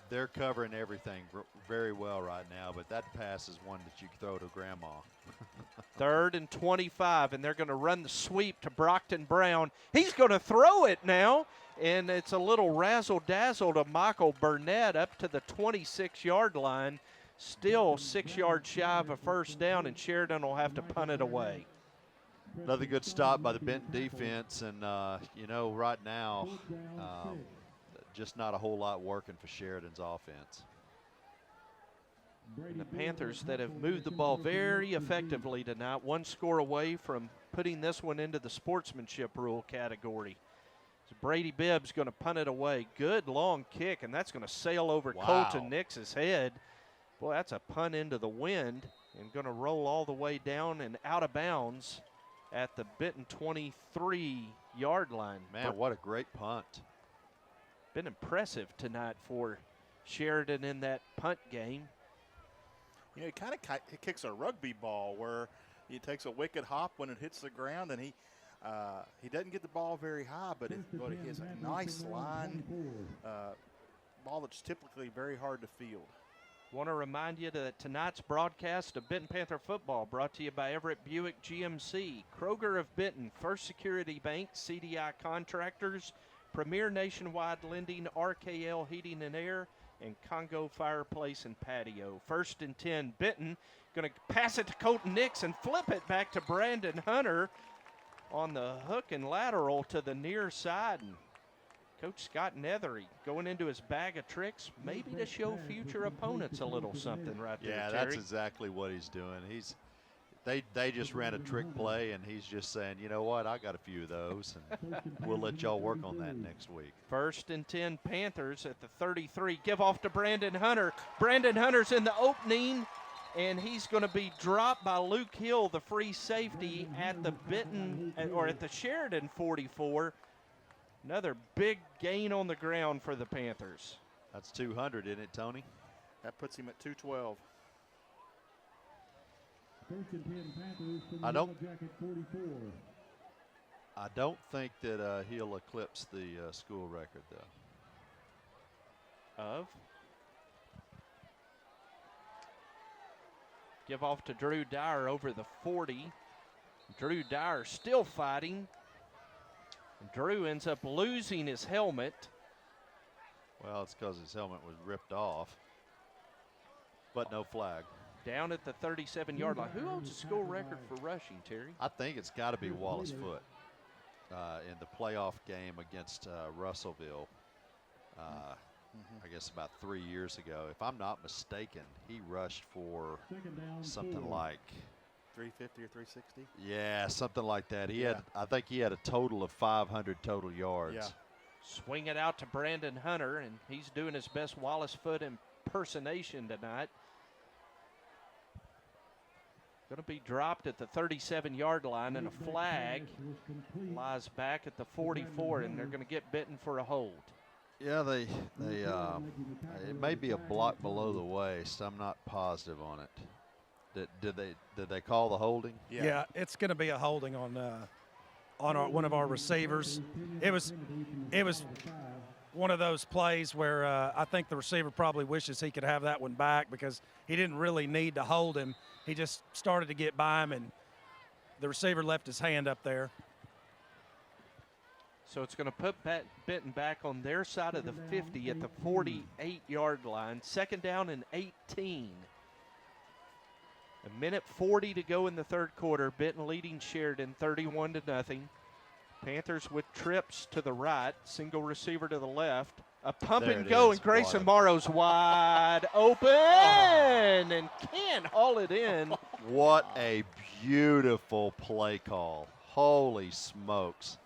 They're covering everything very well right now, but that pass is one that you can throw to grandma. Third and 25, and they're going to run the sweep to Brockton Brown. He's going to throw it now, and it's a little razzle-dazzle to Michael Burnett up to the 26-yard line. Still 6 yards shy of a first down, and Sheridan will have to punt it away. Another good stop by the Benton defense, and, you know, right now, just not a whole lot working for Sheridan's offense. And the Panthers that have moved the ball very effectively tonight, 1 score away from putting this one into the sportsmanship rule category. So Brady Bibb's going to punt it away. Good long kick, and that's going to sail over Colton Nix's head. Boy, that's a punt into the wind. and going to roll all the way down and out of bounds at the Benton 23-yard line. Man, what a great punt. Been impressive tonight for Sheridan in that punt game. You know, he kind of kicks a rugby ball where he takes a wicked hop when it hits the ground, and he doesn't get the ball very high, but he has a nice line ball that's typically very hard to field. Want to remind you that tonight's broadcast of Benton Panther football brought to you by Everett Buick GMC, Kroger of Benton, First Security Bank, CDI Contractors, Premier Nationwide Lending, RKL Heating and Air, and Congo Fireplace and Patio. 1st and 10, Benton going to pass it to Colton Nix and flip it back to Brandon Hunter on the hook and lateral to the near side. And Coach Scott Nethery going into his bag of tricks, maybe to show future opponents a little something right there, Yeah, Terry. that's exactly what he's doing. They just ran a trick play, and he's just saying, you know what, I got a few of those, and we'll let y'all work on that next week. 1st and 10, Panthers at the 33. Give off to Brandon Hunter. Brandon Hunter's in the opening, and he's going to be dropped by Luke Hill, the free safety, at the Benton, or at the Sheridan 44. Another big gain on the ground for the Panthers. That's 200, isn't it, Tony? That puts him at 212. I don't think that he'll eclipse the school record, though. Of? Give off to Drew Dyer over the 40. Drew Dyer still fighting. Drew ends up losing his helmet. Well, it's because his helmet was ripped off, but no flag. Down at the 37-yard line. Who owns the school record for rushing, Terry? I think it's got to be Wallace Foote in the playoff game against Russellville. I guess about 3 years ago. If I'm not mistaken, he rushed for something like 350 or 360. Yeah, something like that. I think he had a total of 500 total yards. Yeah. Swing it out to Brandon Hunter, and he's doing his best Wallace Foote impersonation tonight. Going to be dropped at the 37-yard line, and a flag lies back at the 44, and they're going to get Benton for a hold. Yeah, it may be a block below the waist. I'm not positive on it. Did they call the holding? Yeah, it's going to be a holding on one of our receivers. It was one of those plays where I think the receiver probably wishes he could have that one back because he didn't really need to hold him. He just started to get by him, and the receiver left his hand up there. So it's going to put Benton back on their side of the 50 at the 48-yard line. 2nd down and 18. A minute 40 to go in the third quarter. Benton leading Sheridan 31-0. Panthers with trips to the right. Single receiver to the left. A pump and go, and Grayson Morrow's wide open and can't haul it in. What a beautiful play call. Holy smokes.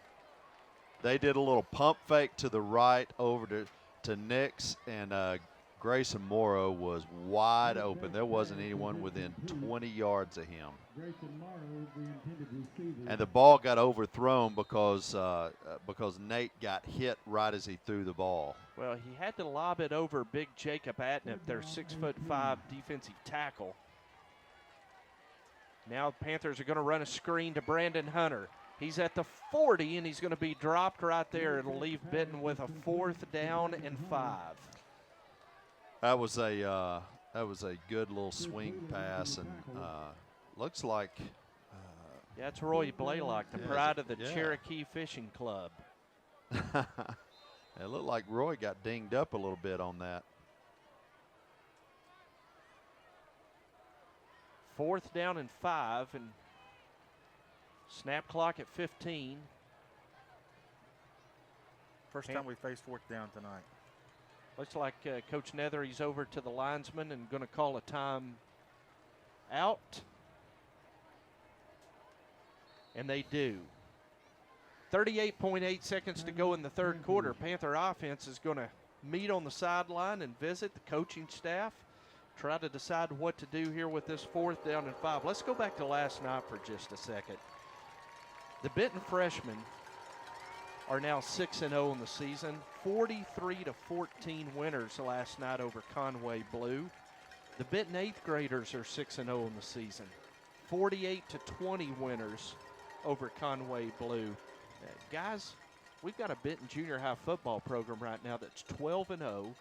They did a little pump fake to the right over to Nix, and Grayson Morrow was wide open. There wasn't anyone within 20 yards of him. And the ball got overthrown because Nate got hit right as he threw the ball. Well, he had to lob it over big Jacob Atnip, their 6'5" defensive tackle. Now the Panthers are going to run a screen to Brandon Hunter. He's at the 40, and he's going to be dropped right there. It'll leave Benton with a 4th down and 5. That was a good little swing pass, and looks like. Yeah, it's Roy Blaylock, the pride of the Cherokee Fishing Club. It looked like Roy got dinged up a little bit on that. 4th down and 5, and snap clock at 15. First time we faced 4th down tonight. Looks like Coach Nethery's over to the linesman and going to call a time out. And they do. 38.8 seconds to go in the third quarter. Panther offense is going to meet on the sideline and visit the coaching staff. try to decide what to do here with this 4th down and 5. Let's go back to last night for just a second. The Benton freshmen are now 6-0 in the season, 43-14 winners last night over Conway Blue. The Benton 8th graders are 6-0 in the season, 48-20 winners over Conway Blue. Guys, we've got a Benton junior high football program right now that's 12-0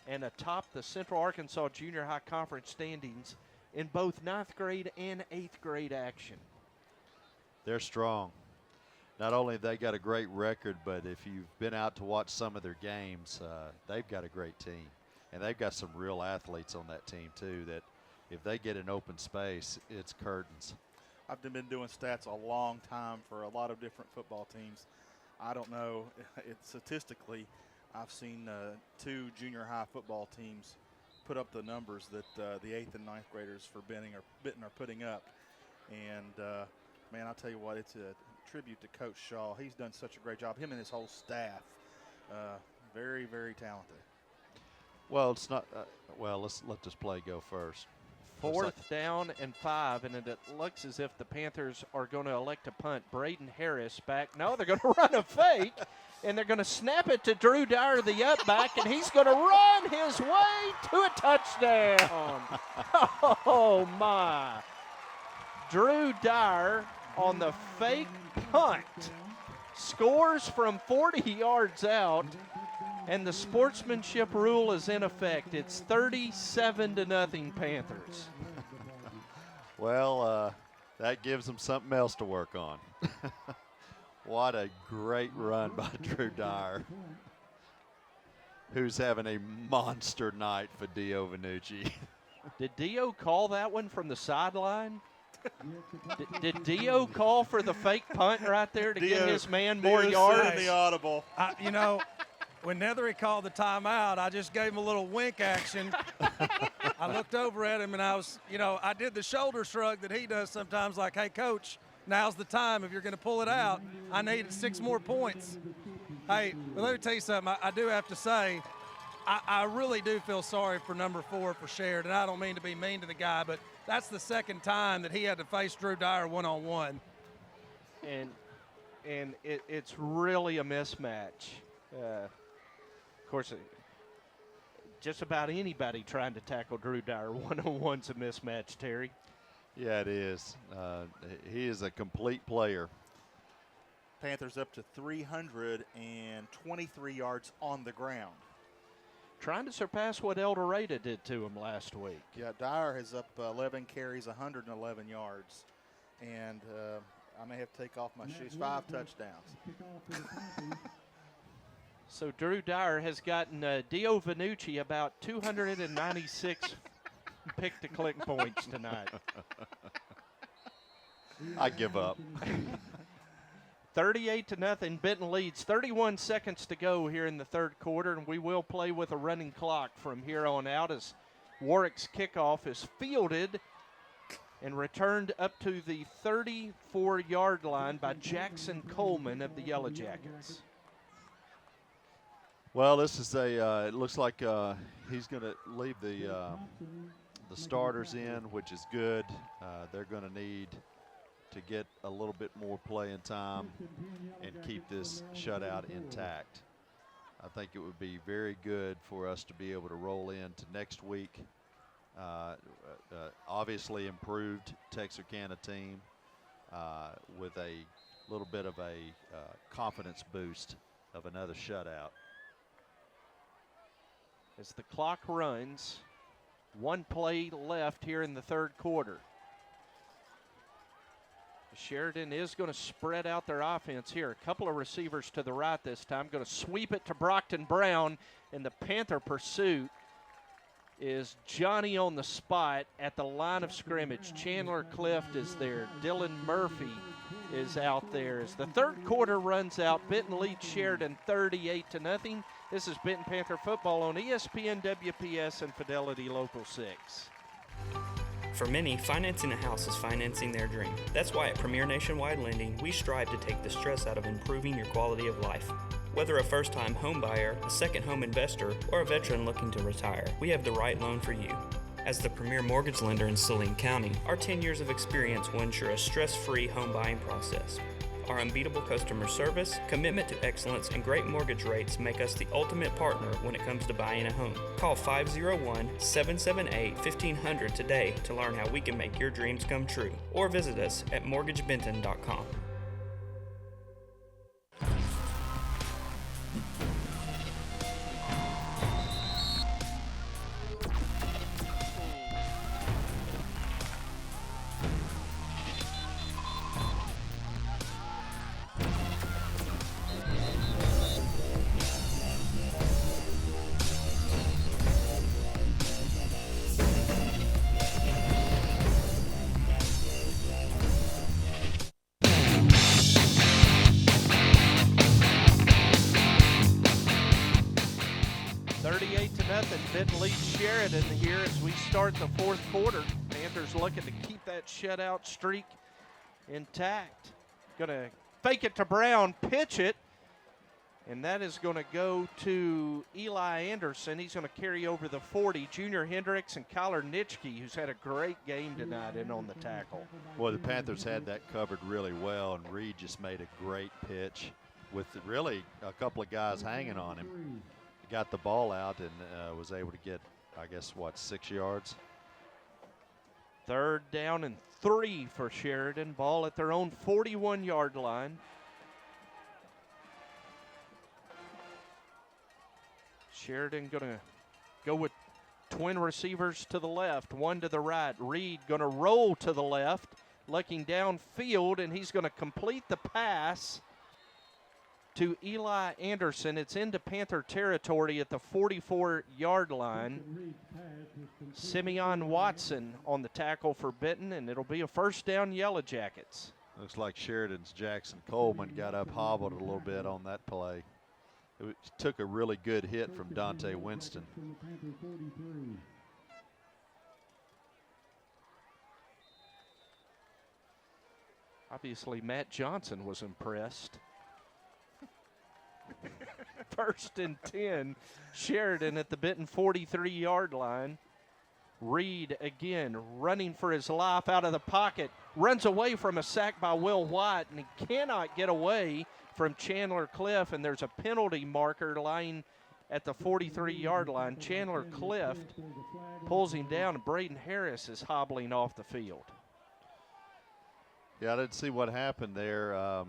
and atop the Central Arkansas Junior High Conference standings in both 9th grade and 8th grade action. They're strong. Not only have they got a great record, but if you've been out to watch some of their games, they've got a great team. And they've got some real athletes on that team, too, that if they get an open space, it's curtains. I've been doing stats a long time for a lot of different football teams. I don't know. Statistically, I've seen 2 junior high football teams put up the numbers that the 8th and 9th graders for Benton are putting up. And, man, I'll tell you what, it's a tribute to Coach Shaw. He's done such a great job. Him and his whole staff, very, very talented. Well, it's not. Let's let this play go first. 4th down and 5, and it looks as if the Panthers are going to elect to punt. Braden Harris back. No, they're going to run a fake, and they're going to snap it to Drew Dyer, the up back, and he's going to run his way to a touchdown. Oh, my. Drew Dyer on the fake punt scores from 40 yards out, and the sportsmanship rule is in effect. It's 37-0 Panthers. Well, that gives them something else to work on. What a great run by Drew Dyer, who's having a monster night for Dio Vanucci. Did Dio call that one from the sideline? Did Dio call for the fake punt right there to give his man more yards? In the audible. When Nethery called the timeout, I just gave him a little wink action. I looked over at him, and I did the shoulder shrug that he does sometimes, like, hey, Coach, now's the time. If you're going to pull it out, I needed 6 more points. Hey, but let me tell you something. I do have to say, I really do feel sorry for number 4 for Sheridan. I don't mean to be mean to the guy, but that's the second time that he had to face Drew Dyer one-on-one. And it's really a mismatch. Of course, just about anybody trying to tackle Drew Dyer one-on-one's a mismatch, Terry. Yeah, it is. He is a complete player. Panthers up to 323 yards on the ground. Trying to surpass what El Dorado did to him last week. Yeah, Dyer is up 11 carries, 111 yards. And I may have to take off my shoes. 5 touchdowns. So Drew Dyer has gotten Dio Vanucci about 296 pick-to-click points tonight. I give up. 38-0, Benton leads. 31 seconds to go here in the 3rd quarter, and we will play with a running clock from here on out as Warwick's kickoff is fielded and returned up to the 34-yard line by Jackson Coleman of the Yellow Jackets. Well, this is it looks like he's going to leave the starters in, which is good. They're going to need to get a little bit more playing time and keep this shutout intact. I think it would be very good for us to be able to roll into next week. Obviously improved Texarkana team with a little bit of a confidence boost of another shutout. As the clock runs, 1 play left here in the 3rd quarter. Sheridan is going to spread out their offense here. A couple of receivers to the right this time. Going to sweep it to Brockton Brown, and the Panther pursuit is Johnny on the spot at the line of scrimmage. Chandler Clift is there. Dylan Murphy is out there. As the 3rd quarter runs out, Benton leads Sheridan 38-0. This is Benton Panther football on ESPN, WPS, and Fidelity Local 6. For many, financing a house is financing their dream. That's why at Premier Nationwide Lending, we strive to take the stress out of improving your quality of life. Whether a first-time home buyer, a second home investor, or a veteran looking to retire, we have the right loan for you. As the premier mortgage lender in Saline County, our 10 years of experience will ensure a stress-free home buying process. Our unbeatable customer service, commitment to excellence, and great mortgage rates make us the ultimate partner when it comes to buying a home. Call 501-778-1500 today to learn how we can make your dreams come true, or visit us at mortgagebenton.com. Benton leads Sheridan here as we start the fourth quarter. Panthers looking to keep that shutout streak intact. Going to fake it to Brown, pitch it, and that is going to go to Eli Anderson. He's going to carry over the 40. Junior Hendricks and Kyler Nitschke, who's had a great game tonight, in on the tackle. Well, the Panthers had that covered really well, and Reed just made a great pitch with really a couple of guys hanging on him. Got the ball out and was able to get, I guess, 6 yards? 3rd down and 3 for Sheridan. Ball at their own 41-yard line. Sheridan going to go with twin receivers to the left, one to the right. Reed going to roll to the left, looking downfield, and he's going to complete the pass to Eli Anderson. It's into Panther territory at the 44-yard line. Simeon Watson on the tackle for Benton, and it'll be a first down, Yellow Jackets. Looks like Sheridan's Jackson Coleman got up hobbled a little bit on that play. It took a really good hit from Dante Winston. Obviously, Matt Johnson was impressed. 1st and 10, Sheridan at the Benton 43-yard line. Reed again running for his life out of the pocket. Runs away from a sack by Will White, and he cannot get away from Chandler Cliff, and there's a penalty marker lying at the 43-yard line. Chandler Cliff pulls him down, and Braden Harris is hobbling off the field. Yeah, I didn't see what happened there,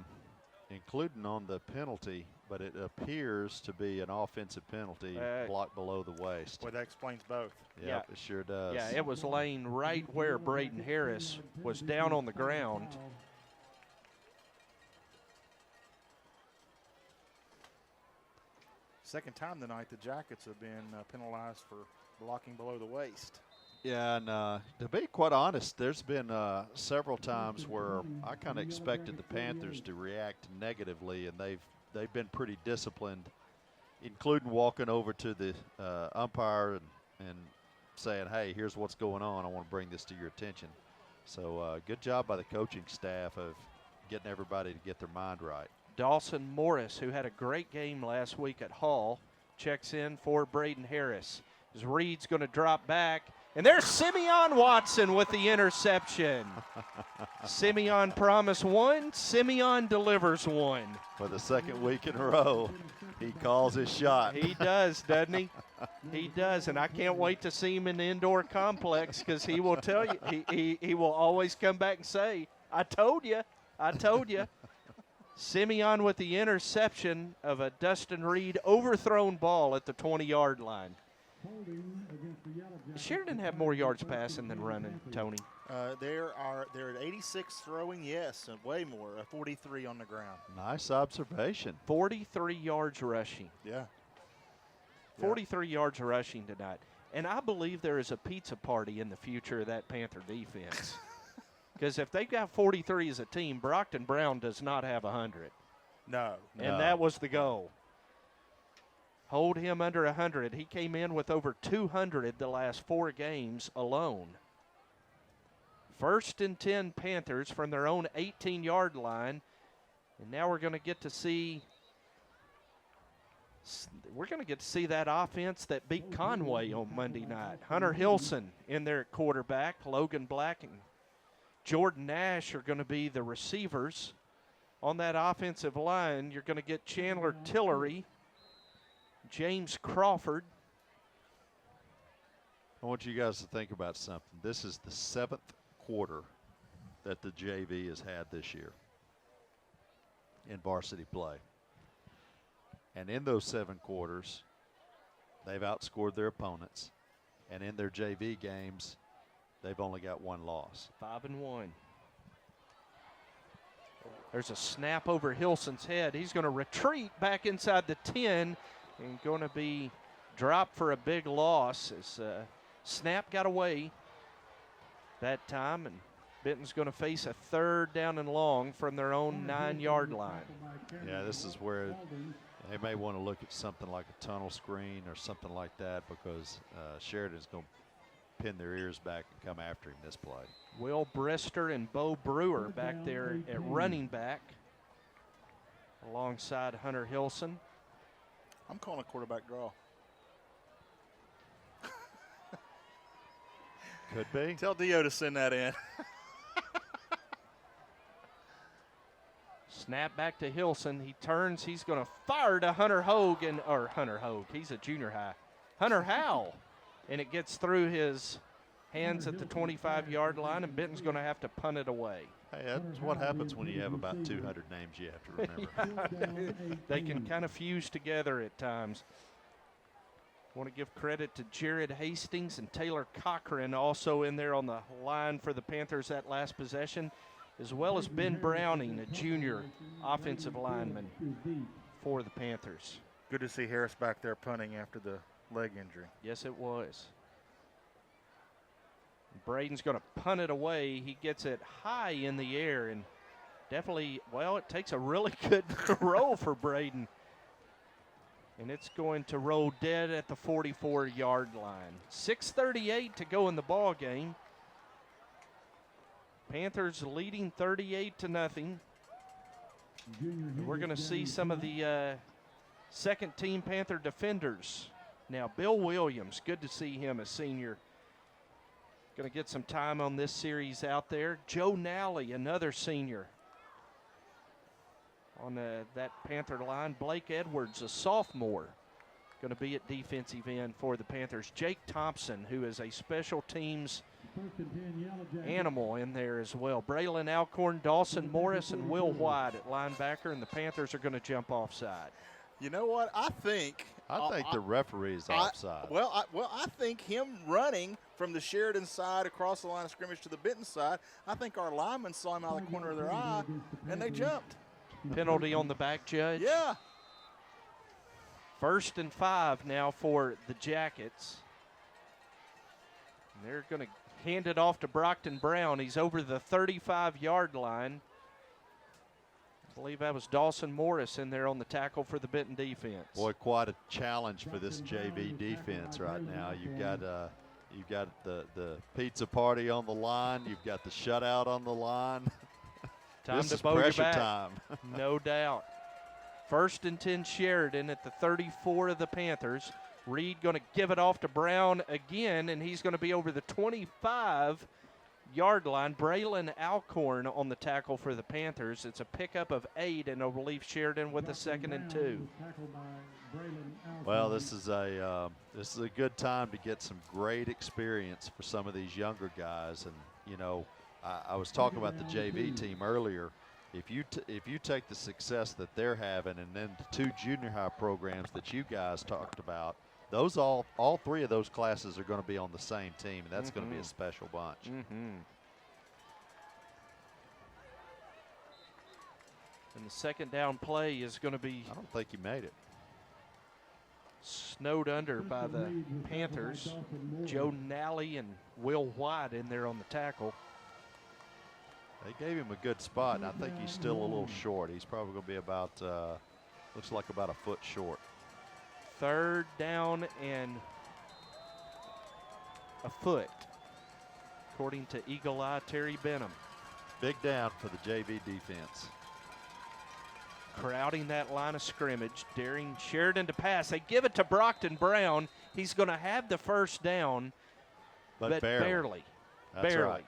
including on the penalty, but it appears to be an offensive penalty blocked below the waist. Boy, that explains both. Yep, it sure does. Yeah, it was laying right where Braden Harris was down on the ground. Second time tonight the Jackets have been penalized for blocking below the waist. Yeah, and to be quite honest, there's been several times where I kind of expected the Panthers to react negatively, and they've been pretty disciplined, including walking over to the umpire and saying, hey, here's what's going on. I want to bring this to your attention. So good job by the coaching staff of getting everybody to get their mind right. Dawson Morris, who had a great game last week at Hall, checks in for Braden Harris. As Reed's going to drop back. And there's Simeon Watson with the interception. Simeon promised one. Simeon delivers one. For the second week in a row, he calls his shot. He does, doesn't he? He does, and I can't wait to see him in the indoor complex because he will tell you, he will always come back and say, I told you, I told you. Simeon with the interception of a Dustin Reed overthrown ball at the 20-yard line. Sheridan have more yards passing than running, Tony. They're at 86 throwing, yes, and way more. 43 on the ground. Nice observation. 43 yards rushing. Yeah. 43 yards rushing tonight. And I believe there is a pizza party in the future of that Panther defense. Because if they've got 43 as a team, Brockton Brown does not have 100. No. And that was the goal. Hold him under 100. He came in with over 200 the last 4 games alone. 1st and 10 Panthers from their own 18-yard line. And now we're going to get to see we're going to get to see that offense that beat Conway on Monday night. Hunter Hilson in there at quarterback. Logan Black and Jordan Nash are going to be the receivers. On that offensive line, you're going to get Chandler Tillery, James Crawford. I want you guys to think about something. This is the 7th quarter that the JV has had this year in varsity play. And in those 7 quarters, they've outscored their opponents. And in their JV games, they've only got 1 loss. 5-1. There's a snap over Hilson's head. He's going to retreat back inside the 10 and going to be dropped for a big loss as snap got away that time, and Benton's going to face a 3rd down and long from their own 9-yard line. Yeah, this is where they may want to look at something like a tunnel screen or something like that, because Sheridan's going to pin their ears back and come after him this play. Will Brister and Bo Brewer back there at running back alongside Hunter Hilson. I'm calling a quarterback draw. Could be. Tell Dio to send that in. Snap back to Hilson. He turns. He's going to fire to Hunter Hogue, or Hunter Hogue. He's a junior high. Hunter Howell. And it gets through his hands at the 25-yard line, and Benton's going to have to punt it away. Hey, that's what happens when you have about 200 names you have to remember. They can kind of fuse together at times. Want to give credit to Jared Hastings and Taylor Cochran also in there on the line for the Panthers that last possession, as well as Ben Browning, a junior offensive lineman for the Panthers. Good to see Harris back there punting after the leg injury. Yes, it was. Braden's going to punt it away. He gets it high in the air, and definitely, well, it takes a really good throw for Braden. And it's going to roll dead at the 44-yard line. 6:38 to go in the ball game. Panthers leading 38-0. We're going to see some of the second-team Panther defenders. Now, Bill Williams, good to see him, a senior. Going to get some time on this series out there. Joe Nally, another senior on that Panther line. Blake Edwards, a sophomore, going to be at defensive end for the Panthers. Jake Thompson, who is a special teams animal in there as well. Braylon Alcorn, Dawson Morris, and Will White at linebacker, and the Panthers are going to jump offside. You know what? I think the referee is offside. I think him running from the Sheridan side across the line of scrimmage to the Benton side, I think our linemen saw him out of the corner of their eye, and they jumped. Penalty on the back, Judge. Yeah. 1st and 5 now for the Jackets. And they're going to hand it off to Brockton Brown. He's over the 35-yard line. I believe that was Dawson Morris in there on the tackle for the Benton defense. Boy, quite a challenge for this JV defense right now. You've got the pizza party on the line. You've got the shutout on the line. Time this to is bow pressure you back. time. No doubt. 1st and 10 Sheridan at the 34 of the Panthers. Reed going to give it off to Brown again, and he's going to be over the 25-yard line. Braylon Alcorn on the tackle for the Panthers. It's a pickup of 8, and it'll leave Sheridan with a 2nd and 2. Well, this is a good time to get some great experience for some of these younger guys. And you know, I was talking about the JV team earlier. If you take the success that they're having, and then the 2 junior high programs that you guys talked about, those all 3 of those classes are going to be on the same team, and that's going to be a special bunch. And the 2nd down play is going to be. I don't think he made it. Snowed under by the Panthers. Joe Nally and Will White in there on the tackle. They gave him a good spot, and I think he's still a little short. He's probably going to be about, looks like about a foot short. 3rd down and a foot, according to Eagle Eye Terry Benham. Big down for the JV defense. crowding that line of scrimmage, daring Sheridan to pass. They give it to Brockton Brown. He's going to have the first down, but barely. That's right.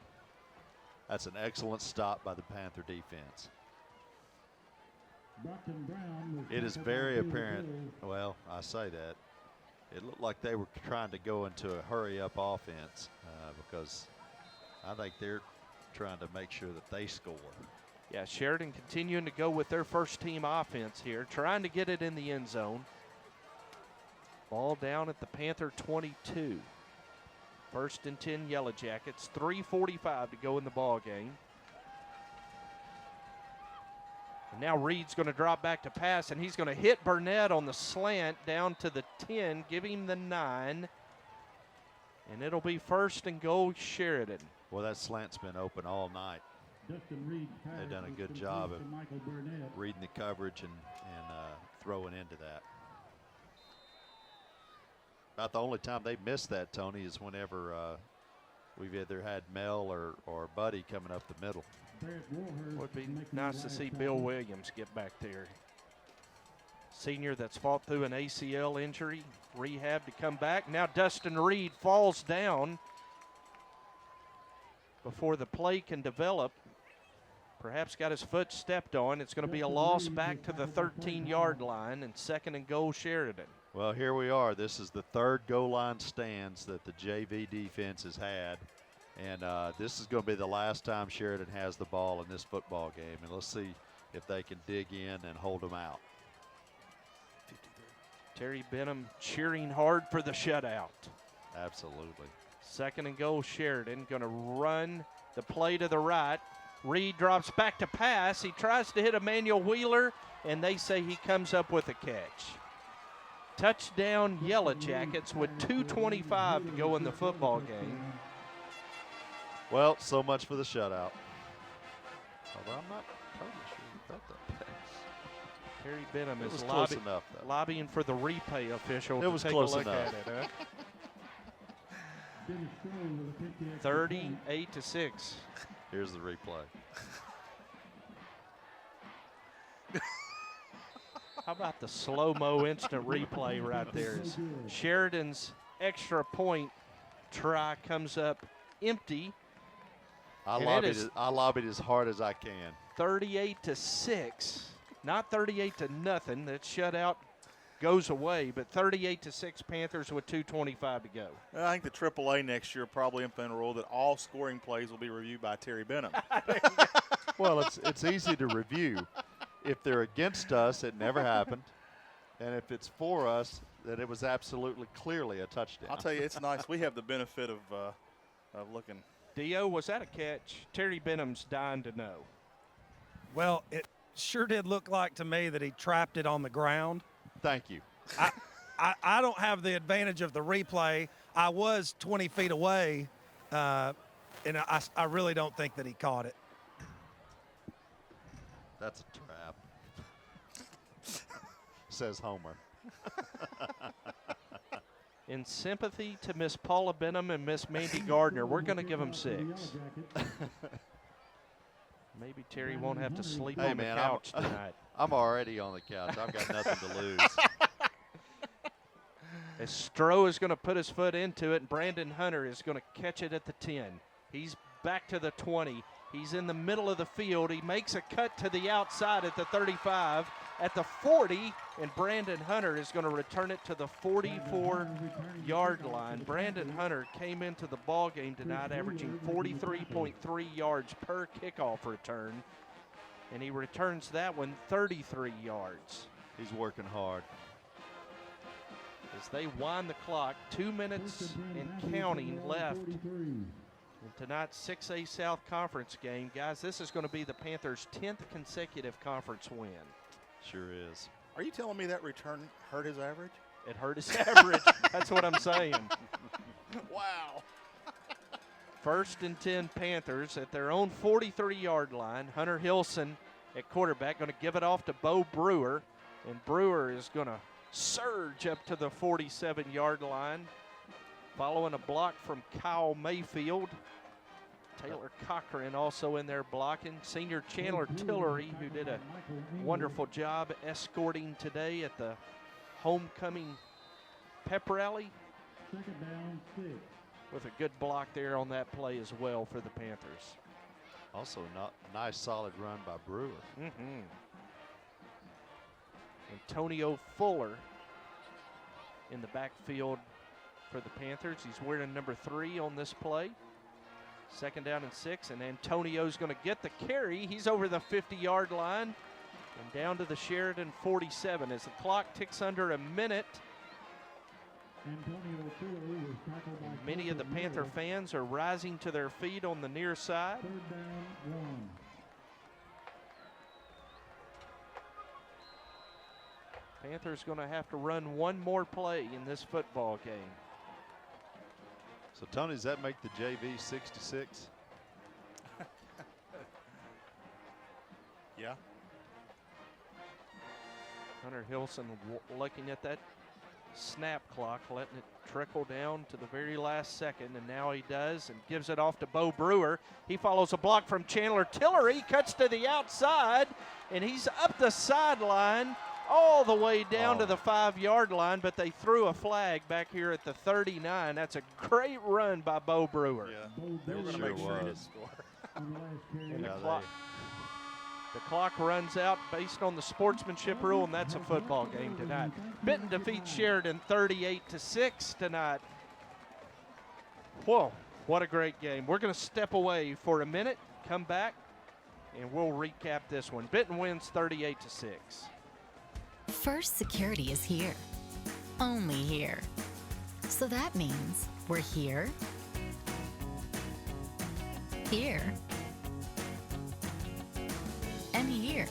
That's an excellent stop by the Panther defense. It is very apparent. Well, I say that. It looked like they were trying to go into a hurry-up offense because I think they're trying to make sure that they score. Yeah, Sheridan continuing to go with their first-team offense here, trying to get it in the end zone. Ball down at the Panther 22. 1st and 10 Yellow Jackets. 3:45 to go in the ball game. And now Reed's going to drop back to pass, and he's going to hit Burnett on the slant down to the 10, give him the 9. And it'll be 1st and goal Sheridan. Well, that slant's been open all night. They've done a good job of reading the coverage and throwing into that. About the only time they missed that, Tony, is whenever we've either had Mel or Buddy coming up the middle. Would be nice to see Bill Williams get back there. Senior that's fought through an ACL injury, rehab to come back. Now Dustin Reed falls down before the play can develop. Perhaps got his foot stepped on. It's going to be a loss back to the 13-yard line and 2nd and goal Sheridan. Well, here we are. This is the 3rd goal line stands that the JV defense has had. And this is going to be the last time Sheridan has the ball in this football game. And let's see if they can dig in and hold them out. Terry Benham cheering hard for the shutout. Absolutely. 2nd and goal Sheridan, going to run the play to the right. Reed drops back to pass. He tries to hit Emmanuel Wheeler, and they say he comes up with a catch. Touchdown Yellow Jackets with 2:25 to go in the football game. Well, so much for the shutout. Although I'm not totally sure about that. Terry Benham is close enough, lobbying for the replay official to take close a look enough. at it. Huh? 38-6. Here's the replay. How about the slow-mo instant replay right there? As Sheridan's extra point try comes up empty. I lobbied as hard as I can. 38-6, not 38-0. That shutout goes away, but 38-6 Panthers with 2:25 to go. I think the AAA next year probably implement a rule that all scoring plays will be reviewed by Terry Benham. Well, it's easy to review. If they're against us, it never happened. And if it's for us, then it was absolutely clearly a touchdown. I'll tell you, it's nice. We have the benefit of looking. Dio, was that a catch? Terry Benham's dying to know. Well, it sure did look like to me that he trapped it on the ground. Thank you. I don't have the advantage of the replay. I was 20 feet away, and I really don't think that he caught it. That's a trap, says Homer. In sympathy to Miss Paula Benham and Miss Mandy Gardner, we're going to give them 6. Maybe Terry won't have to sleep on the couch tonight. I'm already on the couch. I've got nothing to lose. As Stroh is going to put his foot into it, and Brandon Hunter is going to catch it at the 10. He's back to the 20. He's in the middle of the field. He makes a cut to the outside at the 35, at the 40, and Brandon Hunter is going to return it to the 44-yard line. Brandon Hunter came into the ball game tonight averaging 43.3 yards per kickoff return, and he returns that one 33 yards. He's working hard. As they wind the clock, 2 minutes and counting left in tonight's 6A South Conference game. Guys, this is going to be the Panthers' 10th consecutive conference win. Sure is. Are you telling me that return hurt his average? It hurt his average. That's what I'm saying. Wow. 1st and 10 Panthers at their own 43-yard line. Hunter Hilson at quarterback, going to give it off to Bo Brewer, and Brewer is going to surge up to the 47-yard line, following a block from Kyle Mayfield. Taylor Cochran also in there blocking. Senior Chandler Tillery, who did a wonderful job escorting today at the homecoming pep rally. Second down, 6. With a good block there on that play as well for the Panthers. Also, nice solid run by Brewer. Antonio Fuller in the backfield for the Panthers. He's wearing number 3 on this play. Second down and 6, and Antonio's going to get the carry. He's over the 50-yard line and down to the Sheridan 47 as the clock ticks under a minute. Many of the Panther fans are rising to their feet on the near side. Third down, 1. Panthers going to have to run one more play in this football game. So, Tony, does that make the JV 66? Yeah. Hunter Hilson looking at that snap clock, letting it trickle down to the very last second, and now he does and gives it off to Bo Brewer. He follows a block from Chandler Tillery, cuts to the outside, and he's up the sideline all the way down to the 5-yard line, but they threw a flag back here at the 39. That's a great run by Bo Brewer. Yeah, they were going to make sure he didn't score. And the clock runs out based on the sportsmanship rule, and that's a football game tonight. Benton defeats Sheridan 38-6 tonight. Whoa, what a great game. We're going to step away for a minute, come back, and we'll recap this one. Benton wins 38-6. First Security is here. Only here. So that means we're here, here, and here.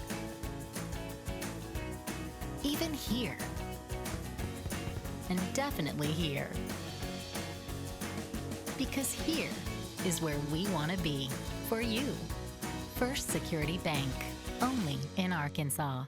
Even here. And definitely here. Because here is where we want to be for you. First Security Bank. Only in Arkansas.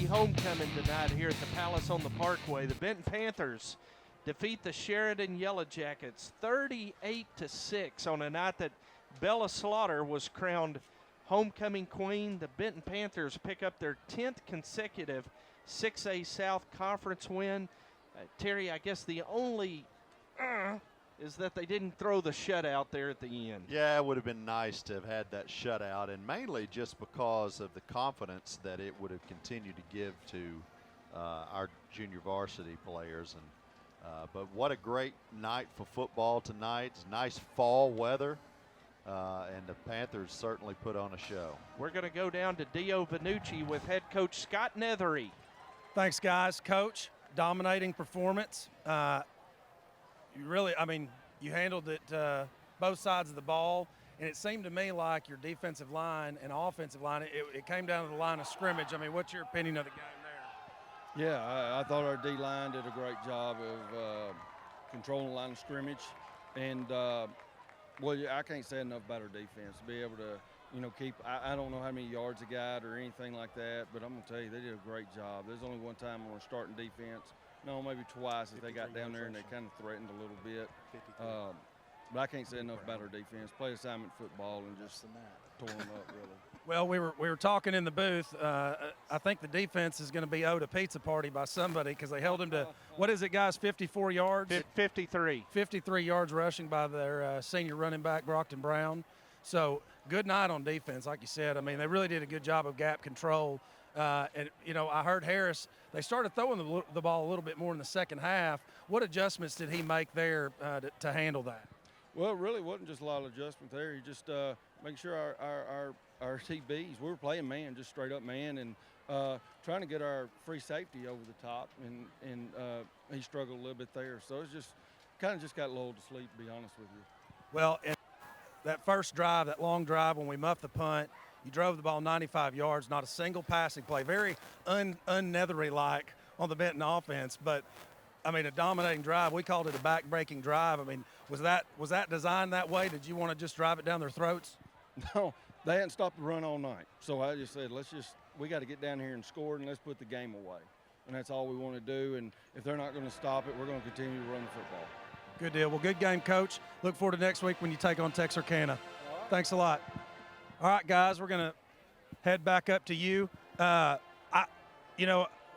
Homecoming tonight here at the Palace on the Parkway. The Benton Panthers defeat the Sheridan Yellow Jackets 38-6 on a night that Bella Slaughter was crowned homecoming queen. The Benton Panthers pick up their 10th consecutive 6A South Conference win. Terry, I guess the only is that they didn't throw the shutout there at the end. Yeah, it would have been nice to have had that shutout, and mainly just because of the confidence that it would have continued to give to our junior varsity players. And but what a great night for football tonight. It's nice fall weather, and the Panthers certainly put on a show. We're going to go down to Dio Vanucci with head coach Scott Nethery. Thanks, guys. Coach, dominating performance. You handled it both sides of the ball, and it seemed to me like your defensive line and offensive line, it came down to the line of scrimmage. I mean, what's your opinion of the game there? Yeah, I thought our D-line did a great job of controlling the line of scrimmage. And, I can't say enough about our defense to be able to, keep – I don't know how many yards they got or anything like that, but I'm going to tell you, they did a great job. There's only one time when we're starting defense. No, maybe twice if they got down there and they kind of threatened a little bit. But I can't say enough about our defense. Play assignment football and just tore them up, really. Well, we were talking in the booth. I think the defense is going to be owed a pizza party by somebody because they held him to, what is it, guys, 54 yards? 53. 53 yards rushing by their senior running back, Brockton Brown. So good night on defense, like you said. I mean, they really did a good job of gap control. And I heard Harris, they started throwing the ball a little bit more in the second half. What adjustments did he make there to handle that? Well, it really wasn't just a lot of adjustment there. He just making sure our TBs, we were playing man, just straight up man, and trying to get our free safety over the top, and he struggled a little bit there. So it's just kind of just got lulled to sleep, to be honest with you. Well, that first drive, that long drive when we muffed the punt, you drove the ball 95 yards, not a single passing play. Very un-Nethery-like on the Benton offense, but I mean, a dominating drive. We called it a back-breaking drive. I mean, was that designed that way? Did you want to just drive it down their throats? No, they hadn't stopped the run all night. So I just said, we got to get down here and score, and let's put the game away. And that's all we want to do. And if they're not going to stop it, we're going to continue to run the football. Good deal. Well, good game, Coach. Look forward to next week when you take on Texarkana. Thanks a lot. All right, guys, we're going to head back up to you.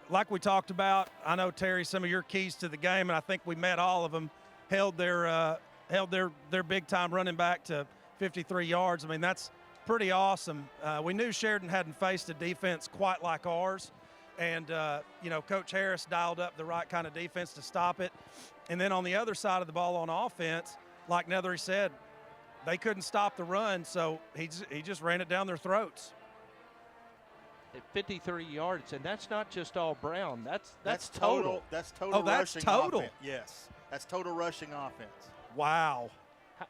Like we talked about, I know, Terry, some of your keys to the game, and I think we met all of them, held their big-time running back to 53 yards. I mean, that's pretty awesome. We knew Sheridan hadn't faced a defense quite like ours, and, Coach Harris dialed up the right kind of defense to stop it. And then on the other side of the ball on offense, like Nethery said, they couldn't stop the run, so he just ran it down their throats. At 53 yards, and that's not just all Brown. That's total. That's total. Oh, that's rushing total. Offense. Yes, that's total rushing offense. Wow.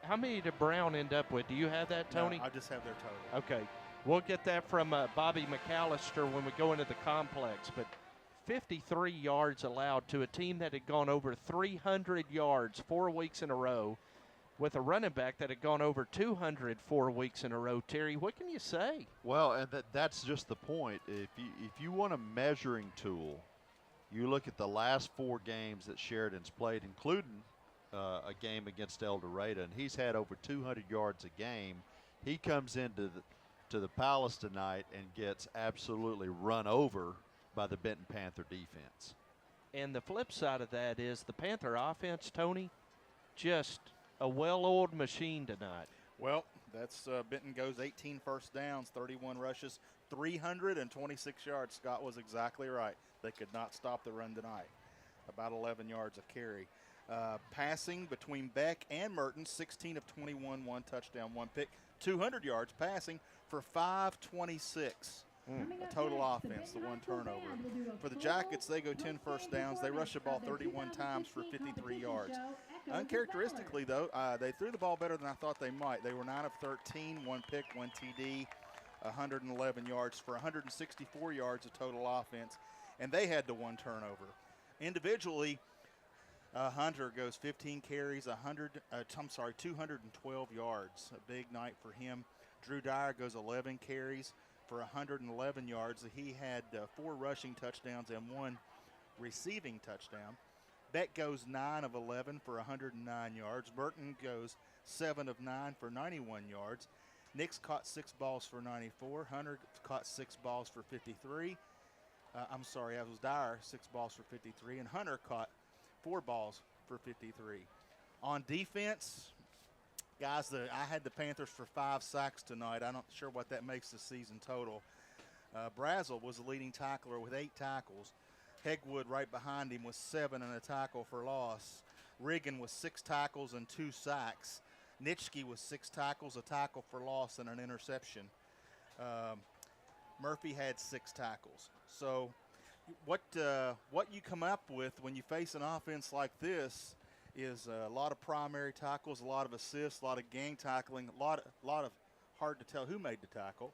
How many did Brown end up with? Do you have that, Tony? No, I just have their total. Okay, we'll get that from Bobby McAllister when we go into the complex. But 53 yards allowed to a team that had gone over 300 yards 4 weeks in a row, with a running back that had gone over 200 4 weeks in a row. Terry, what can you say? Well, and that's just the point. If you want a measuring tool, you look at the last 4 games that Sheridan's played, including a game against El Dorado, and he's had over 200 yards a game. He comes into the Palace tonight and gets absolutely run over by the Benton Panther defense. And the flip side of that is the Panther offense, Tony, just a well-oiled machine tonight. Well, that's Benton goes 18 first downs, 31 rushes, 326 yards. Scott was exactly right. They could not stop the run tonight. About 11 yards a carry. Passing between Beck and Merton, 16 of 21, 1 touchdown, 1 pick, 200 yards passing for 526. A total offense, the 1 turnover. For the Jackets, they go 10 first downs. They rush the ball 31 times for 53 yards. Uncharacteristically, though, they threw the ball better than I thought they might. They were 9 of 13, 1 pick, 1 TD, 111 yards for 164 yards of total offense, and they had the 1 turnover. Individually, Hunter goes 15 carries, 212 yards. A big night for him. Drew Dyer goes 11 carries for 111 yards. He had 4 rushing touchdowns and 1 receiving touchdown. Beck goes 9 of 11 for 109 yards. Burton goes 7 of 9 for 91 yards. Nix caught 6 balls for 94. Hunter caught 6 balls for 53. That was Dyer, 6 balls for 53. And Hunter caught 4 balls for 53. On defense, guys, I had the Panthers for 5 sacks tonight. I'm not sure what that makes the season total. Brazel was the leading tackler with 8 tackles. Hegwood right behind him was 7 and a tackle for loss. Riggin was 6 tackles and 2 sacks. Nitschke was 6 tackles, a tackle for loss, and an interception. Murphy had 6 tackles. So what you come up with when you face an offense like this is a lot of primary tackles, a lot of assists, a lot of gang tackling, a lot of hard to tell who made the tackle,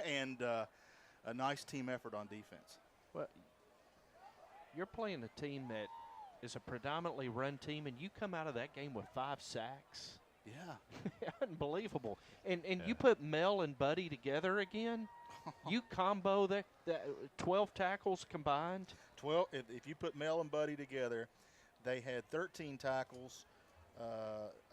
and a nice team effort on defense. Well, you're playing a team that is a predominantly run team, and you come out of that game with 5 sacks. Yeah. Unbelievable. And you put Mel and Buddy together again, you combo that 12 tackles combined. 12. If you put Mel and Buddy together, they had 13 tackles,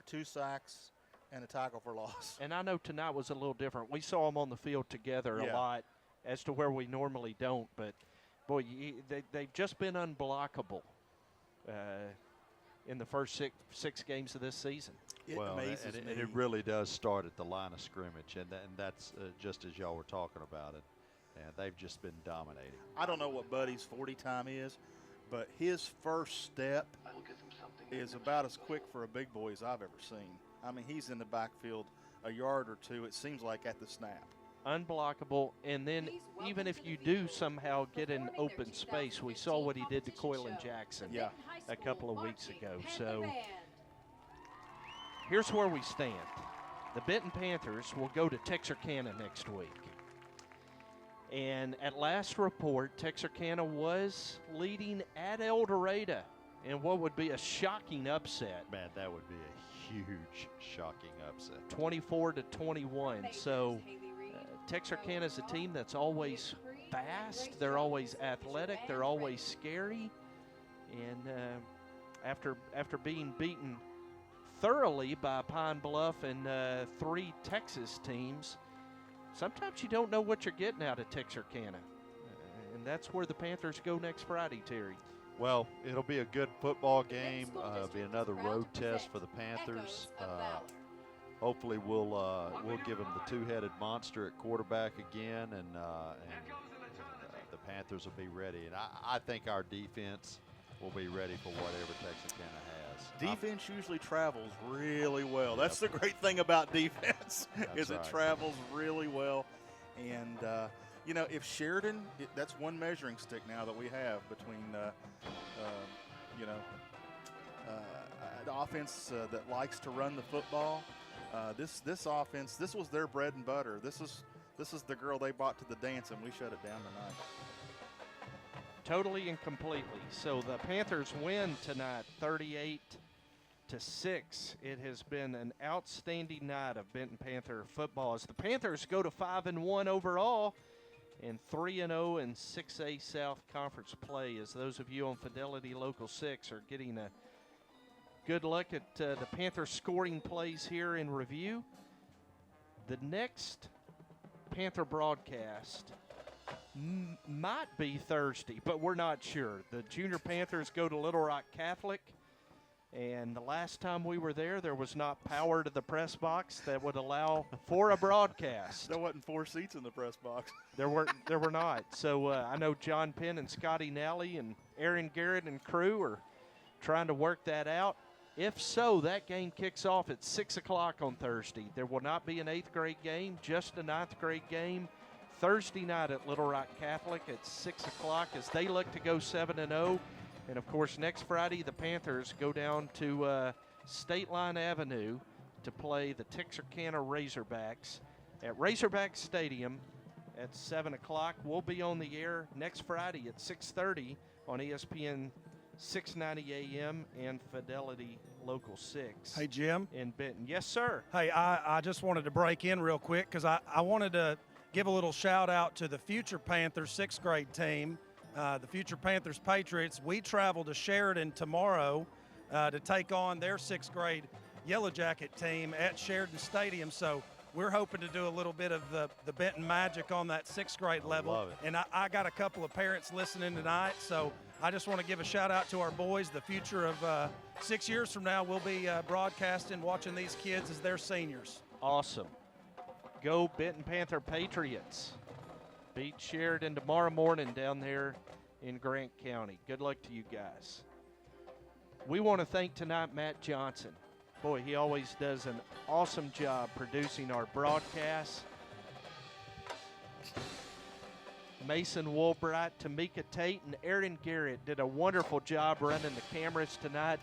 2 sacks, and a tackle for loss. And I know tonight was a little different. We saw them on the field together a lot as to where we normally don't. But, boy, they've just been unblockable in the first six games of this season. It amazes me. And it really does start at the line of scrimmage, and that's just as y'all were talking about it. And they've just been dominating. I don't know what Buddy's 40 time is, but his first step is about as quick for a big boy as I've ever seen. I mean, he's in the backfield a yard or two, it seems like, at the snap. unblockable, and then even if you do somehow get in open space, we saw what he did to Coylin Jackson a couple of weeks ago. So here's where we stand. The Benton Panthers will go to Texarkana next week. And at last report, Texarkana was leading at El Dorado in what would be a shocking upset. Man, that would be a huge, shocking upset. 24-21. So Texarkana is a team that's always fast. They're always athletic. They're always scary. And after being beaten thoroughly by Pine Bluff and 3 Texas teams, sometimes you don't know what you're getting out of Texarkana. And that's where the Panthers go next Friday, Terry. Well, it'll be a good football game. It'll be another road test for the Panthers. Hopefully we'll give them the two-headed monster at quarterback again, and the Panthers will be ready. And I think our defense will be ready for whatever Texarkana has. Defense usually travels really well. That's the great thing about defense, is it travels really well. And, you know, if Sheridan, that's one measuring stick now that we have between, the offense that likes to run the football. This offense, this was their bread and butter. This is the girl they brought to the dance, and we shut it down tonight. Totally and completely. So the Panthers win tonight, 38-6. It has been an outstanding night of Benton Panther football as the Panthers go to 5-1 overall and 3-0 in 6A South Conference play, as those of you on Fidelity Local 6 are getting a good look at the Panther scoring plays here in review. The next Panther broadcast might be Thursday, but we're not sure. The Junior Panthers go to Little Rock Catholic, and the last time we were there was not power to the press box that would allow for a broadcast. There wasn't 4 seats in the press box. There were not. So I know John Penn and Scotty Nally and Aaron Garrett and crew are trying to work that out. If so, that game kicks off at 6 o'clock on Thursday. There will not be an 8th grade game, just a 9th grade game. Thursday night at Little Rock Catholic at 6 o'clock as they look to go 7-0. And, of course, next Friday the Panthers go down to State Line Avenue to play the Texarkana Razorbacks at Razorback Stadium at 7 o'clock. We'll be on the air next Friday at 6:30 on ESPN 690 AM and Fidelity Local 6. Hey, Jim. In Benton. Yes, sir. Hey, I just wanted to break in real quick because I wanted to give a little shout out to the future Panthers 6th grade team, the future Panthers Patriots. We travel to Sheridan tomorrow to take on their 6th grade Yellow Jacket team at Sheridan Stadium. So we're hoping to do a little bit of the Benton magic on that 6th grade level. Love it. And I got a couple of parents listening tonight, so I just want to give a shout out to our boys. The future of 6 years from now, we'll be broadcasting, watching these kids as they're seniors. Awesome. Go Benton Panther Patriots. Beat Sheridan tomorrow morning down there in Grant County. Good luck to you guys. We want to thank tonight Matt Johnson. Boy, he always does an awesome job producing our broadcasts. Mason Woolbright, Tamika Tate, and Aaron Garrett did a wonderful job running the cameras tonight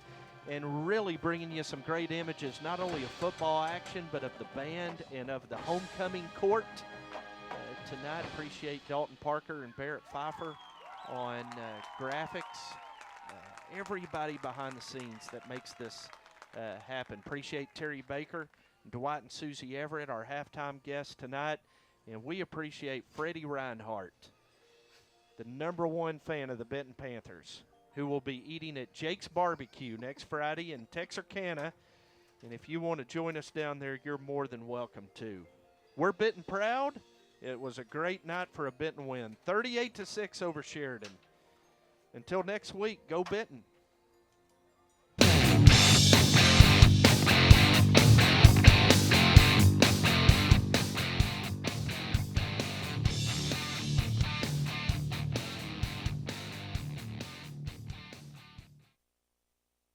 and really bringing you some great images, not only of football action, but of the band and of the homecoming court. Tonight, appreciate Dalton Parker and Barrett Pfeiffer on graphics. Everybody behind the scenes that makes this happen. Appreciate Terry Baker, Dwight and Susie Everett, our halftime guests tonight. And we appreciate Freddie Reinhardt, the #1 fan of the Benton Panthers, who will be eating at Jake's Barbecue next Friday in Texarkana. And if you want to join us down there, you're more than welcome to. We're Benton proud. It was a great night for a Benton win. 38-6 over Sheridan. Until next week, go Benton.